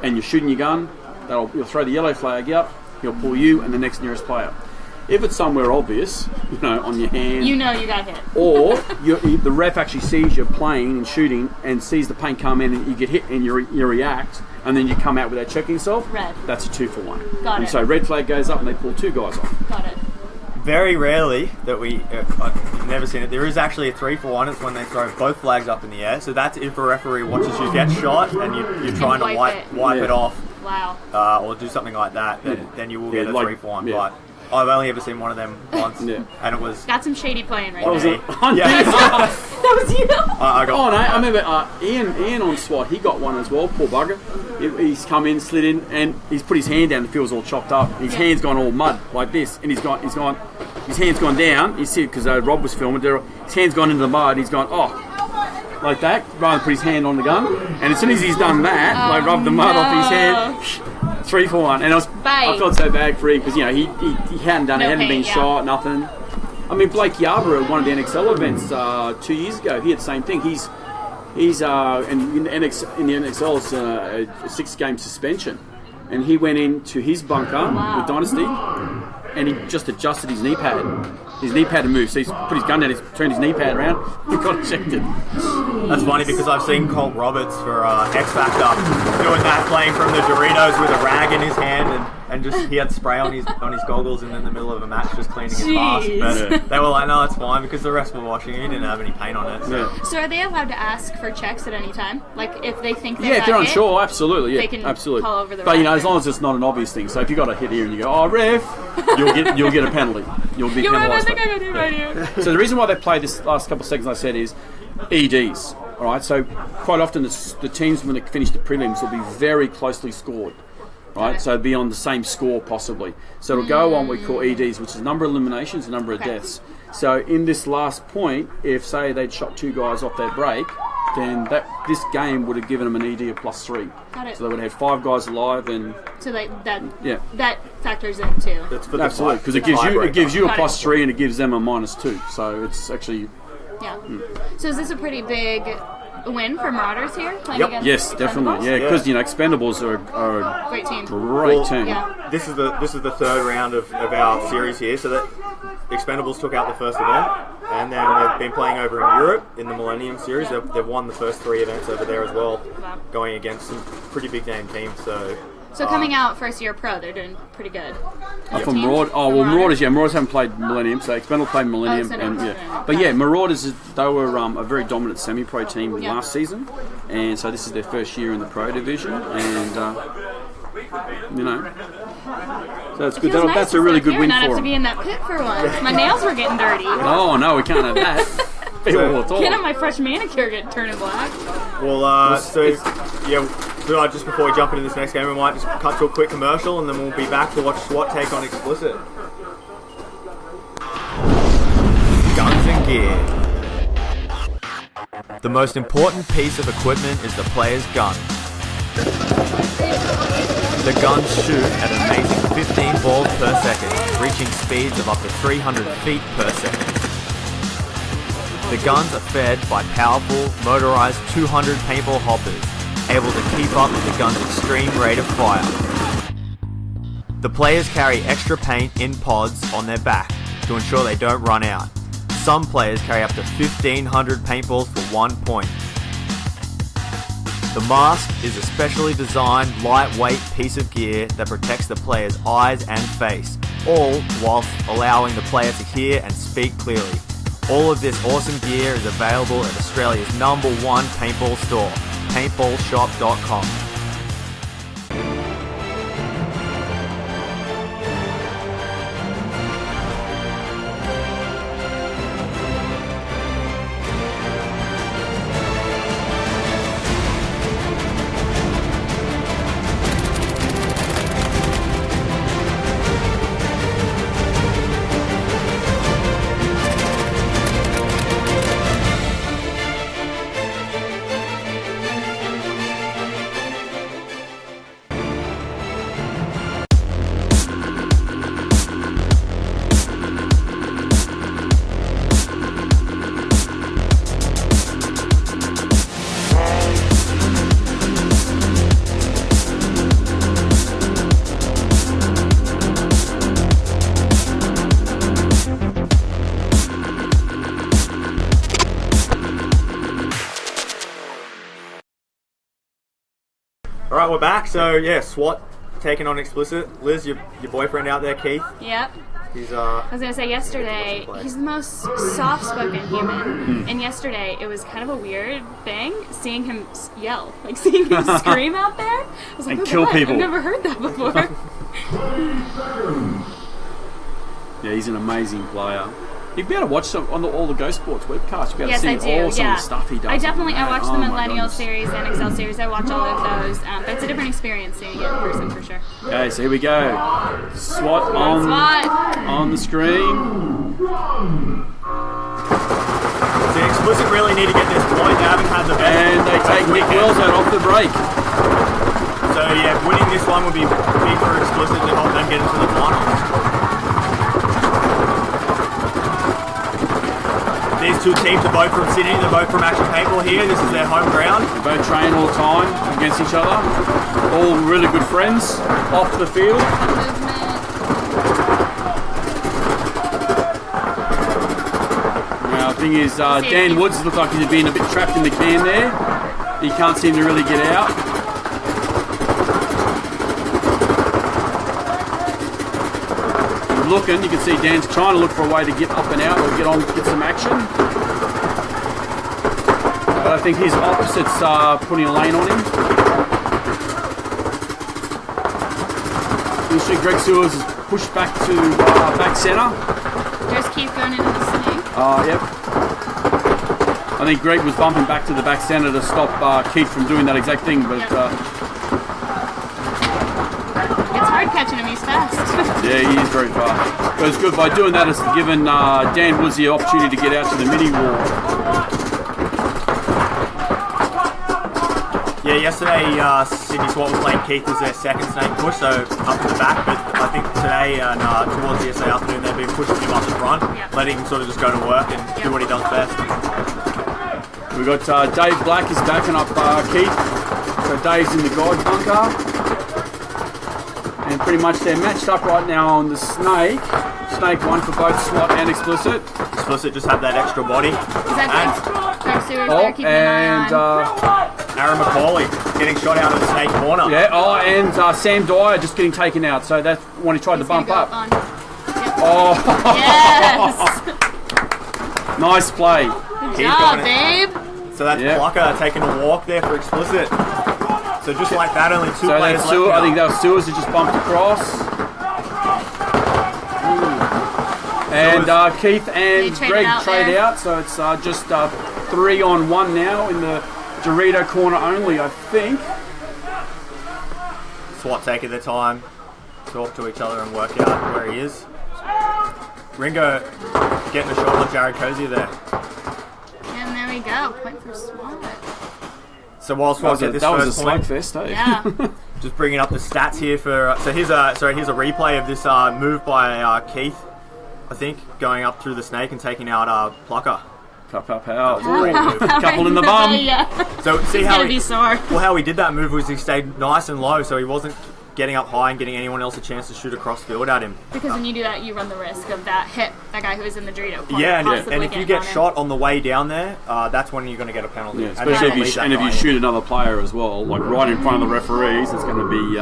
and you're shooting your gun. You'll throw the yellow flag up. He'll pull you and the next nearest player. If it's somewhere obvious, on your hand, you know you got hit. or the ref actually sees you playing and shooting and sees the paint come in and you get hit and you react, and then you come out without checking yourself, Red. that's a 2 for 1. Got and it. so red flag goes up and they pull 2 guys off. Got it. very rarely that I've never seen it. There is actually a 3 for 1. It's when they throw both flags up in the air. So that's if a referee watches you get shot and you're trying to wipe Yeah. it off, Wow. or do something like that. Then you will Yeah, get a like- 3 for 1. yeah. But I've only ever seen one of them once, Yeah. and it was. Got some shady playing right What was there. it? Yeah, That was you. I got. Oh no! I remember Ian on SWAT. He got one as well. Poor bugger. He's come in, slid in, and he's put his hand down. The field's all chopped up. His hand's gone all mud like this, and he's gone. His hand's gone down. You see, because Rob was filming. His hand's gone into the mud. He's gone like that, rather than put his hand on the gun. And as soon as he's done that, rubbed the mud off his hand. 3 for 1, and I felt so bad for him because he hadn't done it, hadn't been shot, nothing. I mean, Blake Yarber at one of the NXL events 2 years ago, he had the same thing. He's in the NXL it's a 6-game suspension, and he went into his bunker with Dynasty, and he just adjusted his knee pad. His knee pad had moved, so he's put his gun down, he's turned his knee pad around, he got ejected. That's funny because I've seen Colt Roberts for X Factor doing that, playing from the Doritos with a rag in his hand, and and just he had spray on his goggles and in the middle of a match just cleaning his mask. But they were like, no, it's fine because the rest were washing. He didn't have any paint on it. So are they allowed to ask for checks at any time? Like if they think they if they're unsure, absolutely, they can absolutely. call over the but ref. as long as it's not an obvious thing. So if you got a hit here and you go, oh ref, you'll get a penalty. You'll be penalised. I think I got hit right here. So the reason why they played this last couple of seconds, I said, is EDs. All right. So quite often the teams when they finish the prelims will be very closely scored. Right, so it'll be on the same score possibly. So it'll go on what we call EDs, which is number of eliminations, number of deaths. So in this last point, if say they'd shot 2 guys off their break, then this game would have given them an ED of +3. Got it. So they would have 5 guys alive, and so that factors in too. That's for absolutely, because it gives you a +3 and it gives them a -2. So it's actually So is this a pretty big win for Marauders here? Playing against yes, definitely. Yeah, because Expendables are a great team. Great team. Yeah. This is the third round of our series here. So that Expendables took out the first event, and then they've been playing over in Europe in the Millennium Series. They've won the first 3 events over there as well, going against some pretty big name teams. So coming out first year pro, they're doing pretty good. From Marauders. Marauders haven't played Millennium, so Expendables played Millennium. But Marauders, they were a very dominant semi-pro team last season, and so this is their first year in the pro division, and so it's good. That's a really good win for them. Not have to be in that pit for once. My nails were getting dirty. Oh no, we can't have that. Can't have my fresh manicure get turning black. Well, just before we jump into this next game, we might just cut to a quick commercial and then we'll be back to watch SWAT take on Explicit. Guns and gear. The most important piece of equipment is the player's gun. The guns shoot at an amazing 15 balls per second, reaching speeds of up to 300 feet per second. The guns are fed by powerful, motorized 200 paintball hoppers, able to keep up with the gun's extreme rate of fire. The players carry extra paint in pods on their back to ensure they don't run out. Some players carry up to 1,500 paintballs for 1 point. The mask is a specially designed, lightweight piece of gear that protects the player's eyes and face, all whilst allowing the player to hear and speak clearly. All of this awesome gear is available at Australia's #1 paintball store, paintballshop.com. Alright, we're back. So, SWAT taking on Explicit. Liz, your boyfriend out there, Keith. Yep. He's I was going to say yesterday, he's the most soft-spoken human. And yesterday, it was kind of a weird thing seeing him yell. Like, seeing him scream out there. I was like, and kill people. I've never heard that before. Yeah, he's an amazing player. You'd be able to watch some on all the Go Sports webcasts. You'd be able to see all some of the stuff he does. I watch the Millennial Series and Excel Series. I watch all of those. But it's a different experience seeing it in person for sure. Okay, so here we go. SWAT on the screen. So Explicit really need to get this point. They haven't had the best. And they take Nick Wells out off the break. So winning this one would be big for Explicit to help them get into the finals. These two teams are both from Sydney, they're both from Action Paintball here, this is their home ground. They both train all the time against each other, all really good friends off the field. Now the thing is, Dan Woods looks like he's been a bit trapped in the can there. He can't seem to really get out. looking. You can see Dan's trying to look for a way to get up and out or get some action. But I think his opposites are putting a lane on him. You see Greg Sewers is pushed back to back centre. There's Keith going into the snake. Yep. I think Greg was bumping back to the back centre to stop Keith from doing that exact thing, but It's hard catching him, he's fast. yeah, he is very fast. But it's good. By doing that, it's given Dan Woods the opportunity to get out to the mini wall. Yeah, yesterday Sydney SWAT was playing Keith as their second snake push, so up to the back, but I think today and towards the yesterday afternoon they've been pushing him up the front, letting him sort of just go to work and do what he does best. We've got Dave Black is backing up Keith. So Dave's in the guard bunker. And pretty much they're matched up right now on the snake. Snake 1 for both SWAT and Explicit. Explicit just had that extra body. Is that Greg Sewers there keeping an eye on? Aaron McCauley getting shot out of the snake corner. Yeah, and Sam Dwyer just getting taken out. So that's when he tried to bump up. Oh, Yes! nice play. Good job, babe. So that's Plucker taking a walk there for Explicit. So just like that, only two players left. I think that was Sewers who just bumped across. And Keith and Greg trade out, so it's just 3-on-1 now in the Dorito corner only, I think. SWAT taking their time, talk to each other and work out where he is. Ringo getting a shot on Jared Cozier there. And there we go, point for SWAT. So while SWAT get this first point, slugfest, eh? Yeah. just bringing up the stats here for. So here's a replay of this move by Keith, I think, going up through the snake and taking out Plucker. Couple in the bum. Yeah. So see He's how gonna be sore. how he did that move was he stayed nice and low, so he wasn't getting up high and getting anyone else a chance to shoot across field at him. Because when you do that, you run the risk of that guy who was in the Dorito corner. Yeah, and possibly if you getting get on shot on the way down there, that's when you're going to get a penalty. Yeah, especially if you shoot another player as well, like right in front of the referees, it's going to be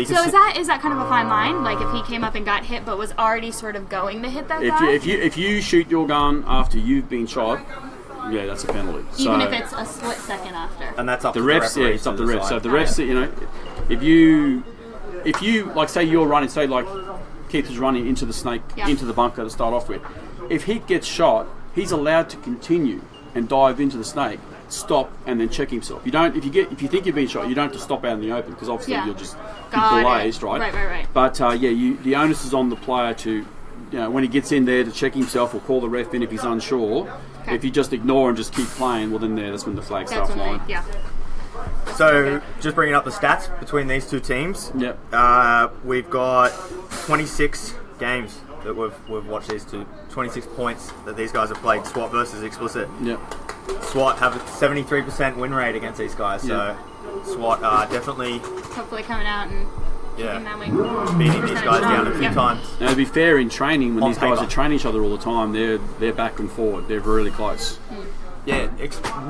So is that kind of a fine line? Like if he came up and got hit, but was already sort of going to hit that guy. If you shoot your gun after you've been shot, yeah, that's a penalty. Even if it's a split second after. And that's up the to refs. The Yeah, it's up to the refs. So if the refs, if you like, say you're running, say like Keith is running into the snake, into the bunker to start off with. If he gets shot, he's allowed to continue and dive into the snake, stop, and then check himself. You don't. If you think you've been shot, you don't have to stop out in the open because obviously you'll just be blazed, right? Right. But the onus is on the player to, when he gets in there to check himself or call the ref in if he's unsure. Okay. If you just ignore and just keep playing, well then that's when the flags start flying. So, just bringing up the stats between these two teams. Yep. We've got 26 games that we've watched these two. 26 points that these guys have played. SWAT versus Explicit. Yep. SWAT have a 73% win rate against these guys. So, SWAT definitely. Hopefully coming out and keeping that way. Beating these guys down a few times. Now, to be fair, in training, when these guys paper. are training each other all the time, they're back and forward. They're really close. Yeah,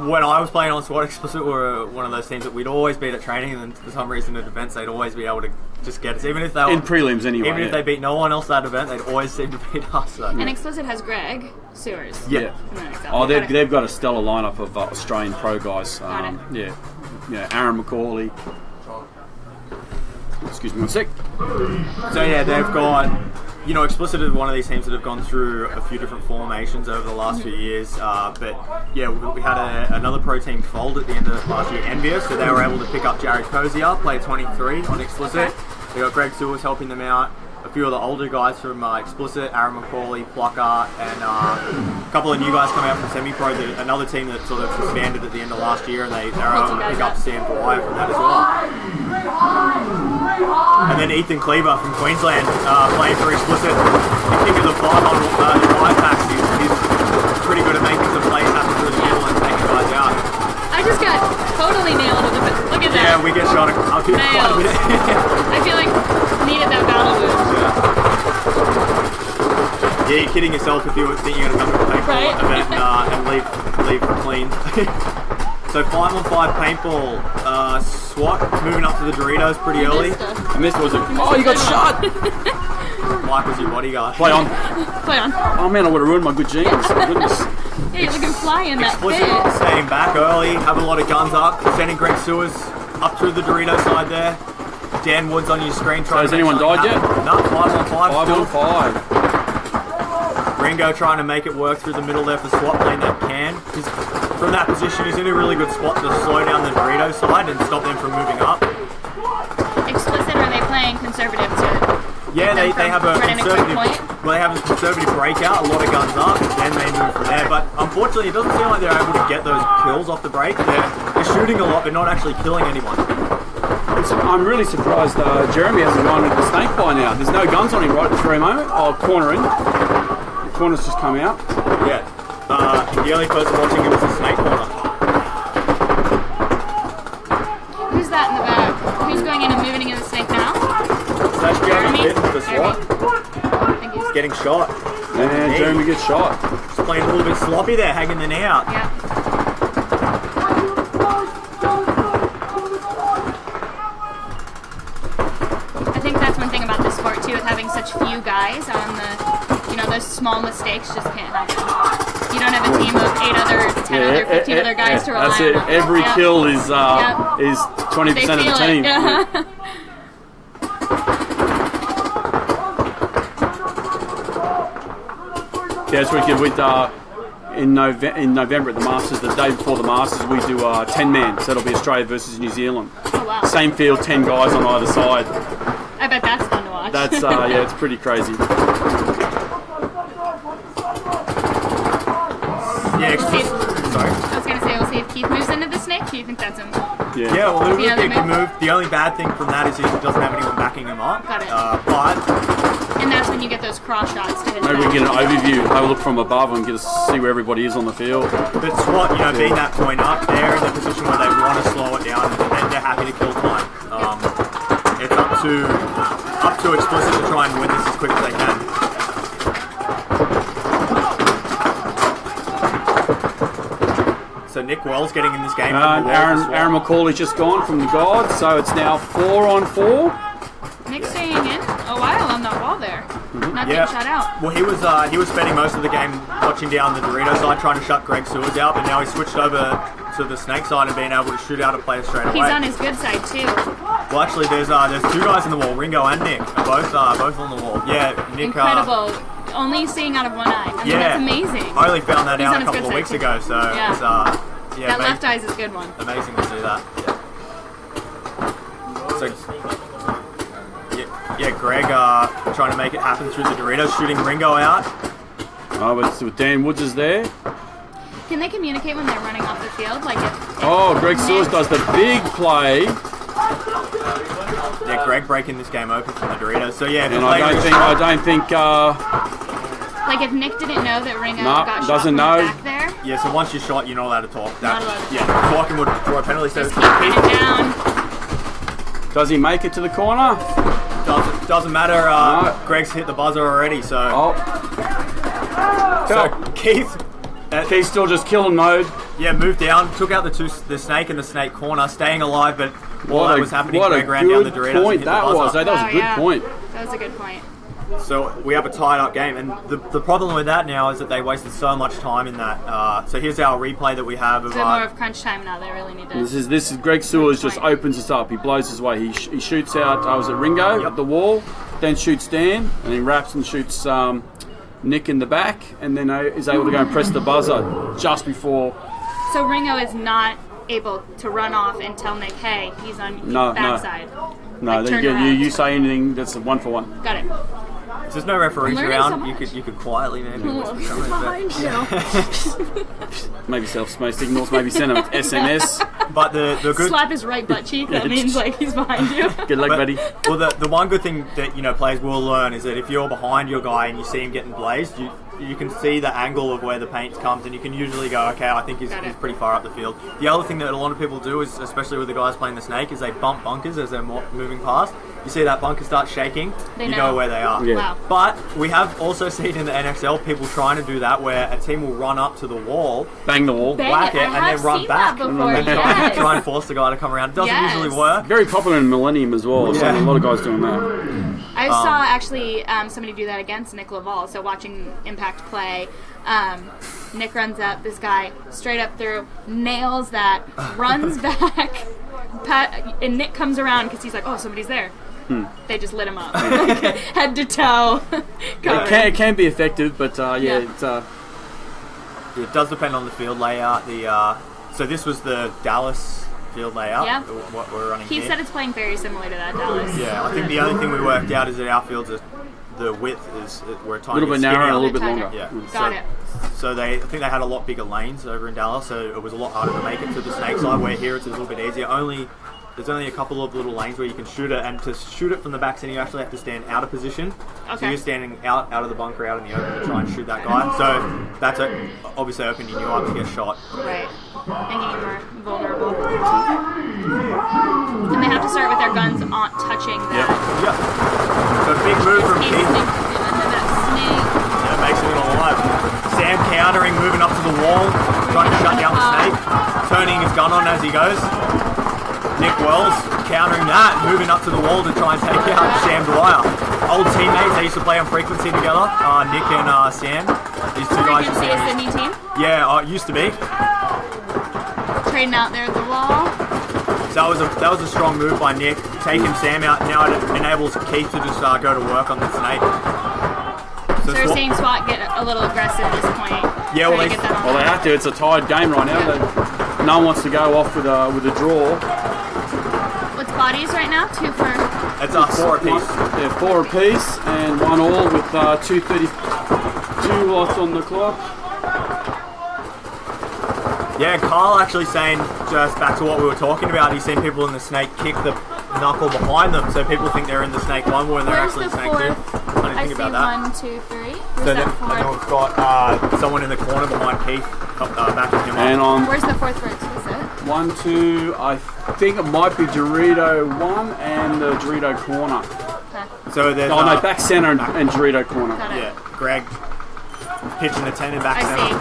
when I was playing on SWAT, Explicit were one of those teams that we'd always beat at training, and then for some reason in defence they'd always be able to just get us, even if they were in prelims anyway. Even if they beat no one else that event, they'd always seem to beat us. So. And Explicit has Greg Sewers. Yeah. They've got a stellar lineup of Australian pro guys. Aaron McCauley. Excuse me one sec. So yeah, they've got. Explicit is one of these teams that have gone through a few different formations over the last few years. But yeah, we had another pro team fold at the end of last year, Envious, so they were able to pick up Jared Cozier, play 23 on Explicit. They got Greg Sewers helping them out. A few of the older guys from Explicit, Aaron McCauley, Plucker, and a couple of new guys coming out from Semi-Pro. Another team that sort of disbanded at the end of last year, and they were able to pick up Sam Dwyer from that as well. And then Ethan Kleber from Queensland, playing for Explicit. The king of the 5-packs. He's pretty good at making some plays happen through the middle and taking guys out. I just got totally nailed with it. Look at that. Yeah, we get shot quite a bit. I feel like needed that battle move. Yeah, you're kidding yourself if you think you're going to come to a paintball event and leave clean. So 5-on-5 paintball, SWAT moving up to the Doritos pretty early. I missed was it? Oh, you got shot! Mike was your bodyguard. Play on. Play on. Oh man, I would have ruined my good jeans. My goodness. Yeah, you're looking fly in that Explicit, fit. staying back early, having a lot of guns up, sending Greg Sewers up through the Dorito side there. Dan Woods on your screen trying Has to make anyone something died happen. yet? No, 5 on 5 5 still. on 5. Ringo trying to make it work through the middle there for SWAT playing that can. From that position, he's in a really good spot to slow down the Dorito side and stop them from moving up. Explicit, are they playing conservative too? Yeah, they have a Right in a quick conservative. point? Well, they have a conservative breakout, a lot of guns up, then they move from there. But unfortunately, it doesn't seem like they're able to get those kills off the break. They're shooting a lot, but not actually killing anyone. I'm really surprised Jeremy hasn't gone with the snake by now. There's no guns on him right at this very moment. Oh, corner in. The corner's just come out. Yeah. The only person watching him is the snake corner. Who's that in the back? Who's going in and moving into the snake now? That's Jeremy Jeremy? hitting for SWAT. I think he's... Getting shot. And Jeremy gets shot. Just playing a little bit sloppy there, hanging the knee out. Yeah. I think that's one thing about this sport too, with having such few guys on the, those small mistakes just can't happen. You don't have a team of 8 other, 10 other, 15 other guys to rely That's on. it. Every Yep. kill is Yep. 20% They of the feel team. it. Yeah. Yeah, it's wicked. In November at the Masters, the day before the Masters, we do 10-man. So it'll be Australia versus New Zealand. Oh, wow. Same field, 10 guys on either side. I bet that's fun to watch. That's yeah, it's pretty crazy. Yeah, sorry. I was going to say, we'll see if Keith moves into the snake. Do you think that's him? Yeah, well, it would be a Yeah, good move. The only bad thing from that is he doesn't have anyone backing him up. Got it. But And that's when you get those cross shots to his Maybe we back. can get an overview, have a look from above and see where everybody is on the field. But SWAT, being that point up, they're in the position where they want to slow it down and then they're happy to kill time. It's up to Explicit to try and win this as quick as they can. So Nick Wells getting in this game. Aaron McCauley's just gone from the guard, so it's now 4 on 4. Nick staying in a while on that wall there. Not getting shut out. Well, he was spending most of the game watching down the Dorito side, trying to shut Greg Seward out, but now he's switched over to the snake side and being able to shoot out a player straight away. He's on his good side too. Well, actually, there's 2 guys in the wall. Ringo and Nick are both on the wall. Yeah, Nick. Incredible. Only seeing out of one eye. I mean, that's amazing. I only found that He's out on a his couple good of side, weeks too. ago, so Yeah. it's That left eye's a good one. amazing to see that. So Greg trying to make it happen through the Doritos, shooting Ringo out. Oh, but Dan Woods is there. Can they communicate when they're running off the field? Like if Greg Sewers does the big play. Yeah, Greg breaking this game open from the Doritos. So yeah, And I don't think like if Nick didn't know that Ringo No, got shot doesn't from know. the back there, Yeah, so once you're shot, you're not allowed to talk. Not allowed to talk. Yeah, talking would draw a penalty. So just keep pinning down. does he make it to the corner? doesn't matter. No. Greg's hit the buzzer already. So Oh, so Keith. Keith's still just killing mode. Yeah, moved down, took out the snake in the snake corner, staying alive, but while that was happening, Greg ran down the Doritos and point hit that the buzzer. was. That was a good point. That was a good point. So we have a tied up game, and the problem with that now is that they wasted so much time in that. So here's our replay that we have of It's a bit more of crunch time now. They really need to. This is Greg Sewers just opens us up. He blows his way. He shoots out. Was it Ringo at the wall? Then shoots Dan, and he wraps and shoots Nick in the back, and then is able to go and press the buzzer just before. So Ringo is not able to run off and tell Nick, hey, he's on his backside. No, Like, turn around. you say anything that's a 1-for-1. Got it. If there's no referees I'm learning around, so you much. could quietly maybe whisper something, Maybe self-smoke signals. Maybe send him an SMS. but the good Slap his right butt cheek. That means like he's behind you. Good luck, but, buddy. well, the one good thing that players will learn is that if you're behind your guy and you see him getting blazed, you can see the angle of where the paint comes, and you can usually go, okay, I think he's pretty far up the field. The other thing that a lot of people do is, especially with the guys playing the snake, is they bump bunkers as they're moving past. You see that bunker start shaking, you know where they are. Yeah. Wow. But we have also seen in the NXL people trying to do that, where a team will run up to the wall, Bang the wall. whack it, I and have then run seen back. that before, And yes. try and force the guy to come around. It doesn't usually work. Very popular in Millennium as well. So a lot of guys doing that. I saw actually somebody do that against Nick Laval. So watching Impact play, Nick runs up, this guy straight up through, nails that, runs back, and Nick comes around because he's like, oh, somebody's there. They just lit him up, head to toe. It can be effective, but it's It does depend on the field layout. So this was the Dallas field layout. Yeah. What we're running He here. said it's playing very similar to that Dallas. Yeah, I think the only thing we worked out is that our fields the width is we're tiny. a little bit narrower and a little bit Tighter. longer. Yeah. Got it. So I think they had a lot bigger lanes over in Dallas, so it was a lot harder to make it to the snake side. Where here it's a little bit easier. There's only a couple of little lanes where you can shoot it, and to shoot it from the back center, you actually have to stand out of position. So Okay. you're standing out of the bunker, out in the open to try and shoot that guy. So that's obviously opening you up to get shot. Right. Making you more vulnerable. And they have to start with their guns on touching that. Yep. So big move from Snake, Keith. that snake. That makes it alive. Sam countering, moving up to the wall, trying to shut down the snake, turning his gun on as he goes. Nick Wells countering that, moving up to the wall to try and take out Sam Dwyer. Old teammates, they used to play on Frequency together, Nick and Sam. These two guys. Frequency a Sydney team. Yeah, it used to be. Trading out there at the wall. So that was a strong move by Nick, taking Sam out. Now it enables Keith to just go to work on the snake. So we're seeing SWAT get a little aggressive at this point. Yeah, well, Trying to get that on Well, they have to. It's a tied game right now. No one wants to go off with a draw. What's bodies right now? 2 for. It's 4 apiece. Yeah, 4 apiece and 1 all with 2:32 lots on the clock. Yeah, Kyle actually saying, just back to what we were talking about, he's seen people in the snake kick the knuckle behind them, so people think they're in the snake 1 when they're Where's actually the in snake 2. fourth? I didn't I think see about that. 1, 2, 3. Where's So that then fourth? we've got someone in the corner behind Keith, backing him And up. on Where's the fourth for explicit? 1, 2, I think it might be Dorito 1 and the Dorito corner. Okay. So there's Oh no, back center and Dorito corner. Got it. yeah, Greg pitching the 10 in back I center. see.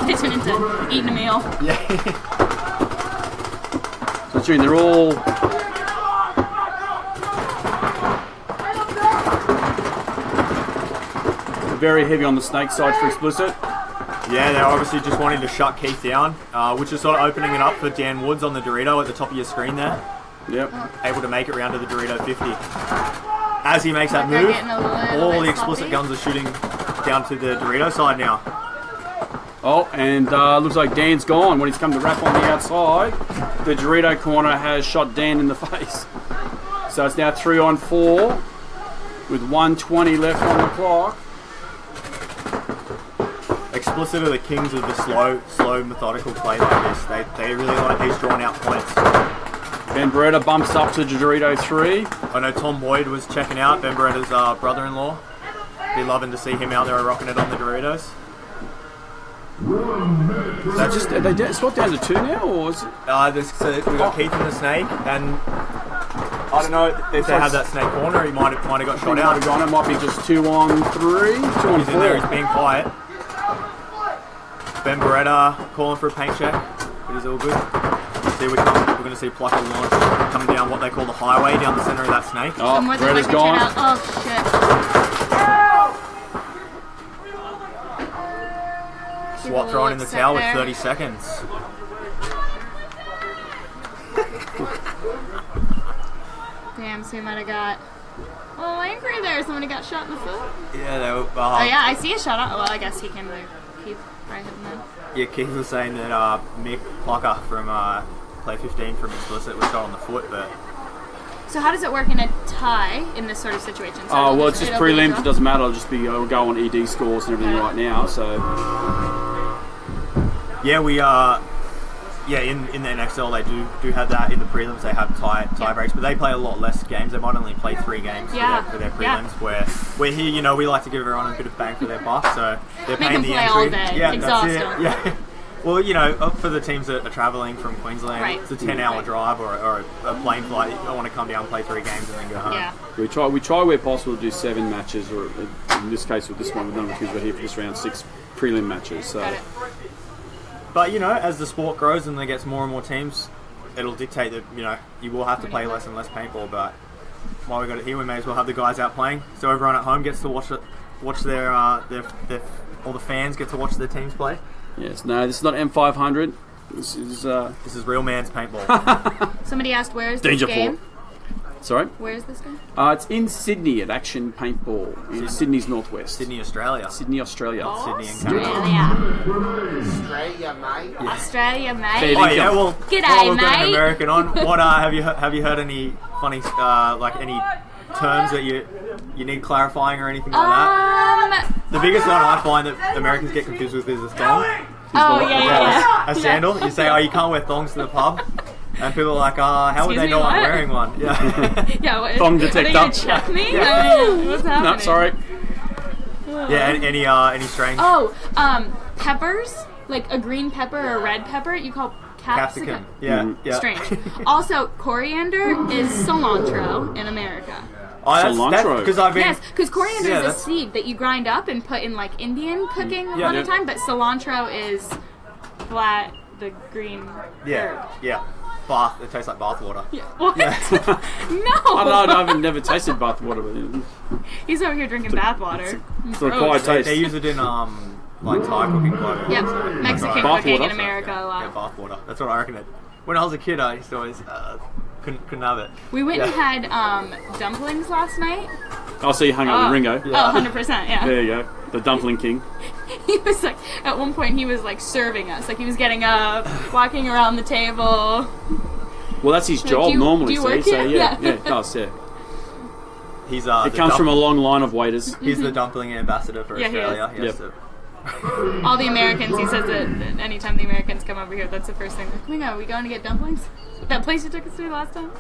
Pitching into eating a meal. So June, they're all very heavy on the snake side for explicit. Yeah, they're obviously just wanting to shut Keith down, which is sort of opening it up for Dan Woods on the Dorito at the top of your screen there. Yep. Able to make it round to the Dorito 50. As he makes that They're move, getting a little all bit the explicit sloppy. guns are shooting down to the Dorito side now. Oh, and looks like Dan's gone when he's come to wrap on the outside. The Dorito corner has shot Dan in the face. So it's now 3 on 4 with 1:20 left on the clock. Explicit are the kings of the slow, methodical play like this. They really like these drawn out points. Ben Beretta bumps up to Dorito 3. I know Tom Boyd was checking out, Ben Beretta's brother-in-law. Be loving to see him out there rocking it on the Doritos. So just are they swapped down to 2 now, or is it? So we got Keith in the snake, and I don't know if they have that snake corner. He might have got shot out. It might be just 2 on 3, 2 on He's in there. 4. He's being quiet. Ben Beretta calling for a paint check, but he's all good. We're going to see Plucker launch coming down what they call the highway down the center of that snake. Oh, More than Beretta's like gone. out. Oh shit. SWAT throwing in the upset towel with there. 30 seconds. Damn, so we might have got a little angry there. Somebody got shot in the foot. Yeah, they were. Oh yeah, I see a shot. Well, I guess he can keep right hitting them. Yeah, Keith was saying that Mick Plucker from Play 15 from Explicit was shot on the foot, but So how does it work in a tie in this sort of situation? So Oh, well, it's just it'll be a prelim. draw? It doesn't matter. It'll just be it'll go on ED scores and everything Okay. right now. So yeah, we yeah, in the NXL they do have that. In the prelims they have tie breaks, but they play a lot less games. They might only play 3 games for their prelims. Where here, you know, we like to give everyone a bit of bang for their buck, so they're Make paying them the play entry. all day. Yeah, Exhaust that's them. it. Yeah. Well, you know, for the teams that are travelling from Queensland, Right. it's a 10-hour drive or a plane flight. You don't want to come down and play 3 games and then go home. Yeah. We try where possible to do 7 matches, or in this case with this one, we've done it because we're here for this round 6 prelim matches. So. Got it. But, you know, as the sport grows and there gets more and more teams, it'll dictate that, you know, you will have to play less and less paintball. But while we got it here, we may as well have the guys out playing, so everyone at home gets to watch their all the fans get to watch their teams play. Yes, no, this is not M500. This is real man's paintball. Somebody asked, where is this Danger game? Sorry? Where is this game? It's in Sydney at Action Paintball in Sydney's northwest. Sydney, Australia. Sydney, Australia. Sydney and Canada. Australia, mate. Australia, mate. Oh yeah, well, G'day, while we've got an mate. American on, what have you heard any funny any terms that you need clarifying or anything like that? The biggest one I find that Americans get confused with is a thong. Oh yeah. A sandal. You say, oh, you can't wear thongs to the pub. And people are like, how would they know I'm wearing one? Yeah. Yeah, what, Thong are they detector. gonna check me? Yeah. What's happening? No, sorry. Yeah, any strange... Oh, peppers, like a green pepper or a red pepper, you call capsicum. Yeah, yeah. Strange. Also, coriander is cilantro in America. Oh, Cilantro. Because I've been... Yes, because coriander Yeah, is a that's- seed that you grind up and put in like Indian cooking a Yeah. lot of time, but cilantro is flat, the green Yeah, herb. yeah. Bath. It tastes like bath water. Yeah. What? I No! I've never tasted bath water, but He's over here drinking bath water. it's an acquired They taste. use it in like Thai cooking quite a lot. Yep, So- Mexican Bath cooking in water. America a Yeah, lot. bath water. That's what I reckon. When I was a kid, I used to always couldn't have it. We went and Yeah. had dumplings last night. I'll see you hung out with Ringo. Oh, 100%, yeah. There you go. The dumpling king. He was like, at one point, he was like serving us. Like, he was getting up, walking around the table. Well, that's his Like, job do you normally, work see? So here? yeah, Yeah. it does, yeah. He's It comes from a long line of waiters. He's the dumpling ambassador for Yeah, he Australia. is. Yes. Yep. All the Americans, he says that anytime the Americans come over here, that's the first thing. Like, are we going to get dumplings? That place you took us to last time?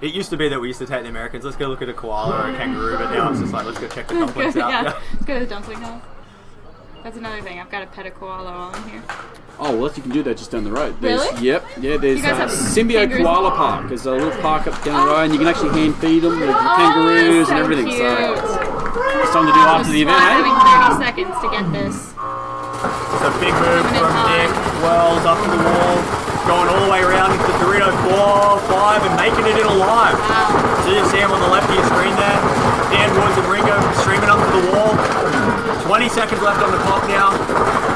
It used to be that we used to take the Americans, let's go look at a koala or a kangaroo, but now it's just like, let's go check the dumplings out. Yeah, let's go to the dumpling house. That's another thing. I've got to pet a koala while I'm here. Oh, well, you can do that just down the road. Really? Yep. Yeah, there's You guys have Symbio kangaroos? Koala Park. There's a little park up down the road, and you can actually hand feed them with kangaroos so and everything. Cute. So it's something to do after the event, Having eh? 30 seconds to get this. It's a big move from Nick. Wells up to the wall, going all the way around into Dorito 4, 5, and making it in alive. So you see him on the left of your screen there. Dan Woods and Ringo streaming up to the wall. 20 seconds left on the clock now.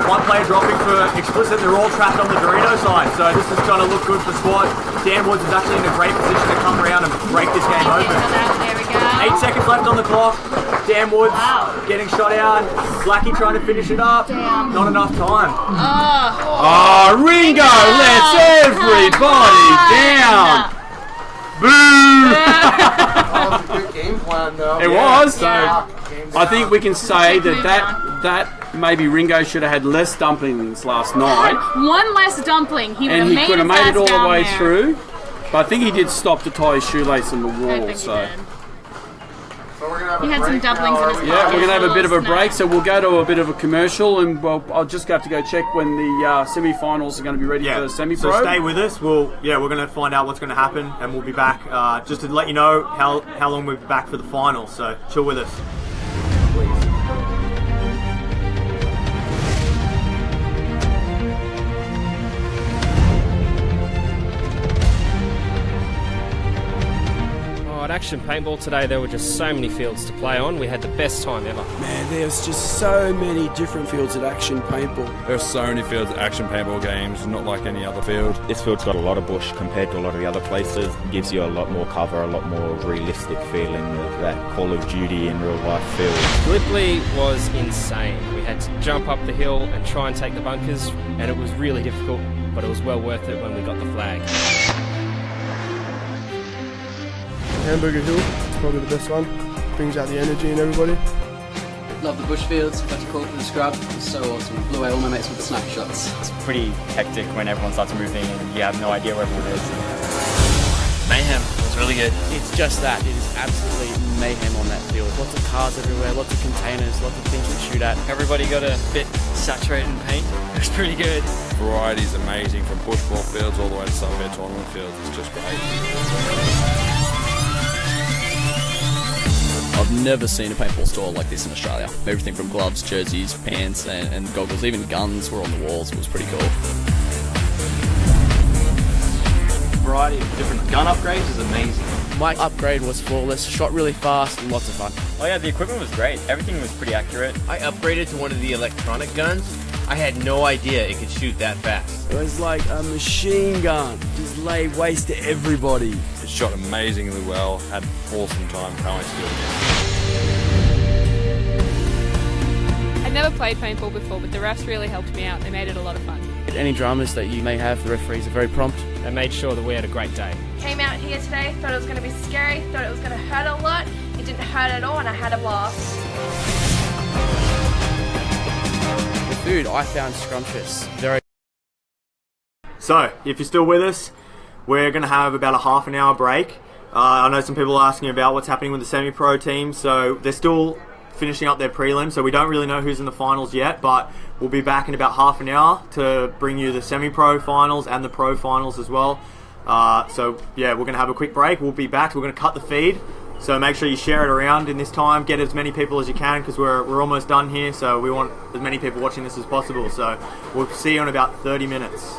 One player dropping for explicit. They're all trapped on the Dorito side. So this is going to look good for squad. Dan Woods is actually in a great position to come around and break this game open. There we go. 8 seconds left on the clock. Dan Woods getting shot out. Blackie trying to finish it up. Damn. Not enough time. Oh, Ringo lets everybody down. Boo! That was a good game plan, though. It was. So Yeah. I think we can say Move that maybe Ringo should have had less dumplings last night, One less dumpling. He would and have he made could have his made ass it all the down way there. through. But I think he did stop to tie his shoelace in the I wall. think So. he did. So we're gonna have He a had some break dumplings now, in his are we? Yeah, we're going to have a Little bit of a snack. break, so we'll go to a bit of a commercial, and I'll just have to go check when the semi-finals are going to be ready for the semi-pro. So stay with us. We're going to find out what's going to happen, and we'll be back just to let you know how long we'll be back for the finals. So chill with us. At Action Paintball today, there were just so many fields to play on. We had the best time ever. Man, there's just so many different fields at Action Paintball. There are so many fields at Action Paintball games, not like any other field. This field's got a lot of bush compared to a lot of the other places. It gives you a lot more cover, a lot more realistic feeling of that Call of Duty in real life feel. Gallipoli was insane. We had to jump up the hill and try and take the bunkers, and it was really difficult, but it was well worth it when we got the flag. Hamburger Hill, it's probably the best one. Brings out the energy in everybody. Love the bush fields. Got to call for the scrub. It was so awesome. Blew away all my mates with the snapshots. It's pretty hectic when everyone starts moving and you have no idea where everyone is. Mayhem. It was really good. It's just that. It is absolutely mayhem on that field. Lots of cars everywhere, lots of containers, lots of things to shoot at. Everybody got a bit saturated in paint. It was pretty good. Variety is amazing, from bushball fields all the way to Sunbed tournament fields. It's just great. I've never seen a paintball store like this in Australia. Everything from gloves, jerseys, pants, and goggles, even guns were on the walls. It was pretty cool. Variety of different gun upgrades is amazing. My upgrade was flawless, shot really fast, and lots of fun. Oh yeah, the equipment was great. Everything was pretty accurate. I upgraded to one of the electronic guns. I had no idea it could shoot that fast. It was like a machine gun. Just lay waste to everybody. It shot amazingly well. Had an awesome time. Can't wait to do it again. I'd never played paintball before, but the refs really helped me out. They made it a lot of fun. Any dramas that you may have, the referees are very prompt. They made sure that we had a great day. Came out here today, thought it was going to be scary, thought it was going to hurt a lot. It didn't hurt at all, and I had a blast. The food I found scrumptious. Very. So, if you're still with us, we're going to have about a half an hour break. I know some people are asking about what's happening with the semi-pro team, so they're still finishing up their prelim, so we don't really know who's in the finals yet, but we'll be back in about half an hour to bring you the semi-pro finals and the pro finals as well. So yeah, we're going to have a quick break. We'll be back. We're going to cut the feed, so make sure you share it around in this time. Get as many people as you can, because we're almost done here, so we want as many people watching this as possible. So we'll see you in about 30 minutes.